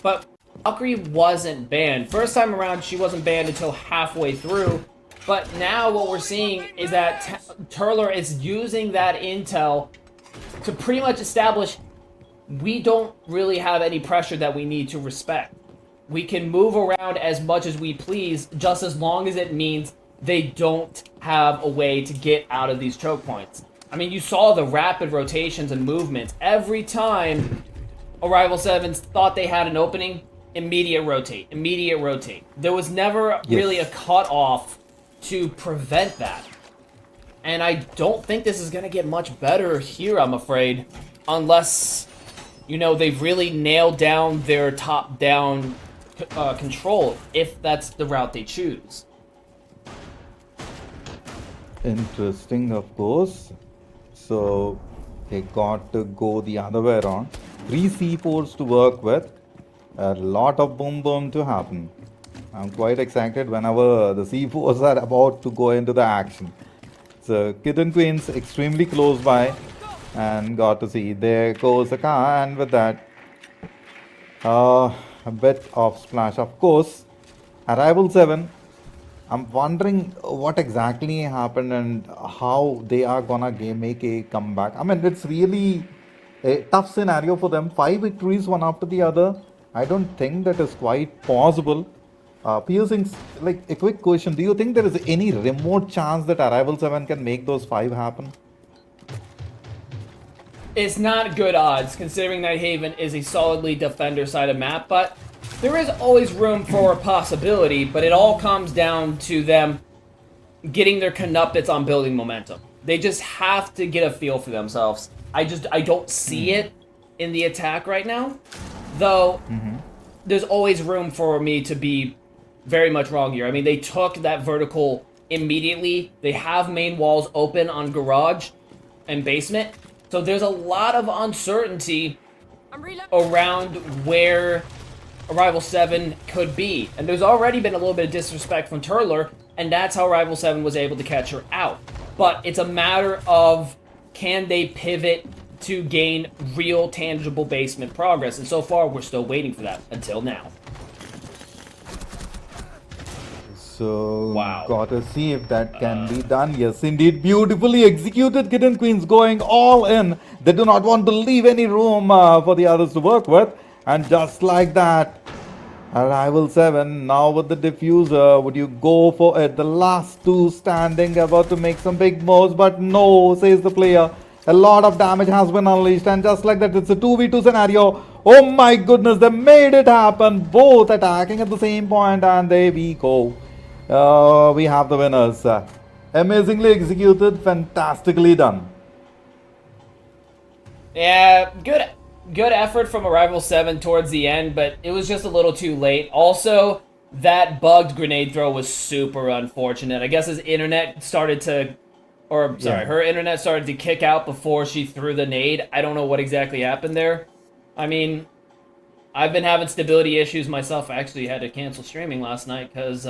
but Valkyrie wasn't banned. First time around, she wasn't banned until halfway through. But now what we're seeing is that Turler is using that intel to pretty much establish we don't really have any pressure that we need to respect. We can move around as much as we please, just as long as it means they don't have a way to get out of these choke points. I mean, you saw the rapid rotations and movements. Every time a Rival 7 thought they had an opening, immediate rotate, immediate rotate. There was never really a cutoff to prevent that. And I don't think this is going to get much better here, I'm afraid. Unless, you know, they've really nailed down their top-down control, if that's the route they choose. Interesting, of course. So, they got to go the other way around. 3 C4s to work with. A lot of boom boom to happen. I'm quite excited whenever the C4s are about to go into the action. So Kitten Queens extremely close by, and got to see there goes the car, and with that A bit of splash. Of course, Arrival 7. I'm wondering what exactly happened and how they are gonna make a comeback. I mean, it's really a tough scenario for them. 5 victories, one after the other. I don't think that is quite possible. Piercing, like a quick question: do you think there is any remote chance that Arrival 7 can make those 5 happen? It's not good odds, considering Night Haven is a solidly defender-sided map, but there is always room for a possibility, but it all comes down to them getting their knuckles on building momentum. They just have to get a feel for themselves. I don't see it in the attack right now, though there's always room for me to be very much wrong here. I mean, they took that vertical immediately. They have main walls open on garage and basement, so there's a lot of uncertainty around where Arrival 7 could be. And there's already been a little bit of disrespect from Turler, and that's how Arrival 7 was able to catch her out. But it's a matter of, can they pivot to gain real, tangible basement progress? And so far, we're still waiting for that, until now. So, Wow. gotta see if that can be done. Yes, indeed. Beautifully executed. Kitten Queens going all in. They do not want to leave any room for the others to work with. And just like that, Arrival 7 now with the diffuser. Would you go for it? The last two standing, about to make some big moves, but no, says the player. A lot of damage has been unleashed, and just like that, it's a 2v2 scenario. Oh my goodness, they made it happen. Both attacking at the same point, and there we go. We have the winners. Amazingly executed, fantastically done. Yeah, good effort from Arrival 7 towards the end, but it was just a little too late. Also, that bugged grenade throw was super unfortunate. I guess his internet started to, her internet started to kick out before she threw the nade. I don't know what exactly happened there. I mean, I've been having stability issues myself. I actually had to cancel streaming last night because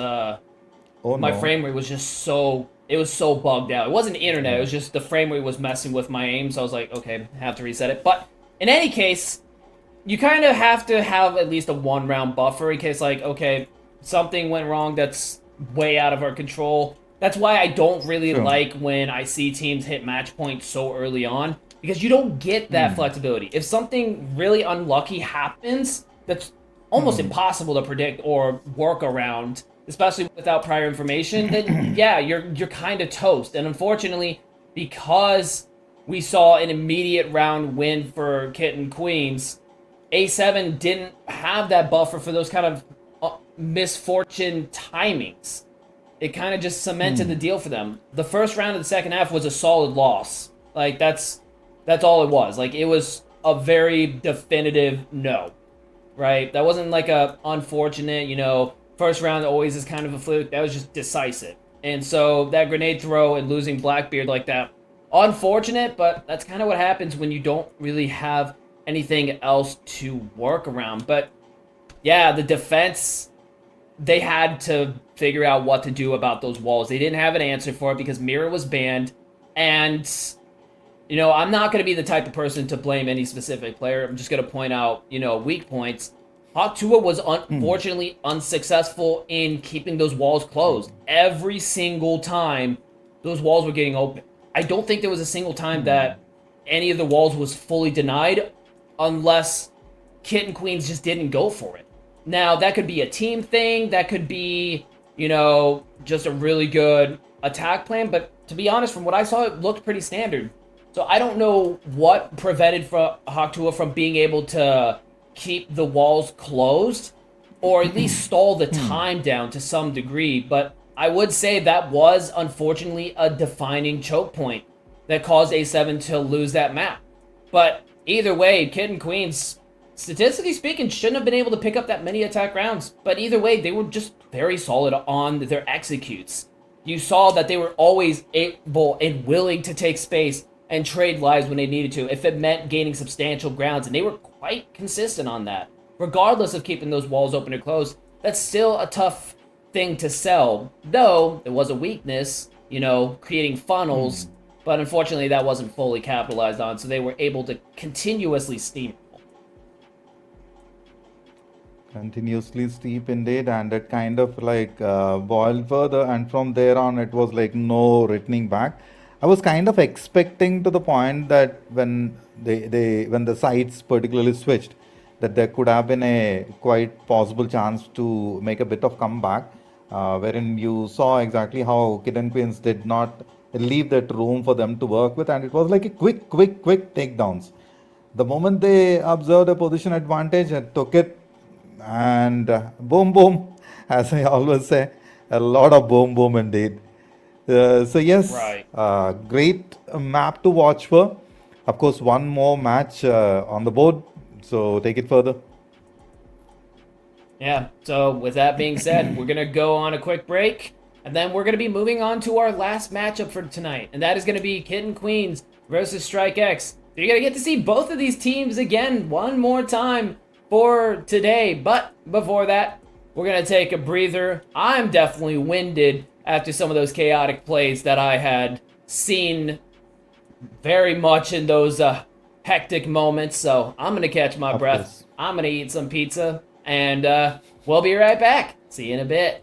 my frame rate was just so bugged out. It wasn't the internet, it was just the frame rate was messing with my aim, so I was like, okay, I have to reset it. But in any case, you kind of have to have at least a 1-round buffer in case, like, okay, something went wrong that's way out of our control. That's why I don't really like when I see teams hit match point so early on, because you don't get that flexibility. If something really unlucky happens, that's almost impossible to predict or work around, especially without prior information, then yeah, you're kind of toast. And unfortunately, because we saw an immediate round win for Kitten Queens, A7 didn't have that buffer for those kind of misfortune timings. It kind of just cemented the deal for them. The first round of the second half was a solid loss. Like, that's all it was. Like, it was a very definitive no, right? That wasn't like a unfortunate, first round always is kind of a fluke. That was just decisive. And so that grenade throw and losing Blackbeard like that, unfortunate, but that's kind of what happens when you don't really have anything else to work around. But yeah, the defense, they had to figure out what to do about those walls. They didn't have an answer for it because Mirror was banned. And, I'm not going to be the type of person to blame any specific player. I'm just going to point out, weak points. Hawk Tuah was unfortunately unsuccessful in keeping those walls closed. Every single time, those walls were getting open. I don't think there was a single time that any of the walls was fully denied unless Kitten Queens just didn't go for it. Now, that could be a team thing. That could be, just a really good attack plan. But to be honest, from what I saw, it looked pretty standard. So I don't know what prevented Hawk Tuah from being able to keep the walls closed, or at least stall the time down to some degree, but I would say that was, unfortunately, a defining choke point that caused A7 to lose that map. But either way, Kitten Queens, statistically speaking, shouldn't have been able to pick up that many attack rounds, but either way, they were just very solid on their executes. You saw that they were always able and willing to take space and trade lives when they needed to, if it meant gaining substantial grounds, and they were quite consistent on that. Regardless of keeping those walls open or closed, that's still a tough thing to sell, though it was a weakness, creating funnels, but unfortunately that wasn't fully capitalized on, so they were able to continuously steamroll. Continuously steep indeed, and it kind of like boiled further, and from there on, it was like no returning back. I was kind of expecting to the point that when when the sides particularly switched, that there could have been a quite possible chance to make a bit of comeback, wherein you saw exactly how Kitten Queens did not leave that room for them to work with, and it was like a quick takedowns. The moment they observed a position advantage and took it, and boom boom, as I always say, a lot of boom boom indeed. So yes, Right. great map to watch for. Of course, one more match on the board, so take it further. Yeah, so with that being said, we're going to go on a quick break, and then we're going to be moving on to our last matchup for tonight, and that is going to be Kitten Queens versus Strike X. So you're going to get to see both of these teams again one more time for today, but before that, we're going to take a breather. I'm definitely winded after some of those chaotic plays that I had seen very much in those hectic moments, so I'm going to catch my Of breath. course. I'm going to eat some pizza, and we'll be right back. See you in a bit.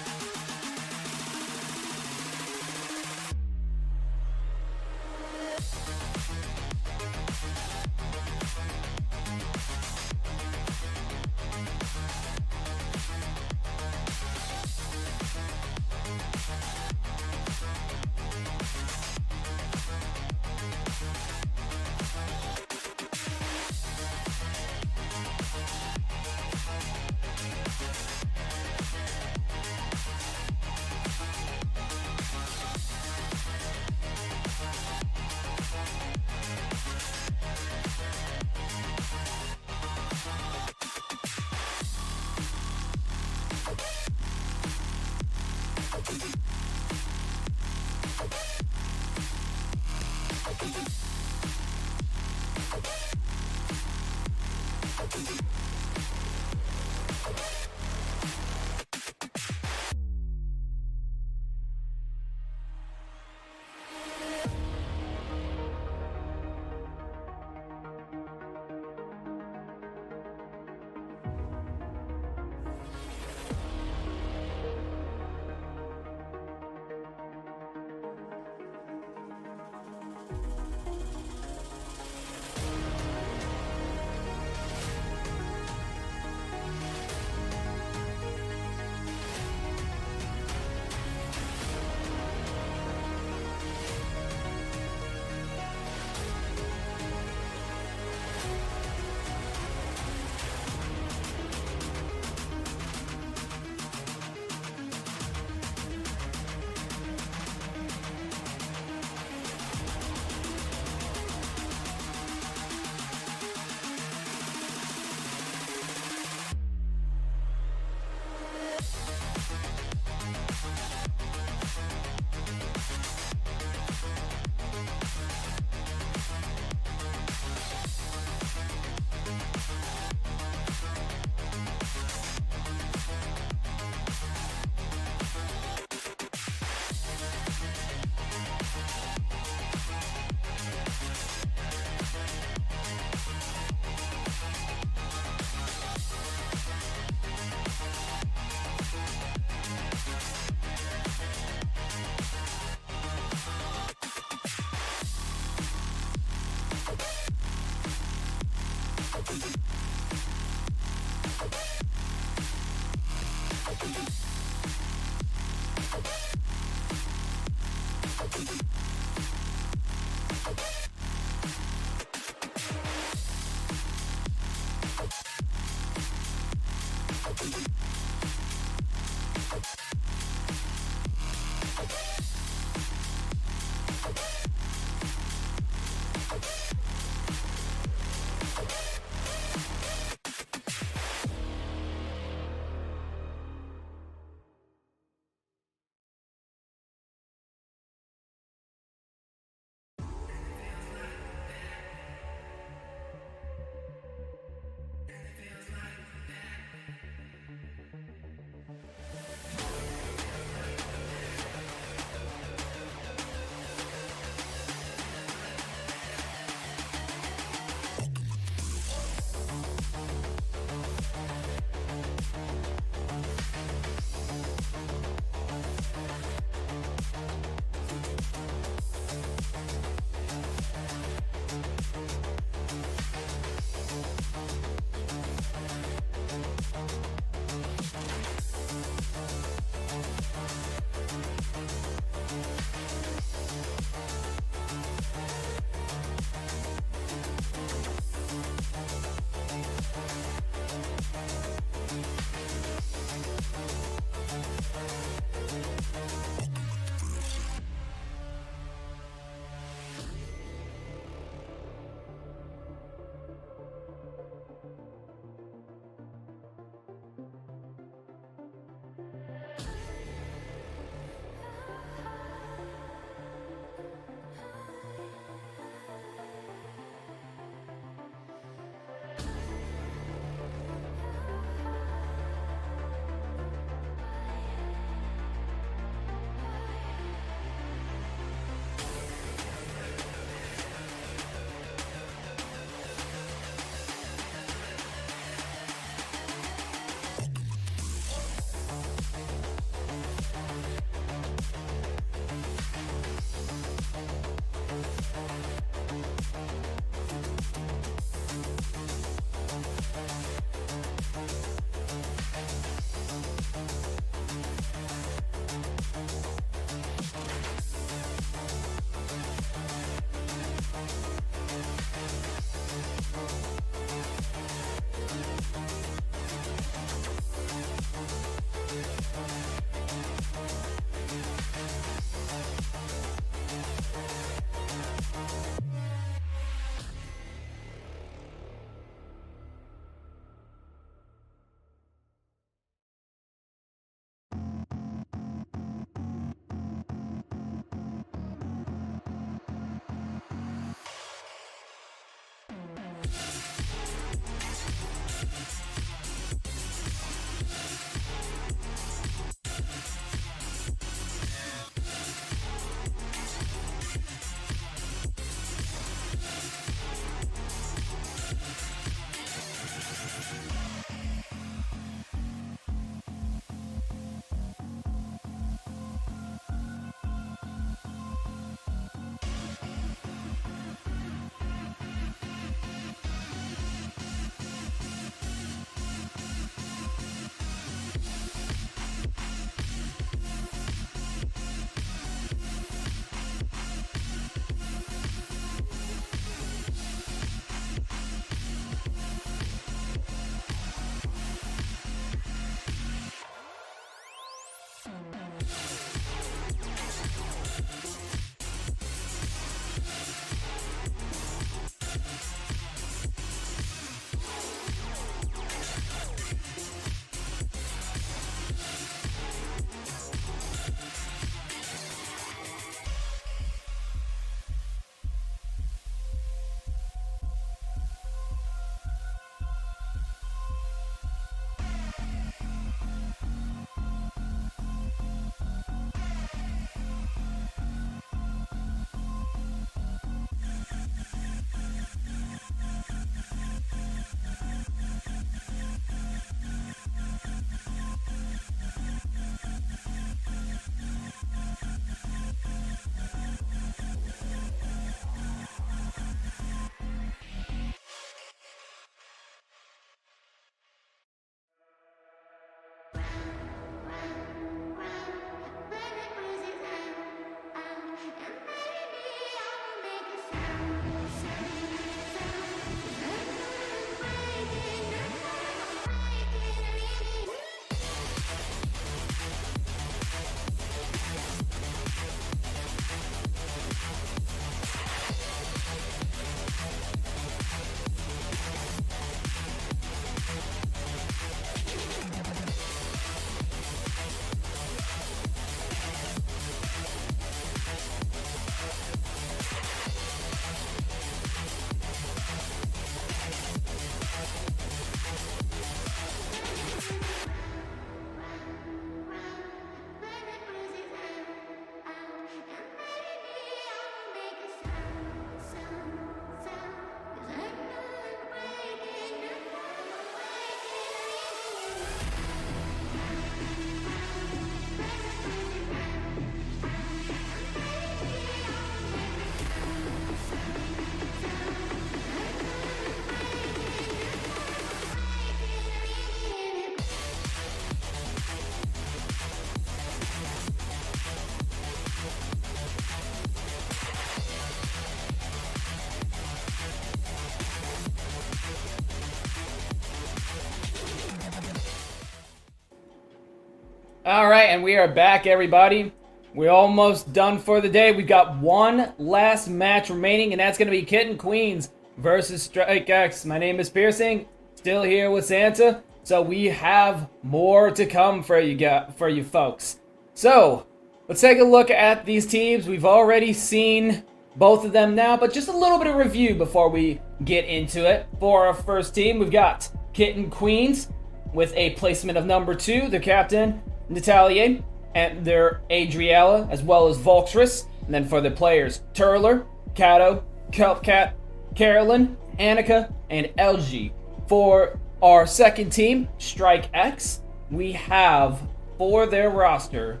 All right, and we are back, everybody. We're almost done for the day. We've got one last match remaining, and that's going to be Kitten Queens versus Strike X. My name is Piercing, still here with Santa, so we have more to come for you folks. So, let's take a look at these teams. We've already seen both of them now, but just a little bit of review before we get into it. For our first team, we've got Kitten Queens with a placement of number 2, their captain, Natalia, and their Adriella, as well as Volksris. And then for the players, Turler, Kato, Kelpcat, Carolyn, Annika, and LG. For our second team, Strike X, we have for their roster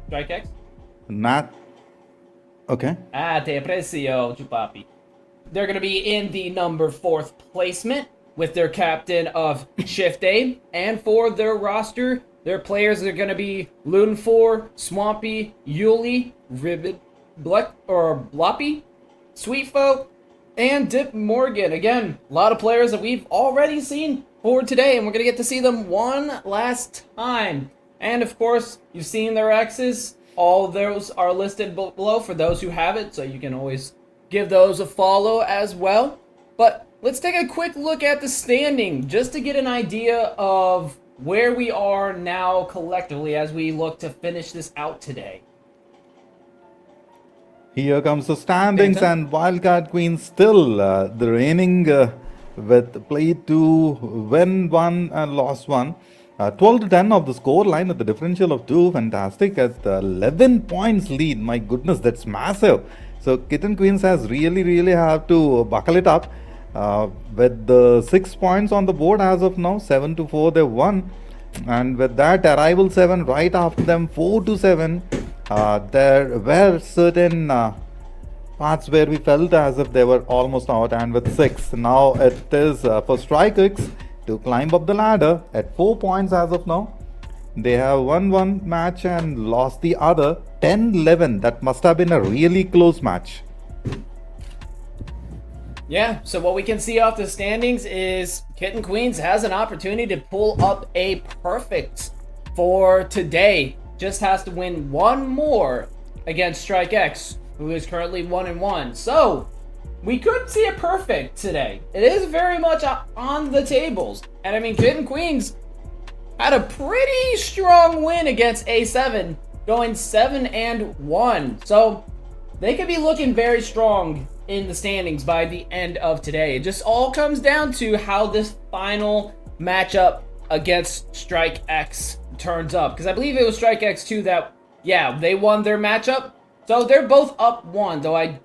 Strike X? Not. Okay. Te aprecio, chupapi. They're going to be in the number 4th placement with their captain of Shift A. And for their roster, their players are going to be Lunfor, Swampy, Yuli, Ribbit, Bloppy, Sweetfo, and Dip Morgan. Again, a lot of players that we've already seen for today, and we're going to get to see them one last time. And of course, you've seen their X's. All of those are listed below for those who have it, so you can always give those a follow as well. But let's take a quick look at the standing just to get an idea of where we are now collectively as we look to finish this out today. Here comes the standings, Kitten? and Wildcard Queens still the reigning with play 2, win 1 and lost 1. 12 to 10 of the score line with the differential of 2. Fantastic at 11 points lead. My goodness, that's massive. So Kitten Queens has really have to buckle it up. With the 6 points on the board as of now, 7 to 4 they won. And with that, Arrival 7 right after them, 4 to 7. There were certain parts where we felt as if they were almost out, and with 6. Now it is for Strike X to climb up the ladder at 4 points as of now. They have won one match and lost the other. 10-11. That must have been a really close match. Yeah, so what we can see off the standings is Kitten Queens has an opportunity to pull up a perfect for today. Just has to win one more against Strike X, who is currently 1-1. So, we could see a perfect today. It is very much on the tables. And I mean, Kitten Queens had a pretty strong win against A7, going 7-1. So, they could be looking very strong in the standings by the end of today. It just all comes down to how this final matchup against Strike X turns up. Because I believe it was Strike X 2 that, yeah, they won their matchup. So they're both up 1, though I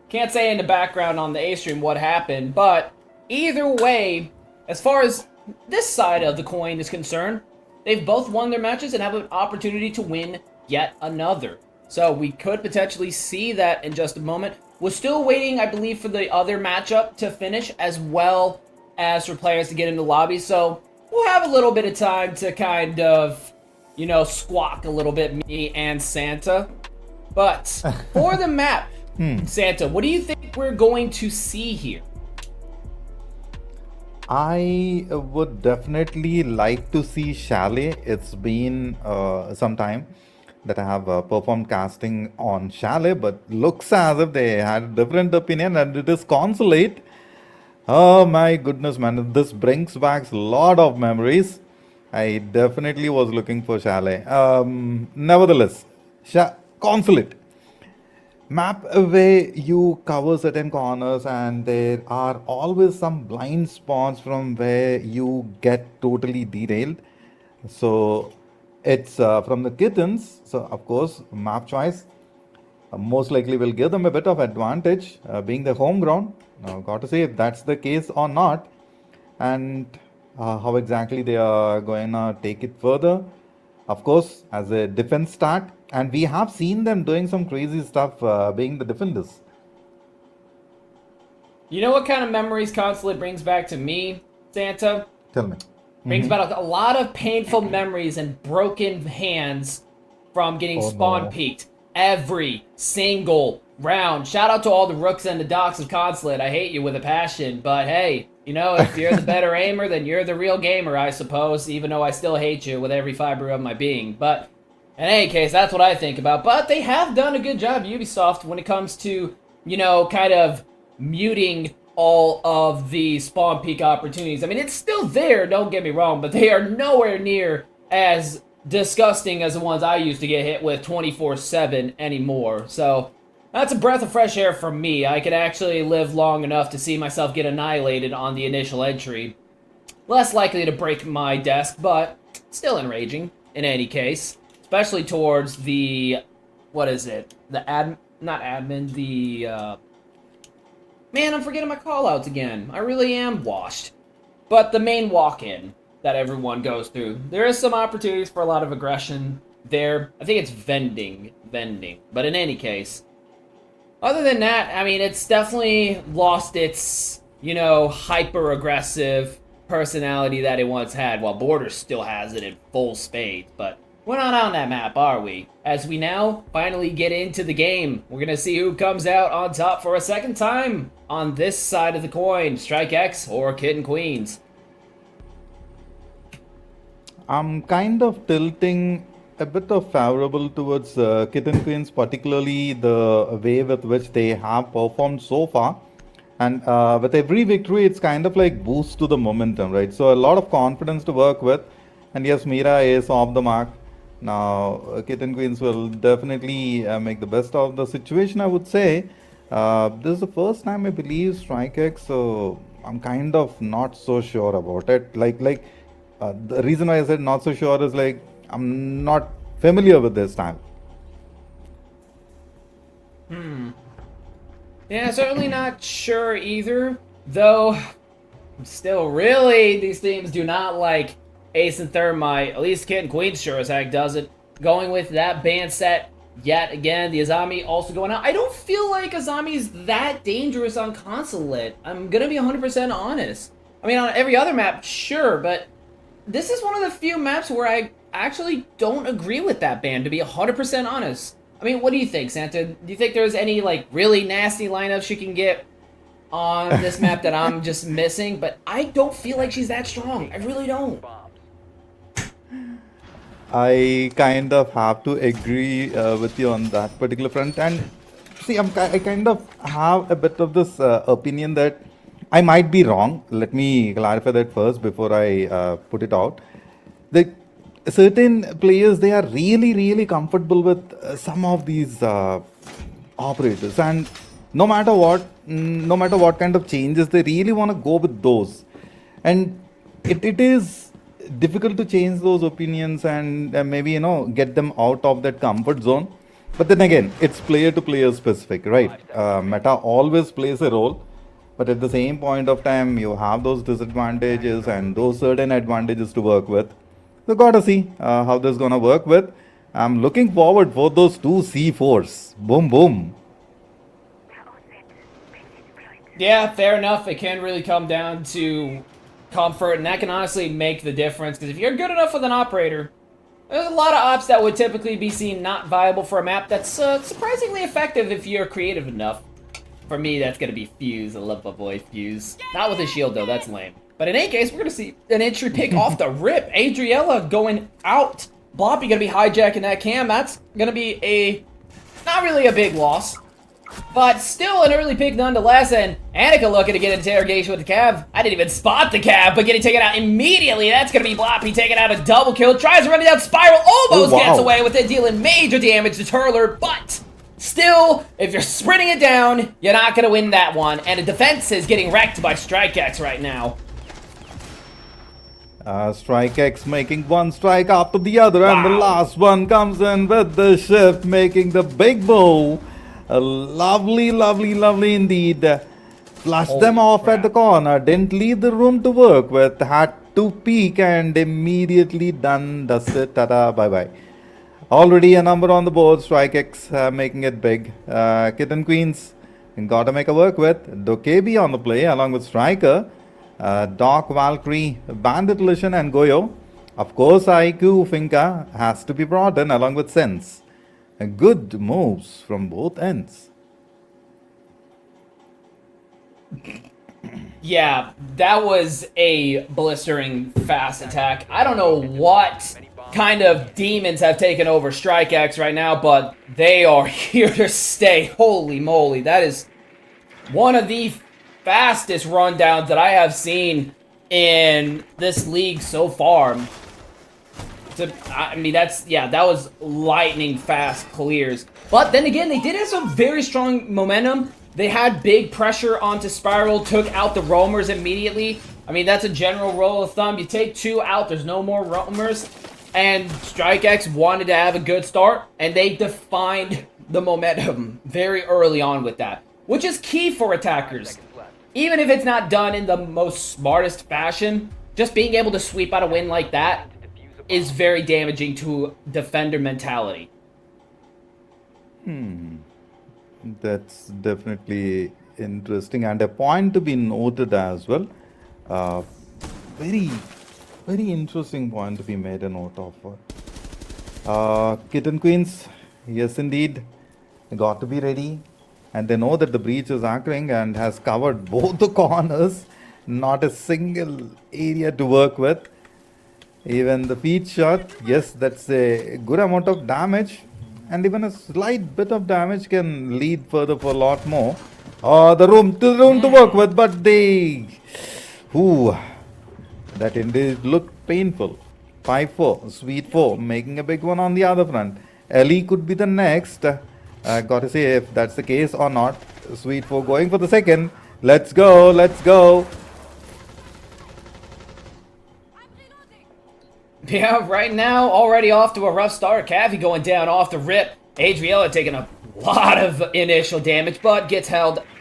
can't say in the background on the A stream what happened. But either way, as far as this side of the coin is concerned, they've both won their matches and have an opportunity to win yet another. So we could potentially see that in just a moment. We're still waiting, I believe, for the other matchup to finish, as well as for players to get in the lobby. So we'll have a little bit of time to kind of, you know, squawk a little bit, me and Santa. But for the map, Santa, what do you think we're going to see here? I would definitely like to see Chalet. It's been some time that I have performed casting on Chalet, but looks as if they had a different opinion, and it is Consulate. Oh my goodness, man, this brings back a lot of memories. I definitely was looking for Chalet. Nevertheless, Consulate. Map away, you cover certain corners, and there are always some blind spots from where you get totally derailed. So it's from the Kittens. So of course, map choice most likely will give them a bit of advantage, being the home ground. Now, got to see if that's the case or not, and how exactly they are going to take it further. Of course, as a defense start, and we have seen them doing some crazy stuff, being the defenders. You know what kind of memories Consulate brings back to me, Santa? Tell me. Brings about a lot of painful memories and broken hands from getting spawn peeked every single round. Shout out to all the rooks and the docks of Consulate. I hate you with a passion, but hey, You know, if you're the better aimer, then you're the real gamer, I suppose, even though I still hate you with every fiber of my being. But in any case, that's what I think about. But they have done a good job, Ubisoft, when it comes to, you know, kind of muting all of the spawn peak opportunities. I mean, it's still there, don't get me wrong, but they are nowhere near as disgusting as the ones I used to get hit with 24/7 anymore. So that's a breath of fresh air for me. I could actually live long enough to see myself get annihilated on the initial entry. Less likely to break my desk, but still enraging in any case. Especially towards the, what is it? The not admin, the, man, I'm forgetting my callouts again. I really am washed. But the main walk-in that everyone goes through. There is some opportunities for a lot of aggression there. I think it's vending. But in any case, other than that, I mean, it's definitely lost its, you know, hyper-aggressive personality that it once had, while Borders still has it in full spades. But we're not on that map, are we? As we now finally get into the game, we're going to see who comes out on top for a second time on this side of the coin, Strike X or Kitten Queens. I'm kind of tilting a bit of favorable towards Kitten Queens, particularly the way with which they have performed so far. And with every victory, it's kind of like boost to the momentum, right? So a lot of confidence to work with. And yes, Mira is off the mark. Now, Kitten Queens will definitely make the best of the situation, I would say. This is the first time I believe Strike X, so I'm kind of not so sure about it. The reason why I said not so sure is like I'm not familiar with this time. Yeah, certainly not sure either, though still really these teams do not like Ace and Thermite. At least Kitten Queens sure as heck doesn't. Going with that band set yet again, the Azami also going out. I don't feel like Azami's that dangerous on Consulate. I'm gonna be 100% honest. I mean, on every other map, sure, but this is one of the few maps where I actually don't agree with that ban, to be 100% honest. I mean, what do you think, Santa? Do you think there's any, like, really nasty lineups you can get on this map that I'm just missing? But I don't feel like she's that strong. I really don't. I kind of have to agree with you on that particular front. And see, I kind of have a bit of this opinion that I might be wrong. Let me clarify that first before I put it out. The certain players, they are really comfortable with some of these operators, and no matter what kind of changes, they really want to go with those. And it is difficult to change those opinions and maybe, you know, get them out of that comfort zone. But then again, it's player to player specific, right? Meta always plays a role, but at the same point of time, you have those disadvantages and those certain advantages to work with. So gotta see how this is gonna work with. I'm looking forward for those two C4s. Boom, boom. Yeah, fair enough. It can really come down to comfort, and that can honestly make the difference, because if you're good enough with an operator, there's a lot of ops that would typically be seen not viable for a map that's surprisingly effective if you're creative enough. For me, that's going to be Fuse. I love my boy Fuse. Not with a shield, though. That's lame. But in any case, we're going to see an entry pick off the rip. Adriella going out. Bloppy going to be hijacking that cam. That's going to be a... not really a big loss, but still an early pick nonetheless. And Annika looking to get interrogation with the Cav. I didn't even spot the Cav, but getting taken out immediately. That's going to be Bloppy taking out a double kill. Tries to run it down Spiral. Almost gets away with it, dealing major damage to Turler. But still, if you're sprinting it down, you're not going to win that one. And the defense is getting wrecked by Strike X right now. Strike X making one strike after the other, and the last one comes in with the shift, making the big bow. Lovely indeed. Flushed them off at the corner, didn't leave the room to work with, had to peek and immediately done, dusted, tada, bye-bye. Already a number on the board, Strike X making it big. Kitten Queens gotta make a work with. Dokebi on the play along with Striker. Doc, Valkyrie, Bandit, Lishan and Goyo. Of course, IQ, Finka has to be brought in along with Sense. Good moves from both ends. Yeah, that was a blistering fast attack. I don't know what kind of demons have taken over Strike X right now, but they are here to stay. Holy moly, that is one of the fastest rundowns that I have seen in this league so far. I mean, that was lightning fast clears. But then again, they did have some very strong momentum. They had big pressure onto Spiral, took out the roamers immediately. I mean, that's a general rule of thumb. You take 2 out, there's no more roamers. And Strike X wanted to have a good start, and they defined the momentum very early on with that, which is key for attackers. Even if it's not done in the most smartest fashion, just being able to sweep out a win like that is very damaging to defender mentality. That's definitely interesting and a point to be noted as well. Very, very interesting point to be made a note of. Kitten Queens, yes indeed, got to be ready. And they know that the breach is occurring and has covered both the corners. Not a single area to work with. Even the feed shot, yes, that's a good amount of damage. And even a slight bit of damage can lead further for a lot more. The room to work with, but they... Ooh, that indeed looked painful. 5-4, Sweet 4, making a big one on the other front. Ellie could be the next. Got to see if that's the case or not. Sweet 4 going for the second. Let's go, let's go. Yeah, right now, already off to a rough start. Cavi going down off the rip. Adriella taking a lot of initial damage, but gets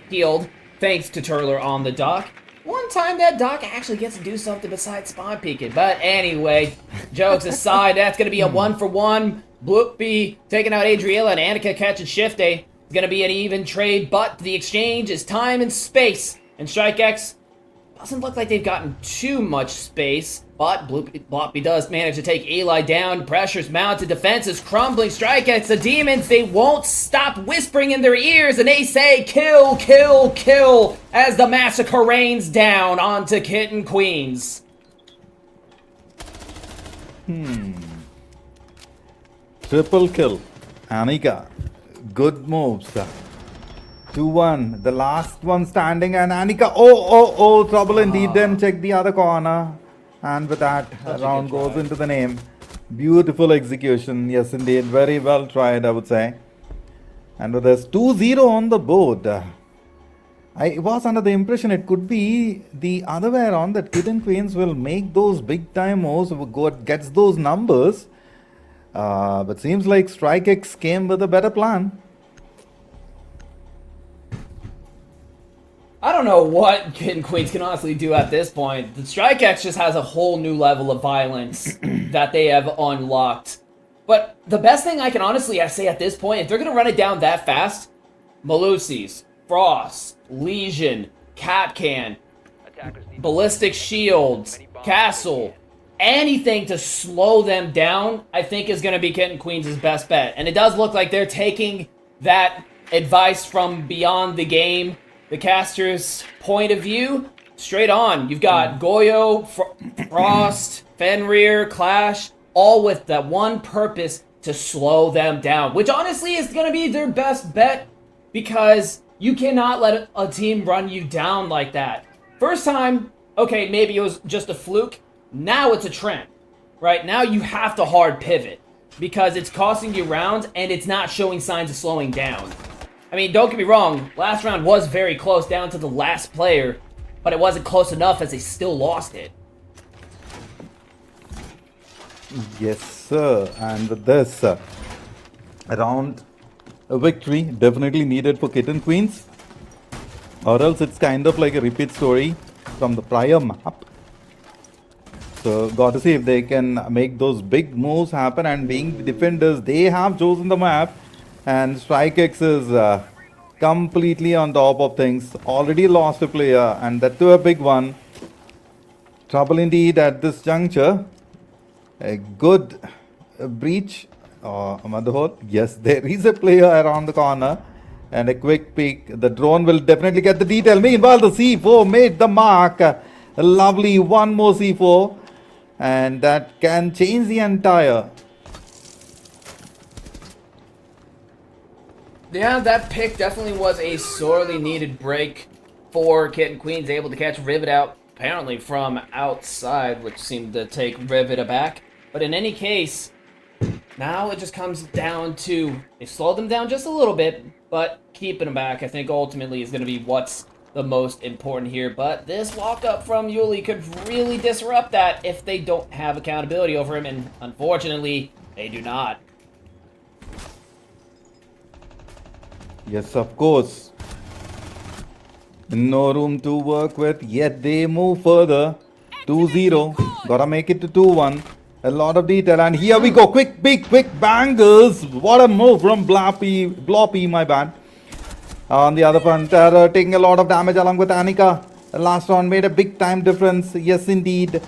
healed thanks to Turler on the dock. One time that dock actually gets to do something besides spawn peeking. But anyway, jokes aside, that's going to be a 1-for-1. Bloopy taking out Adriella and Annika catching Shift A. It's going to be an even trade, but the exchange is time and space. And Strike X doesn't look like they've gotten too much space, but Bloopy does manage to take Eli down. Pressure's mounted, defense is crumbling. Strike X, the demons, they won't stop whispering in their ears, and they say kill, kill, kill, as the massacre rains down onto Kitten Queens. Triple kill. Annika. Good moves. 2-1. The last one standing, and Annika. Oh, trouble indeed. Then check the other corner. And with that, round goes into the name. Beautiful execution. Yes, indeed. Very well tried, I would say. And with this 2-0 on the board, I was under the impression it could be the other way around, that Kitten Queens will make those big time moves, gets those numbers. But seems like Strike X came with a better plan. I don't know what Kitten Queens can honestly do at this point. The Strike X just has a whole new level of violence that they have unlocked. But the best thing I can honestly say at this point, if they're going to run it down that fast, Malusi's, Frost, Legion, Capcan, Ballistic Shields, Castle, anything to slow them down, I think is going to be Kitten Queens' best bet. And it does look like they're taking that advice from beyond the game, the caster's point of view, straight on. You've got Goyo, Frost, Fenrir, Clash, all with that one purpose to slow them down, which honestly is going to be their best bet, because you cannot let a team run you down like that. First time, okay, maybe it was just a fluke. Now it's a trend, right? Now you have to hard pivot, because it's costing you rounds and it's not showing signs of slowing down. I mean, don't get me wrong, last round was very close down to the last player, but it wasn't close enough as they still lost it. Yes, sir. And with this round, a victory definitely needed for Kitten Queens, or else it's kind of like a repeat story from the prior map. So got to see if they can make those big moves happen, and being defenders, they have chosen the map, and Strike X is completely on top of things. Already lost a player, and that too a big one. Trouble indeed at this juncture. A good breach or Motherhood. Yes, there is a player around the corner. And a quick peek. The drone will definitely get the detail. Meanwhile, the C4 made the mark. A lovely one more C4. And that can change the entire. Yeah, that pick definitely was a sorely needed break for Kitten Queens, able to catch Rivet out, apparently from outside, which seemed to take Rivet aback. But in any case, now it just comes down to, they slowed them down just a little bit, but keeping them back, I think ultimately is going to be what's the most important here. But this walk-up from Yuli could really disrupt that if they don't have accountability over him, and unfortunately, they do not. Yes, of course. No room to work with, yet they move further. 2-0. Gotta make it to 2-1. A lot of detail, and here we go. Quick bangers. What a move from Bloppy, my bad. On the other front, taking a lot of damage along with Anika. Last round made a big time difference. Yes, indeed.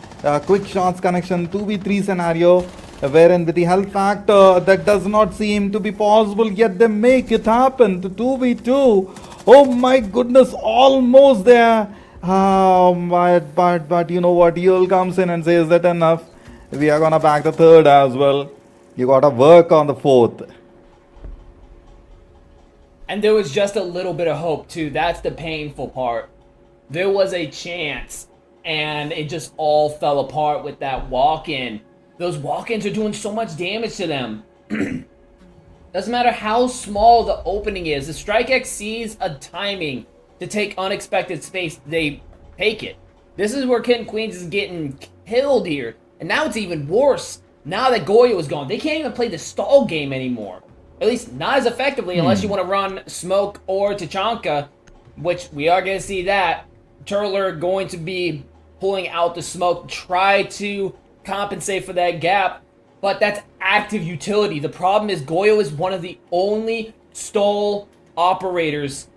Quick shots connection, 2v3 scenario. Wherein with the health factor, that does not seem to be possible, yet they make it happen to 2v2. Oh my goodness, almost there. But you know what, Yul comes in and says that enough. We are gonna back the third as well. You gotta work on the fourth. And there was just a little bit of hope too. That's the painful part. There was a chance, and it just all fell apart with that walk-in. Those walk-ins are doing so much damage to them. Doesn't matter how small the opening is. The Strike X sees a timing to take unexpected space. They take it. This is where Kitten Queens is getting killed here. And now it's even worse. Now that Goyo is gone, they can't even play the stall game anymore. At least not as effectively unless you want to run Smoke or Tachanka, which we are going to see that. Turler going to be pulling out the Smoke, try to compensate for that gap, but that's active utility. The problem is Goyo is one of the only stall operators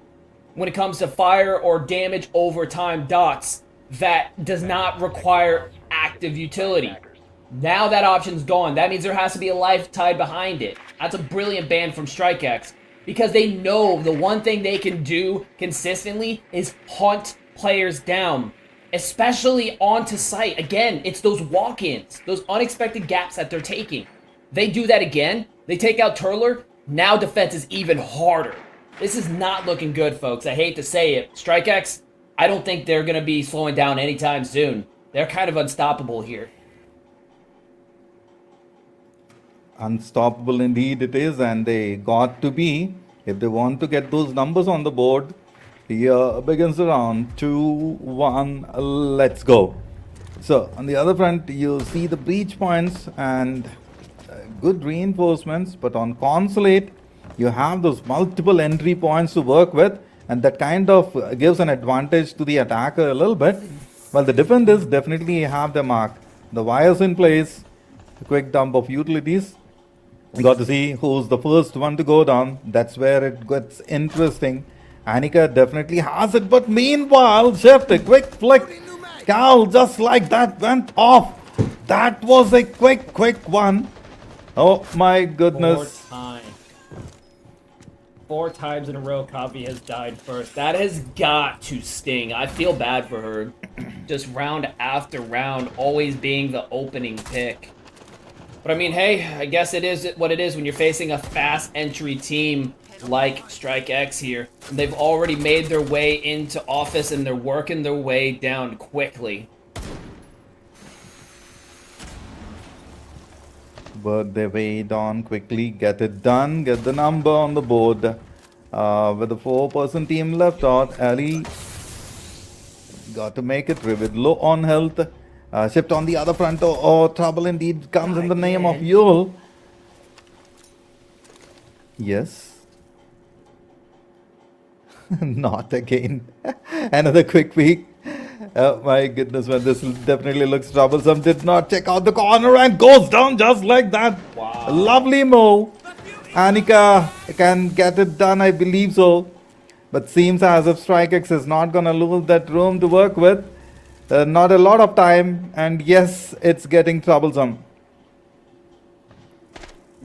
when it comes to fire or damage over time dots that does not require active utility. Now that option's gone. That means there has to be a life tied behind it. That's a brilliant ban from StrikeX, because they know the one thing they can do consistently is hunt players down, especially onto site. Again, it's those walk-ins, those unexpected gaps that they're taking. They do that again, they take out Turler, now defense is even harder. This is not looking good, folks. I hate to say it. StrikeX, I don't think they're going to be slowing down anytime soon. They're kind of unstoppable here. Unstoppable indeed it is, and they got to be, if they want to get those numbers on the board. Here begins the round. 2-1, let's go. So on the other front, you see the breach points and good reinforcements, but on Consulate you have those multiple entry points to work with, and that kind of gives an advantage to the attacker a little bit. Well, the defenders definitely have their mark. The wires in place, a quick dump of utilities. You got to see who's the first one to go down. That's where it gets interesting. Anika definitely has it, but meanwhile, Shift, a quick flick. Cal, just like that, went off. That was a quick one. Oh my goodness. Four times in a row, Kavi has died first. That has got to sting. I feel bad for her. Just round after round, always being the opening pick. But I mean, hey, I guess it is what it is when you're facing a fast entry team like Strike X here. They've already made their way into office and they're working their way down quickly. But they wait on quickly, get it done, get the number on the board. With the 4-person team left out, Ali got to make it. Rivet low on health. Shift on the other front. Oh, trouble indeed comes in the name of Yul. Yes. Not again. Another quick peek. Oh my goodness, man, this definitely looks troublesome. Did not check out the corner and goes down just like that. Wow. Lovely move. Anika can get it done, I believe so. But seems as if StrikeX is not going to lose that room to work with. Not a lot of time, and yes, it's getting troublesome.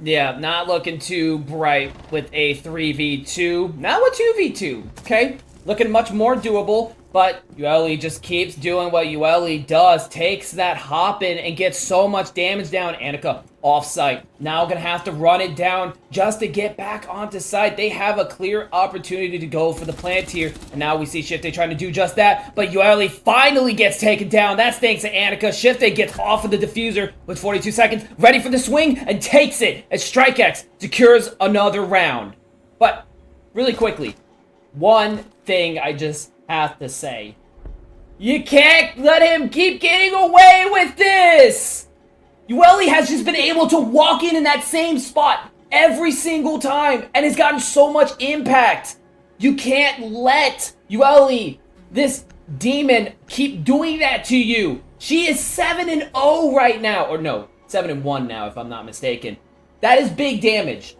Yeah, not looking too bright with a 3v2. Now a 2v2, okay? Looking much more doable, but Ueli just keeps doing what Ueli does. Takes that hop in and gets so much damage down. Annika off site. Now gonna have to run it down just to get back onto site. They have a clear opportunity to go for the plant here. And now we see Shifte trying to do just that. But Ueli finally gets taken down. That's thanks to Annika. Shifte gets off of the diffuser with 42 seconds. Ready for the swing and takes it as StrikeX secures another round. But really quickly, one thing I just have to say. You can't let him keep getting away with this! Ueli has just been able to walk in that same spot every single time and has gotten so much impact. You can't let Ueli, this demon, keep doing that to you. She is 7-0 right now. Or no, 7-1 now if I'm not mistaken. That is big damage.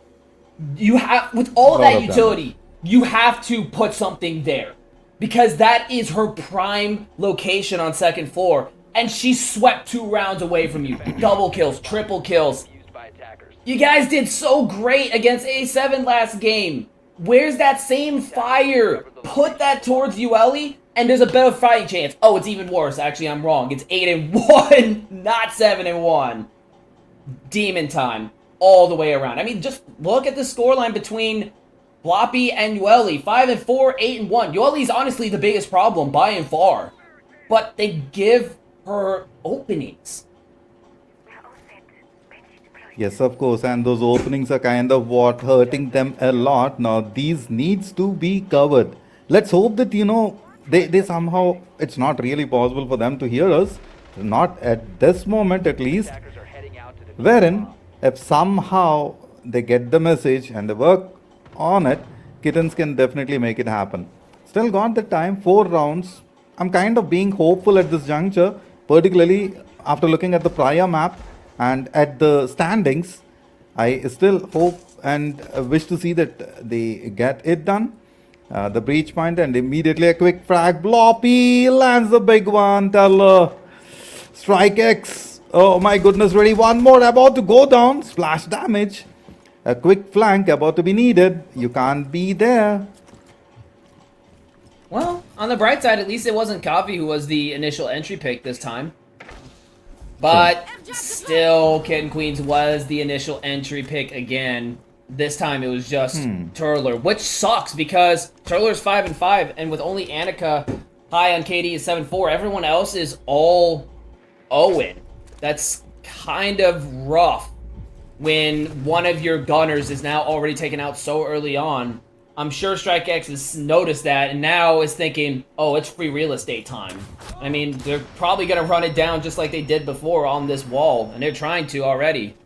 You have, with all of that utility, you have to put something there. Because that is her prime location on second floor. And she swept 2 rounds away from you. Double kills, triple kills. Used by attackers. You guys did so great against A7 last game. Where's that same fire? Put that towards Ueli, and there's a better fighting chance. Oh, it's even worse. Actually, I'm wrong. It's 8-1, not 7-1. Demon time all the way around. I mean, just look at the scoreline between Floppy and Ueli. 5-4, 8-1. Ueli's honestly the biggest problem by and far. But they give her openings. Yes, of course, and those openings are kind of what hurting them a lot. Now, these needs to be covered. Let's hope that, they somehow, it's not really possible for them to hear us. Not at this moment, at least. Attackers are heading out to defuse Wherein, bombs. if somehow they get the message and they work on it, Kittens can definitely make it happen. Still got the time, 4 rounds. I'm kind of being hopeful at this juncture, particularly after looking at the prior map and at the standings. I still hope and wish to see that they get it done. The breach point and immediately a quick frag. Bloppy lands the big one. Teller. Strike X. Oh my goodness, ready. One more about to go down. Splash damage. A quick flank about to be needed. You can't be there. Well, on the bright side, at least it wasn't Kavi who was the initial entry pick this time. But still, Kitten Queens was the initial entry pick again. This time it was just Turler, which sucks because Turler's 5-5, and with only Annika high on KD is 7-4, everyone else is all Owen. That's kind of rough when one of your gunners is now already taken out so early on. I'm sure StrikeX has noticed that and now is thinking, oh, it's free real estate time. I mean, they're probably going to run it down just like they did before on this wall, and they're trying to already.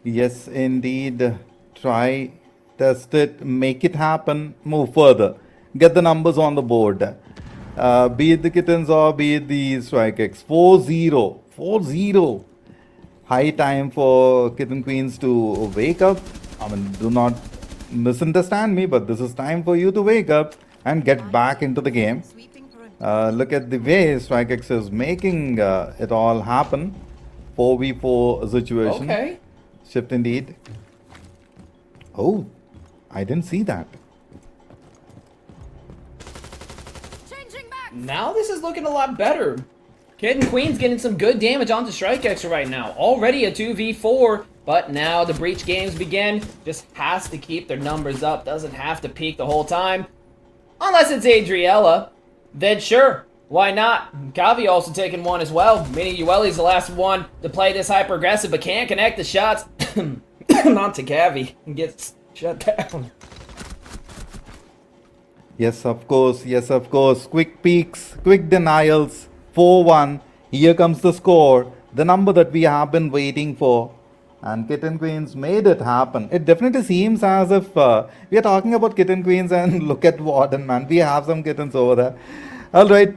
Yes, indeed. Try, test it, make it happen, move further. Get the numbers on the board. Be it the Kittens or be it the StrikeX. 4-0. 4-0. High time for Kitten Queens to wake up. I mean, do not misunderstand me, but this is time for you to wake up and get back into the game. Look at the way StrikeX is making it all happen. 4v4 situation. Okay. Shift indeed. Oh, I didn't see that. Now this is looking a lot better. Kitten Queen's getting some good damage onto StrikeX right now. Already a 2v4, but now the breach games begin. Just has to keep their numbers up. Doesn't have to peak the whole time. Unless it's Adriella. Then sure, why not? Kavi also taking one as well. Mini Ueli's the last one to play this hyper-aggressive, but can't connect the shots. Onto Kavi and gets shut down. Yes, of course. Yes, of course. Quick peaks, quick denials. 4-1. Here comes the score. The number that we have been waiting for. And Kitten Queens made it happen. It definitely seems as if we are talking about Kitten Queens and look at Warden, man. We have some kittens over there. Alright,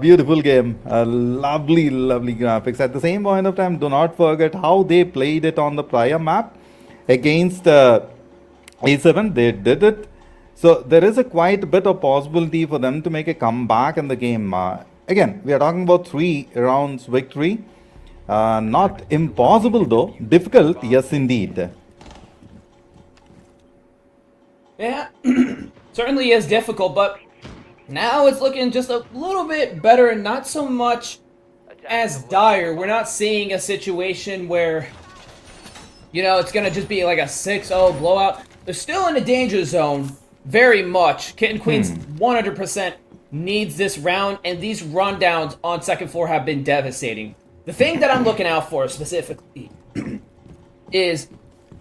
beautiful game. Lovely, lovely graphics. At the same point of time, do not forget how they played it on the prior map against A7. They did it. So there is a quite bit of possibility for them to make a comeback in the game. Again, we are talking about 3 rounds victory. Not impossible though. Difficult, yes indeed. Yeah, certainly is difficult, but now it's looking just a little bit better and not so much as dire. We're not seeing a situation where, you know, it's going to just be like a 6-0 blowout. They're still in a danger zone, very much. Kitten Queens 100% needs this round, and these rundowns on second floor have been devastating. The thing that I'm looking out for specifically is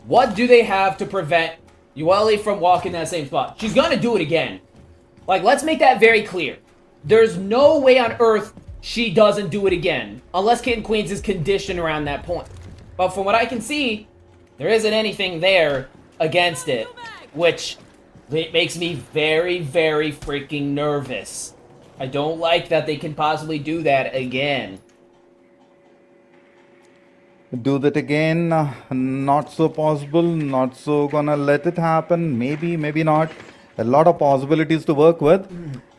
what do they have to prevent Ueli from walking that same spot? She's going to do it again. Like, let's make that very clear. There's no way on earth she doesn't do it again, unless Kitten Queens is conditioned around that point. But from what I can see, there isn't anything there against it, which makes me very, very freaking nervous. I don't like that they can possibly do that again. Do that again, not so possible, not so gonna let it happen, maybe, maybe not. A lot of possibilities to work with.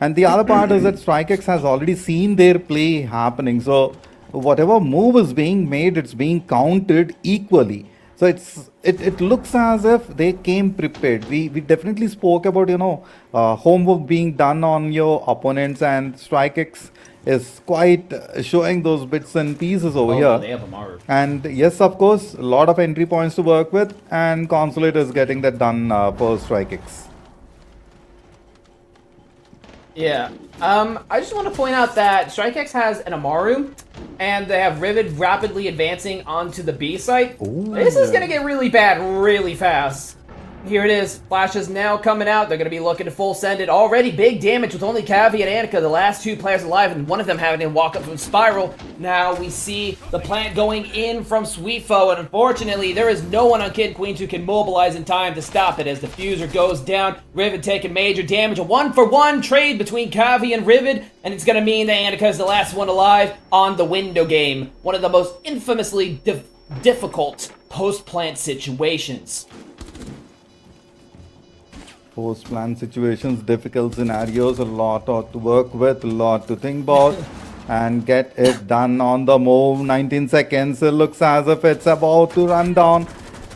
And the other part is that StrikeX has already seen their play happening. So whatever move is being made, it's being counted equally. So it looks as if they came prepared. We definitely spoke about, you know, homework being done on your opponents, and StrikeX is quite showing those bits and pieces over here. They have a mark. And yes, of course, a lot of entry points to work with, and Consulate is getting that done for StrikeX. Yeah. I just want to point out that StrikeX has an Amaru, and they have Rivet rapidly advancing onto the B site. Ooh. This is going to get really bad really fast. Here it is. Flash is now coming out. They're going to be looking to full send it. Already big damage with only Cavi and Annika, the last two players alive, and one of them having to walk up from Spiral. Now we see the plant going in from Sweetfo, and unfortunately, there is no one on Kid Queens who can mobilize in time to stop it as the Fuser goes down. Rivet taking major damage. A 1-for-1 trade between Cavi and Rivet, and it's going to mean that Annika is the last one alive on the window game. One of the most infamously difficult post-plant situations. Post-plan situations, difficult scenarios, a lot to work with, a lot to think about, and get it done on the move. 19 seconds, it looks as if it's about to run down,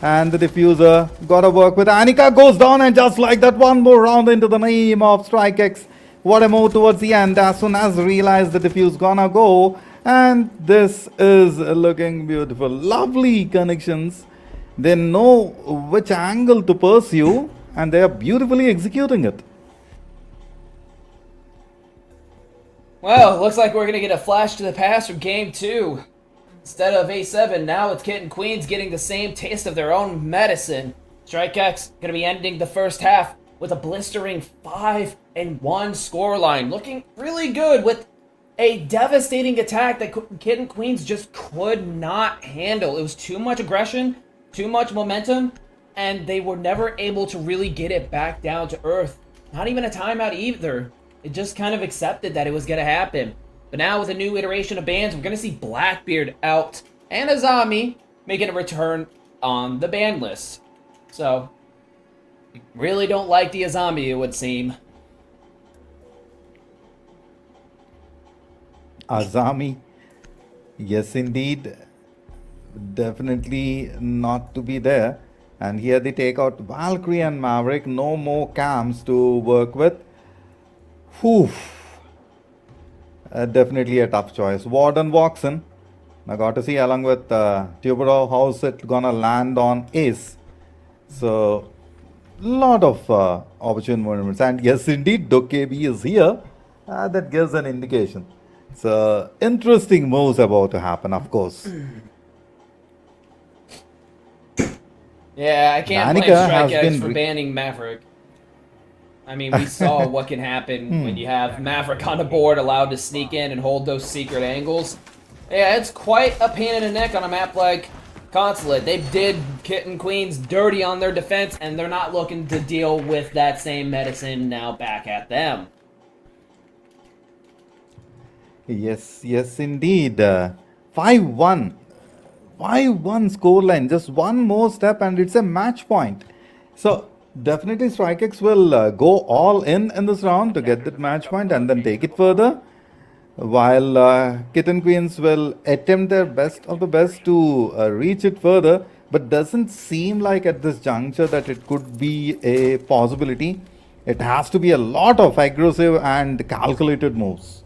and the diffuser gotta work with. Annika goes down, and just like that, one more round into the name of StrikeX. What a move towards the end, as soon as realize the diffuse gonna go, and this is looking beautiful. Lovely connections. They know which angle to pursue, and they are beautifully executing it. Well, looks like we're going to get a flash to the past for game 2. Instead of A7, now it's Kitten Queens getting the same taste of their own medicine. StrikeX going to be ending the first half with a blistering 5-1 scoreline. Looking really good with a devastating attack that Kitten Queens just could not handle. It was too much aggression, too much momentum, and they were never able to really get it back down to earth. Not even a timeout either. It just kind of accepted that it was going to happen. But now with a new iteration of bans, we're going to see Blackbeard out and Azami making a return on the ban list. So, really don't like the Azami, it would seem. Azami, yes indeed, definitely not to be there. And here they take out Valkyrie and Maverick. No more cams to work with. Whew. Definitely a tough choice. Warden walks in. I got to see along with Tubero how's it gonna land on Ace. So, lot of opportune movements. And yes, indeed, Dokebi is here. That gives an indication. So, interesting moves about to happen, of course. Yeah, I can't blame Danica has StrikeX been for banning Maverick. I mean, we saw what can happen when you have Maverick on the board allowed to sneak in and hold those secret angles. Yeah, it's quite a pain in the neck on a map like Consulate. They did Kitten Queens dirty on their defense, and they're not looking to deal with that same medicine now back at them. Yes, yes, indeed. 5-1. 5-1 scoreline. Just one more step and it's a match point. So, definitely StrikeX will go all in this round to get that match point and then take it further. while Kitten Queens will attempt their best of the best to reach it further, but doesn't seem like at this juncture that it could be a possibility. It has to be a lot of aggressive and calculated moves.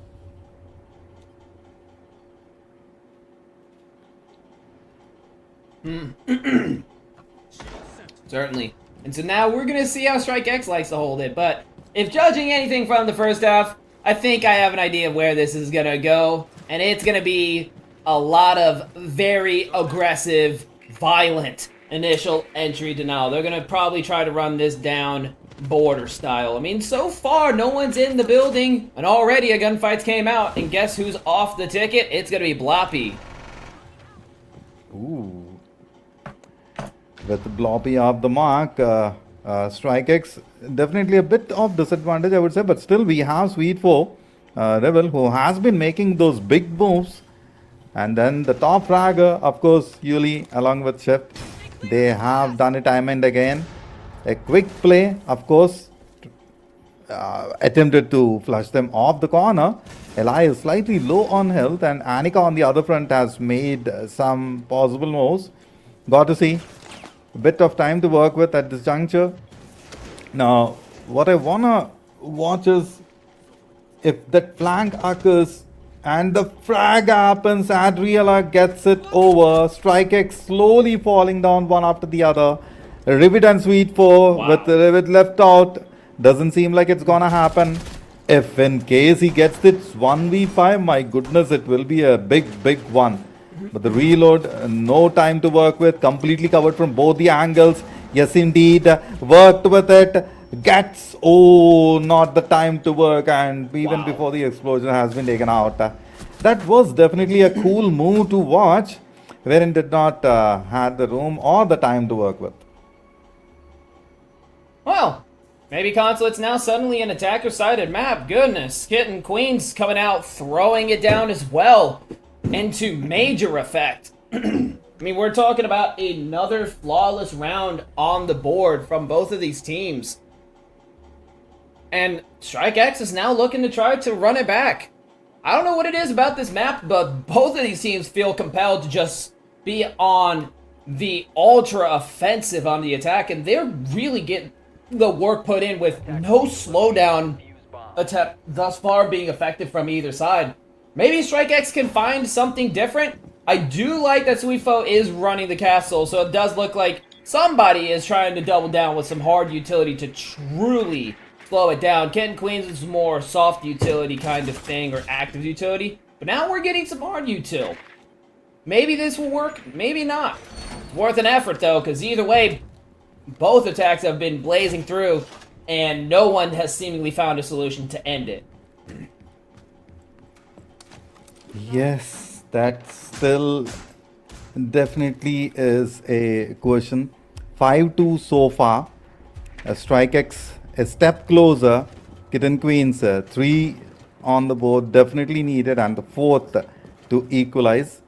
Certainly. And so now we're going to see how Strike X likes to hold it. But if judging anything from the first half, I think I have an idea of where this is going to go. And it's going to be a lot of very aggressive, violent initial entry denial. They're going to probably try to run this down border style. I mean, so far, no one's in the building. And already a gunfight came out. And guess who's off the ticket? It's going to be Bloppy. Ooh. With Bloppy off the mark, Strike X definitely a bit of disadvantage, I would say, but still we have Sweet 4, Rebel, who has been making those big moves. And then the top fragger, of course, Yuli along with Chef, they have done it time and again. A quick play, of course, attempted to flush them off the corner. Eli is slightly low on health, and Annika on the other front has made some possible moves. Got to see. A bit of time to work with at this juncture. Now, what I wanna watch is if that flank occurs and the frag happens, Adriela gets it over. Strike X slowly falling down one after the other. Rivet and Sweet 4 Wow. with the Rivet left out. Doesn't seem like it's gonna happen. If in case he gets it 1v5, my goodness, it will be a big one. But the reload, no time to work with, completely covered from both the angles. Yes, indeed, worked with it. Gets, oh, not the time to work, and even Wow. before the explosion has been taken out. That was definitely a cool move to watch, wherein did not had the room or the time to work with. Well, maybe Consulate's now suddenly an attacker-sided map. Goodness, Kitten Queens coming out, throwing it down as well into major effect. I mean, we're talking about another flawless round on the board from both of these teams. And Strike X is now looking to try to run it back. I don't know what it is about this map, but both of these teams feel compelled to just be on the ultra offensive on the attack, and they're really getting the work put in with no slowdown attempt thus far being effective from either side. Maybe Strike X can find something different. I do like that Suifo is running the castle, so it does look like somebody is trying to double down with some hard utility to truly slow it down. Kitten Queens is more soft utility kind of thing, or active utility. But now we're getting some hard util. Maybe this will work, maybe not. It's worth an effort though, because either way, both attacks have been blazing through, and no one has seemingly found a solution to end it. Yes, that still definitely is a question. 5-2 so far. Strike X a step closer. Kitten Queens 3 on the board definitely needed, and the 4th to equalize.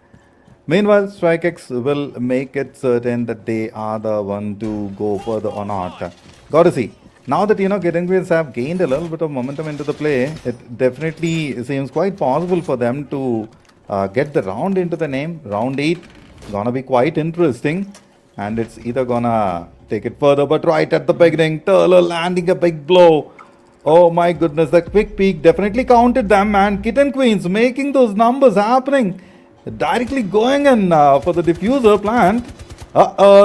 Meanwhile, Strike X will make it certain that they are the one to go further or not. Got to see. Now that, Kitten Queens have gained a little bit of momentum into the play, it definitely seems quite possible for them to get the round into the name. Round 8 gonna be quite interesting, and it's either gonna take it further, but right at the beginning, Turler landing a big blow. Oh my goodness, that quick peek definitely counted them, and Kitten Queens making those numbers happening. Directly going in for the diffuser plant.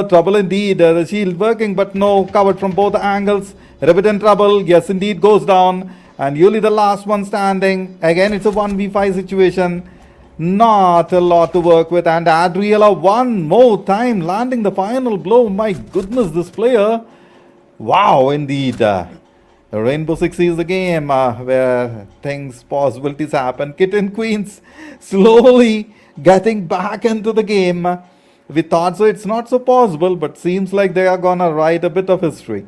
Trouble indeed. The shield working, but no, covered from both angles. Rivet in trouble. Yes, indeed, goes down. And Yuli the last one standing. Again, it's a 1v5 situation. Not a lot to work with. And Adriela one more time landing the final blow. My goodness, this player. Wow, indeed. Rainbow Six is the game where possibilities happen. Kitten Queens slowly getting back into the game. We thought so it's not so possible, but seems like they are gonna write a bit of history.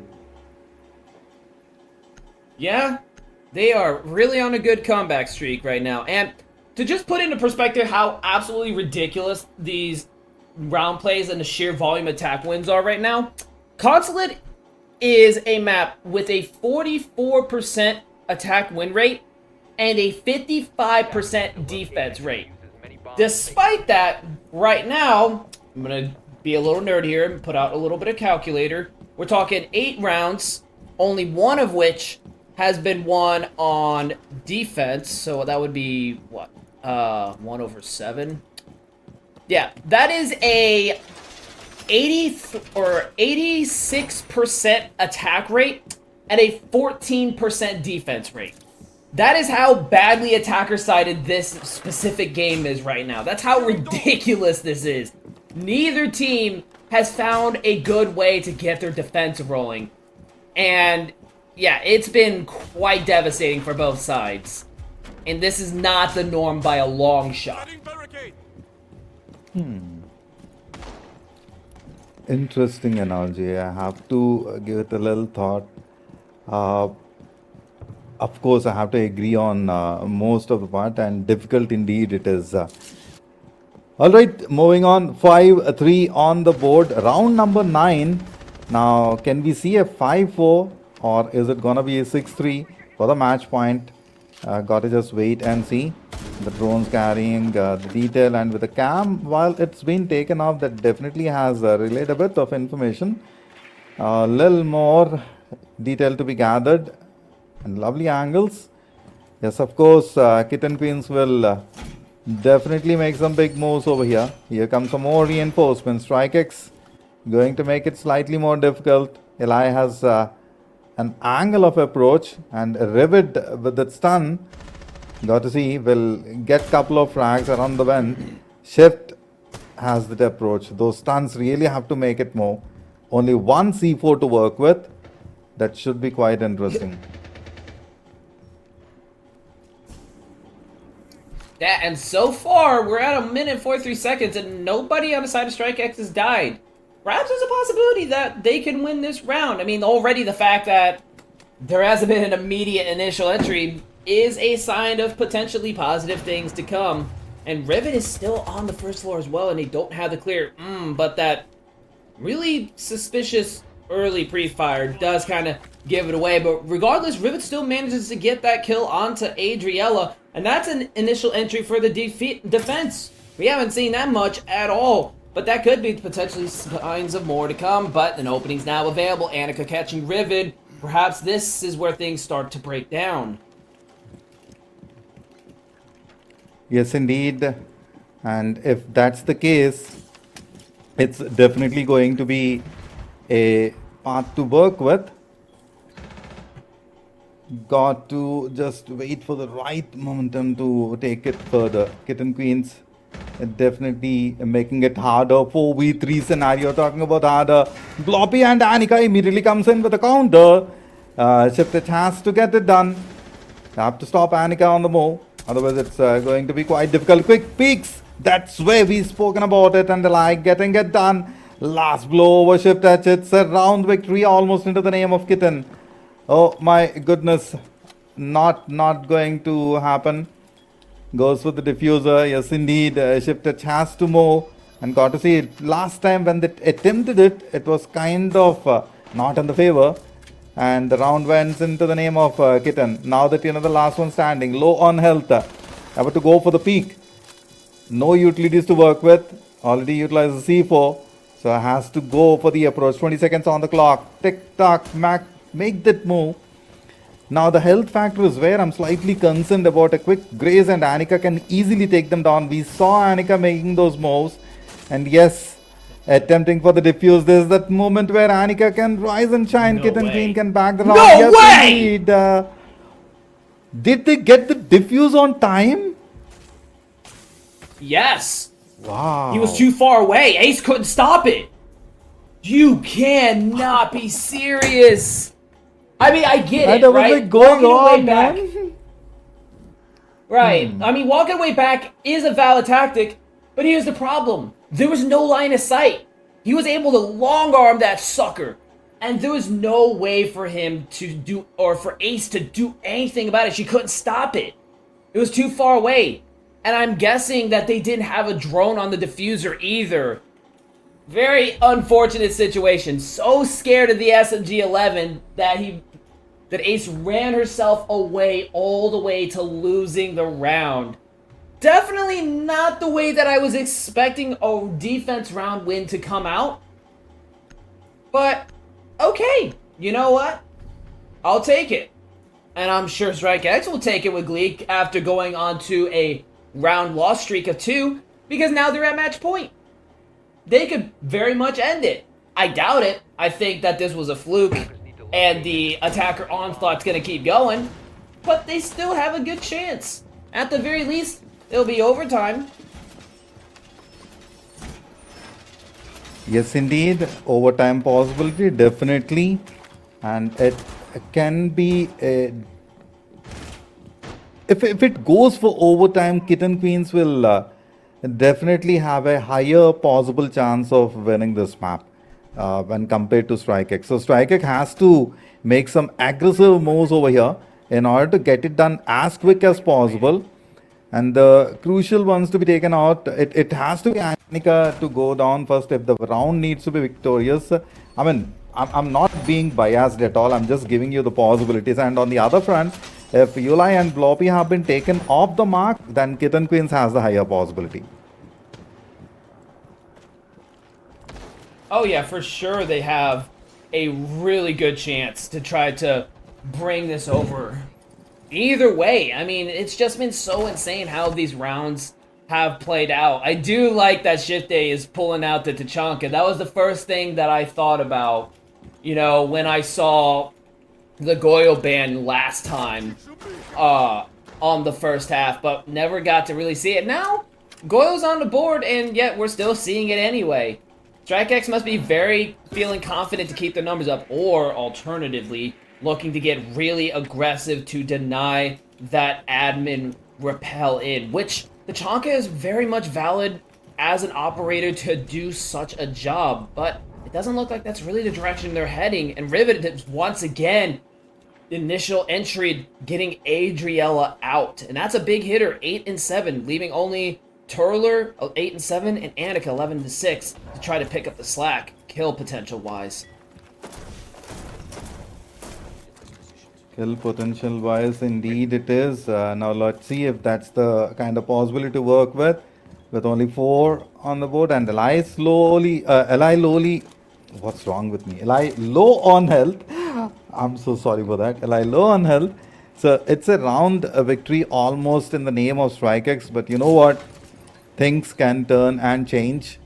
Yeah, they are really on a good comeback streak right now. And to just put into perspective how absolutely ridiculous these round plays and the sheer volume attack wins are right now, Consulate is a map with a 44% attack win rate and a 55% defense rate. Despite that, right now, I'm going to be a little nerd here and put out a little bit of calculator. We're talking 8 rounds, only one of which has been won on defense. So that would be, what, 1/7? Yeah, that is a 86% attack rate and a 14% defense rate. That is how badly attacker-sided this specific game is right now. That's how ridiculous this is. Neither team has found a good way to get their defense rolling. And, yeah, it's been quite devastating for both sides. And this is not the norm by a long shot. Interesting analogy. I have to give it a little thought. Of course, I have to agree on most of the part, and difficult indeed it is. All right, moving on. 5-3 on the board. Round number 9. Now, can we see a 5-4, or is it gonna be a 6-3 for the match point? Gotta just wait and see. The drone's carrying the detail, and with the cam, while it's been taken off, that definitely has relayed a bit of information. A little more detail to be gathered, and lovely angles. Yes, of course, Kitten Queens will definitely make some big moves over here. Here comes some more reinforcements. Strike X going to make it slightly more difficult. Eli has an angle of approach, and Rivet with its stun, got to see, will get couple of frags around the bend. Shift has the approach. Those stuns really have to make it more. Only one C4 to work with. That should be quite interesting. Yeah, and so far, we're at 1 minute and 43 seconds, and nobody on the side of Strike X has died. Perhaps there's a possibility that they can win this round. I mean, already the fact that there hasn't been an immediate initial entry is a sign of potentially positive things to come. And Rivet is still on the first floor as well, and they don't have the clear, but that really suspicious early pre-fire does kind of give it away. But regardless, Rivet still manages to get that kill onto Adriella, and that's an initial entry for the defense. We haven't seen that much at all, but that could be potentially signs of more to come. But an opening's now available. Annika catching Rivet. Perhaps this is where things start to break down. Yes, indeed. And if that's the case, it's definitely going to be a path to work with. Got to just wait for the right momentum to take it further. Kitten Queens definitely making it harder. 4v3 scenario, talking about harder. Bloppy and Annika immediately comes in with a counter. Shifted has to get it done. Have to stop Annika on the move. Otherwise, it's going to be quite difficult. Quick peeks. That's where we've spoken about it, and the like getting it done. Last blow over Shift Touch. It's a round victory almost into the name of Kitten. Oh my goodness. Not going to happen. Goes with the diffuser. Yes, indeed. Shift Touch has to move. And got to see it. Last time when they attempted it, it was kind of not in the favor. And the round went into the name of Kitten. Now that the last one standing, low on health, about to go for the peak. No utilities to work with. Already utilized the C4, so has to go for the approach. 20 seconds on the clock. Tick tock, make that move. Now the health factor is where I'm slightly concerned about. A quick graze and Annika can easily take them down. We saw Annika making those moves, and yes, attempting for the diffuse. There's that moment where Annika can rise and shine. No Kitten way. Queen can back the round. No Yes, way! indeed. Did they get the diffuse on time? Yes. Wow. He was too far away. Ace couldn't stop it. You cannot be serious. I mean, I get And it, I was right? like going Walking away on, back. man. Right. I mean, walking away back is a valid tactic, but here's the problem. There was no line of sight. He was able to long arm that sucker, and there was no way for him to do, or for Ace to do anything about it. She couldn't stop it. It was too far away. And I'm guessing that they didn't have a drone on the diffuser either. Very unfortunate situation. So scared of the SMG-11 that he that Ace ran herself away all the way to losing the round. Definitely not the way that I was expecting a defense round win to come out. But, okay, you know what? I'll take it. And I'm sure Strike X will take it with glee after going on to a round loss streak of 2, because now they're at match point. They could very much end it. I doubt it. I think that this was a fluke, and the attacker onslaught's gonna keep going, but they still have a good chance. At the very least, it'll be overtime. Yes, indeed, overtime possibility, definitely. And it can be a... If it goes for overtime, Kitten Queens will definitely have a higher possible chance of winning this map when compared to Strike X. So Strike X has to make some aggressive moves over here in order to get it done as quick as possible. And the crucial ones to be taken out, it has to be Annika to go down first if the round needs to be victorious. I mean, I'm not being biased at all. I'm just giving you the possibilities. And on the other front, if Yulai and Bloppy have been taken off the mark, then Kitten Queens has the higher possibility. Oh yeah, for sure they have a really good chance to try to bring this over. Either way, I mean, it's just been so insane how these rounds have played out. I do like that Shift Day is pulling out the Tachanka. That was the first thing that I thought about, you know, when I saw the Goyo ban last time on the first half, but never got to really see it. Now, Goyo's on the board, and yet we're still seeing it anyway. Strike X must be very feeling confident to keep the numbers up, or alternatively, looking to get really aggressive to deny that admin repel in, which the Tachanka is very much valid as an operator to do such a job, but it doesn't look like that's really the direction they're heading. And Rivet is once again, initial entry, getting Adriella out, and that's a big hitter, 8 and 7, leaving only Turler 8 and 7 and Annika 11 to 6 to try to pick up the slack, kill potential wise. Kill potential wise, indeed it is. Now let's see if that's the kind of possibility to work with only 4 on the board. And Eli lowly, what's wrong with me? Eli low on health. I'm so sorry for that. Eli low on health. So it's a round victory almost in the name of Strike X, but you know what? Things can turn and change.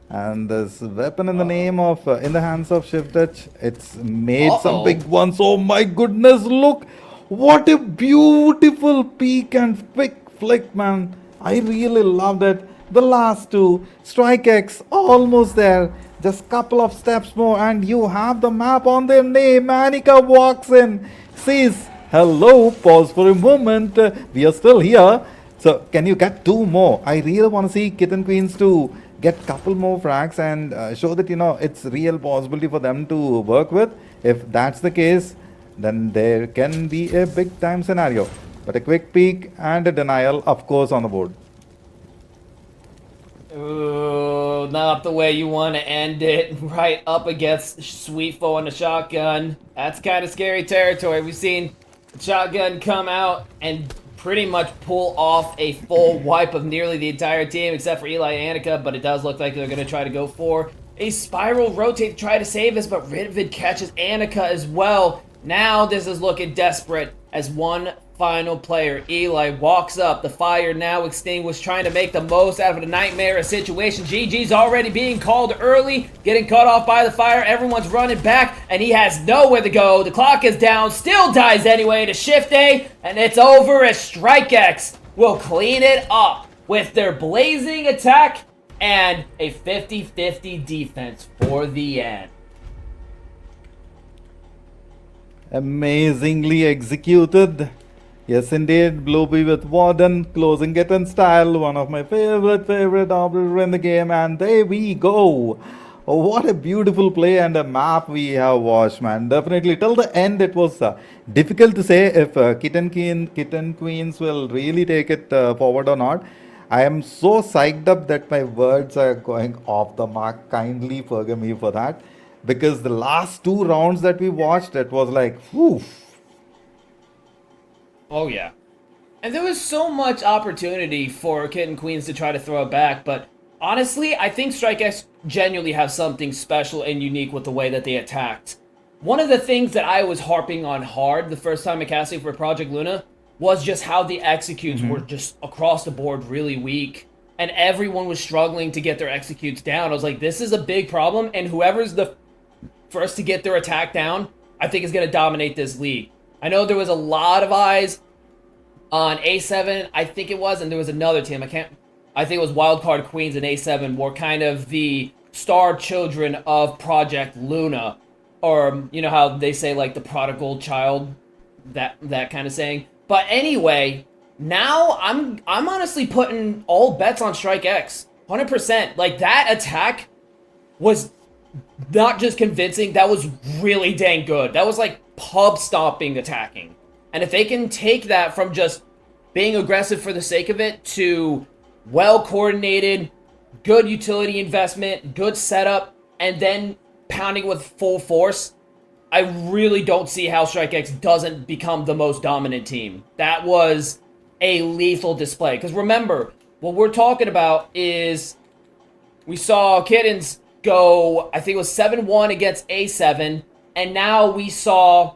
And this weapon in the name of, in the hands of Shift Touch, it's made some big ones. Oh my goodness, look! What a beautiful peek and quick flick, man. I really loved it. The last 2, Strike X, almost there. Just couple of steps more and you have the map on their name. Annika walks in, says, hello, pause for a moment. We are still here. So can you get 2 more? I really want to see Kitten Queens to get couple more frags and show that, you know, it's real possibility for them to work with. If that's the case, then there can be a big time scenario. But a quick peek and a denial, of course, on the board. Ooh, not the way you want to end it. Right up against Sweetfo and the shotgun. That's kind of scary territory. We've seen the shotgun come out and pretty much pull off a full wipe of nearly the entire team except for Eli and Annika, but it does look like they're going to try to go for a spiral rotate to try to save us, but Ridvid catches Annika as well. Now this is looking desperate as one final player, Eli, walks up. The fire now extinguished, trying to make the most out of a nightmare situation. GG's already being called early, getting cut off by the fire. Everyone's running back, and he has nowhere to go. The clock is down, still dies anyway to Shift A, and it's over as Strike X will clean it up with their blazing attack and a 50-50 defense for the end. Amazingly executed. Yes, indeed. Blueby with Warden, closing it in style. One of my favorite operators in the game. And there we go. Oh, what a beautiful play and a map we have watched, man. Definitely, till the end, it was difficult to say if Kitten Queens will really take it forward or not. I am so psyched up that my words are going off the mark. Kindly forgive me for that. Because the last 2 rounds that we watched, it was like, whew, Oh yeah. And there was so much opportunity for Kitten Queens to try to throw it back, but honestly, I think Strike X genuinely have something special and unique with the way that they attacked. One of the things that I was harping on hard the first time I casting for Project Luna was just how the executes were just across the board really weak. And everyone was struggling to get their executes down. I was like, this is a big problem, and whoever's the first to get their attack down, I think is going to dominate this league. I know there was a lot of eyes on A7, I think it was, and there was another team. I think it was Wildcard Queens and A7 were kind of the star children of Project Luna, or you know how they say like the prodigal child, that kind of saying. But anyway, now I'm honestly putting all bets on Strike X, 100%. Like that attack was not just convincing, that was really dang good. That was like pub stomping attacking. And if they can take that from just being aggressive for the sake of it to well coordinated, good utility investment, good setup, and then pounding with full force, I really don't see how Strike X doesn't become the most dominant team. That was a lethal display. Because remember, what we're talking about is we saw Kittens go, I think it was 7-1 against A7, and now we saw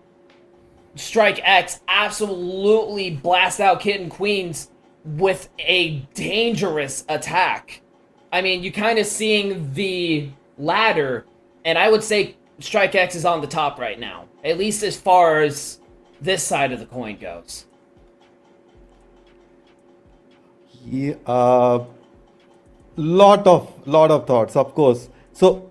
Strike X absolutely blast out Kitten Queens with a dangerous attack. I mean, you kind of seeing the ladder, and I would say Strike X is on the top right now, at least as far as this side of the coin goes. Yeah, lot of thoughts, of course. So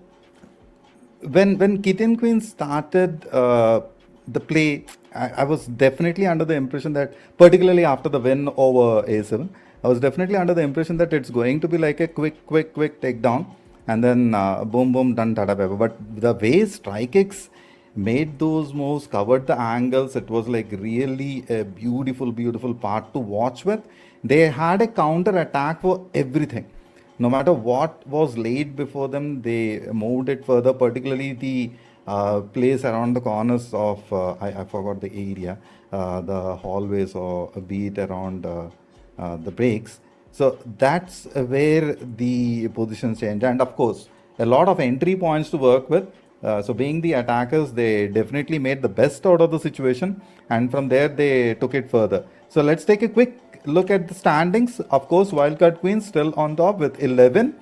when Kitten Queen started the play, I was definitely under the impression that, particularly after the win over A7, I was definitely under the impression that it's going to be like a quick takedown, and then boom, done, tata pepper. But the way Strike X made those moves, covered the angles, it was like really a beautiful part to watch with. They had a counter attack for everything. No matter what was laid before them, they moved it further, particularly the place around the corners of, I forgot the area, the hallways or a beat around the breaks. So that's where the positions change. And of course, a lot of entry points to work with. So being the attackers, they definitely made the best out of the situation. And from there, they took it further. So let's take a quick look at the standings. Of course, Wildcard Queens still on top with 11.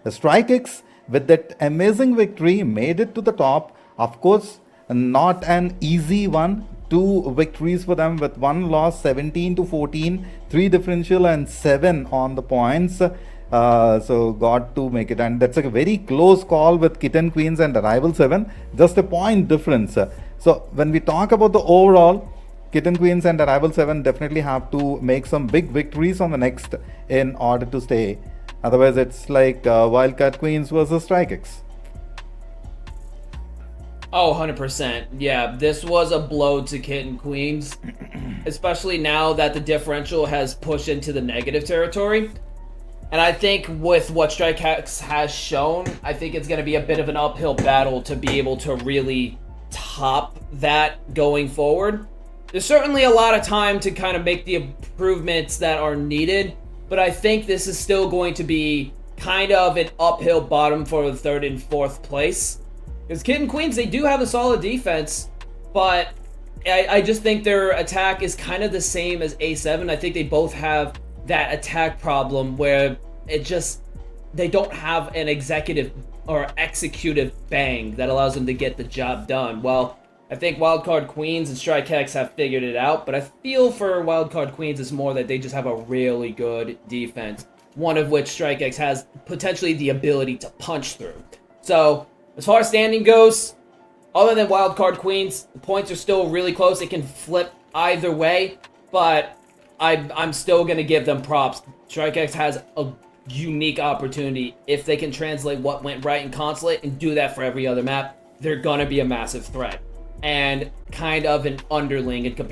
Strike X with that amazing victory made it to the top. Of course, not an easy one. 2 victories for them with 1 loss, 17-14, 3 differential and 7 on the points. So got to make it, and that's a very close call with Kitten Queens and Arrival 7, just a point difference. So when we talk about the overall, Kitten Queens and Arrival 7 definitely have to make some big victories on the next in order to stay. Otherwise, it's like Wildcard Queens versus Strike X. Oh, 100%. Yeah, this was a blow to Kitten Queens, especially now that the differential has pushed into the negative territory. And I think with what Strike X has shown, I think it's going to be a bit of an uphill battle to be able to really top that going forward. There's certainly a lot of time to kind of make the improvements that are needed, but I think this is still going to be kind of an uphill bottom for the 3rd and 4th place. Because Kitten Queens, they do have a solid defense, but I just think their attack is kind of the same as A7. I think they both have that attack problem where they don't have an executive or executive bang that allows them to get the job done. Well, I think Wildcard Queens and Strike X have figured it out, but I feel for Wildcard Queens it's more that they just have a really good defense, one of which Strike X has potentially the ability to punch through. So, as far as standing goes, other than Wildcard Queens, the points are still really close. It can flip either way, but I'm still going to give them props. Strike X has a unique opportunity. If they can translate what went right in Consulate and do that for every other map, they're going to be a massive threat. And kind of an underling in comparison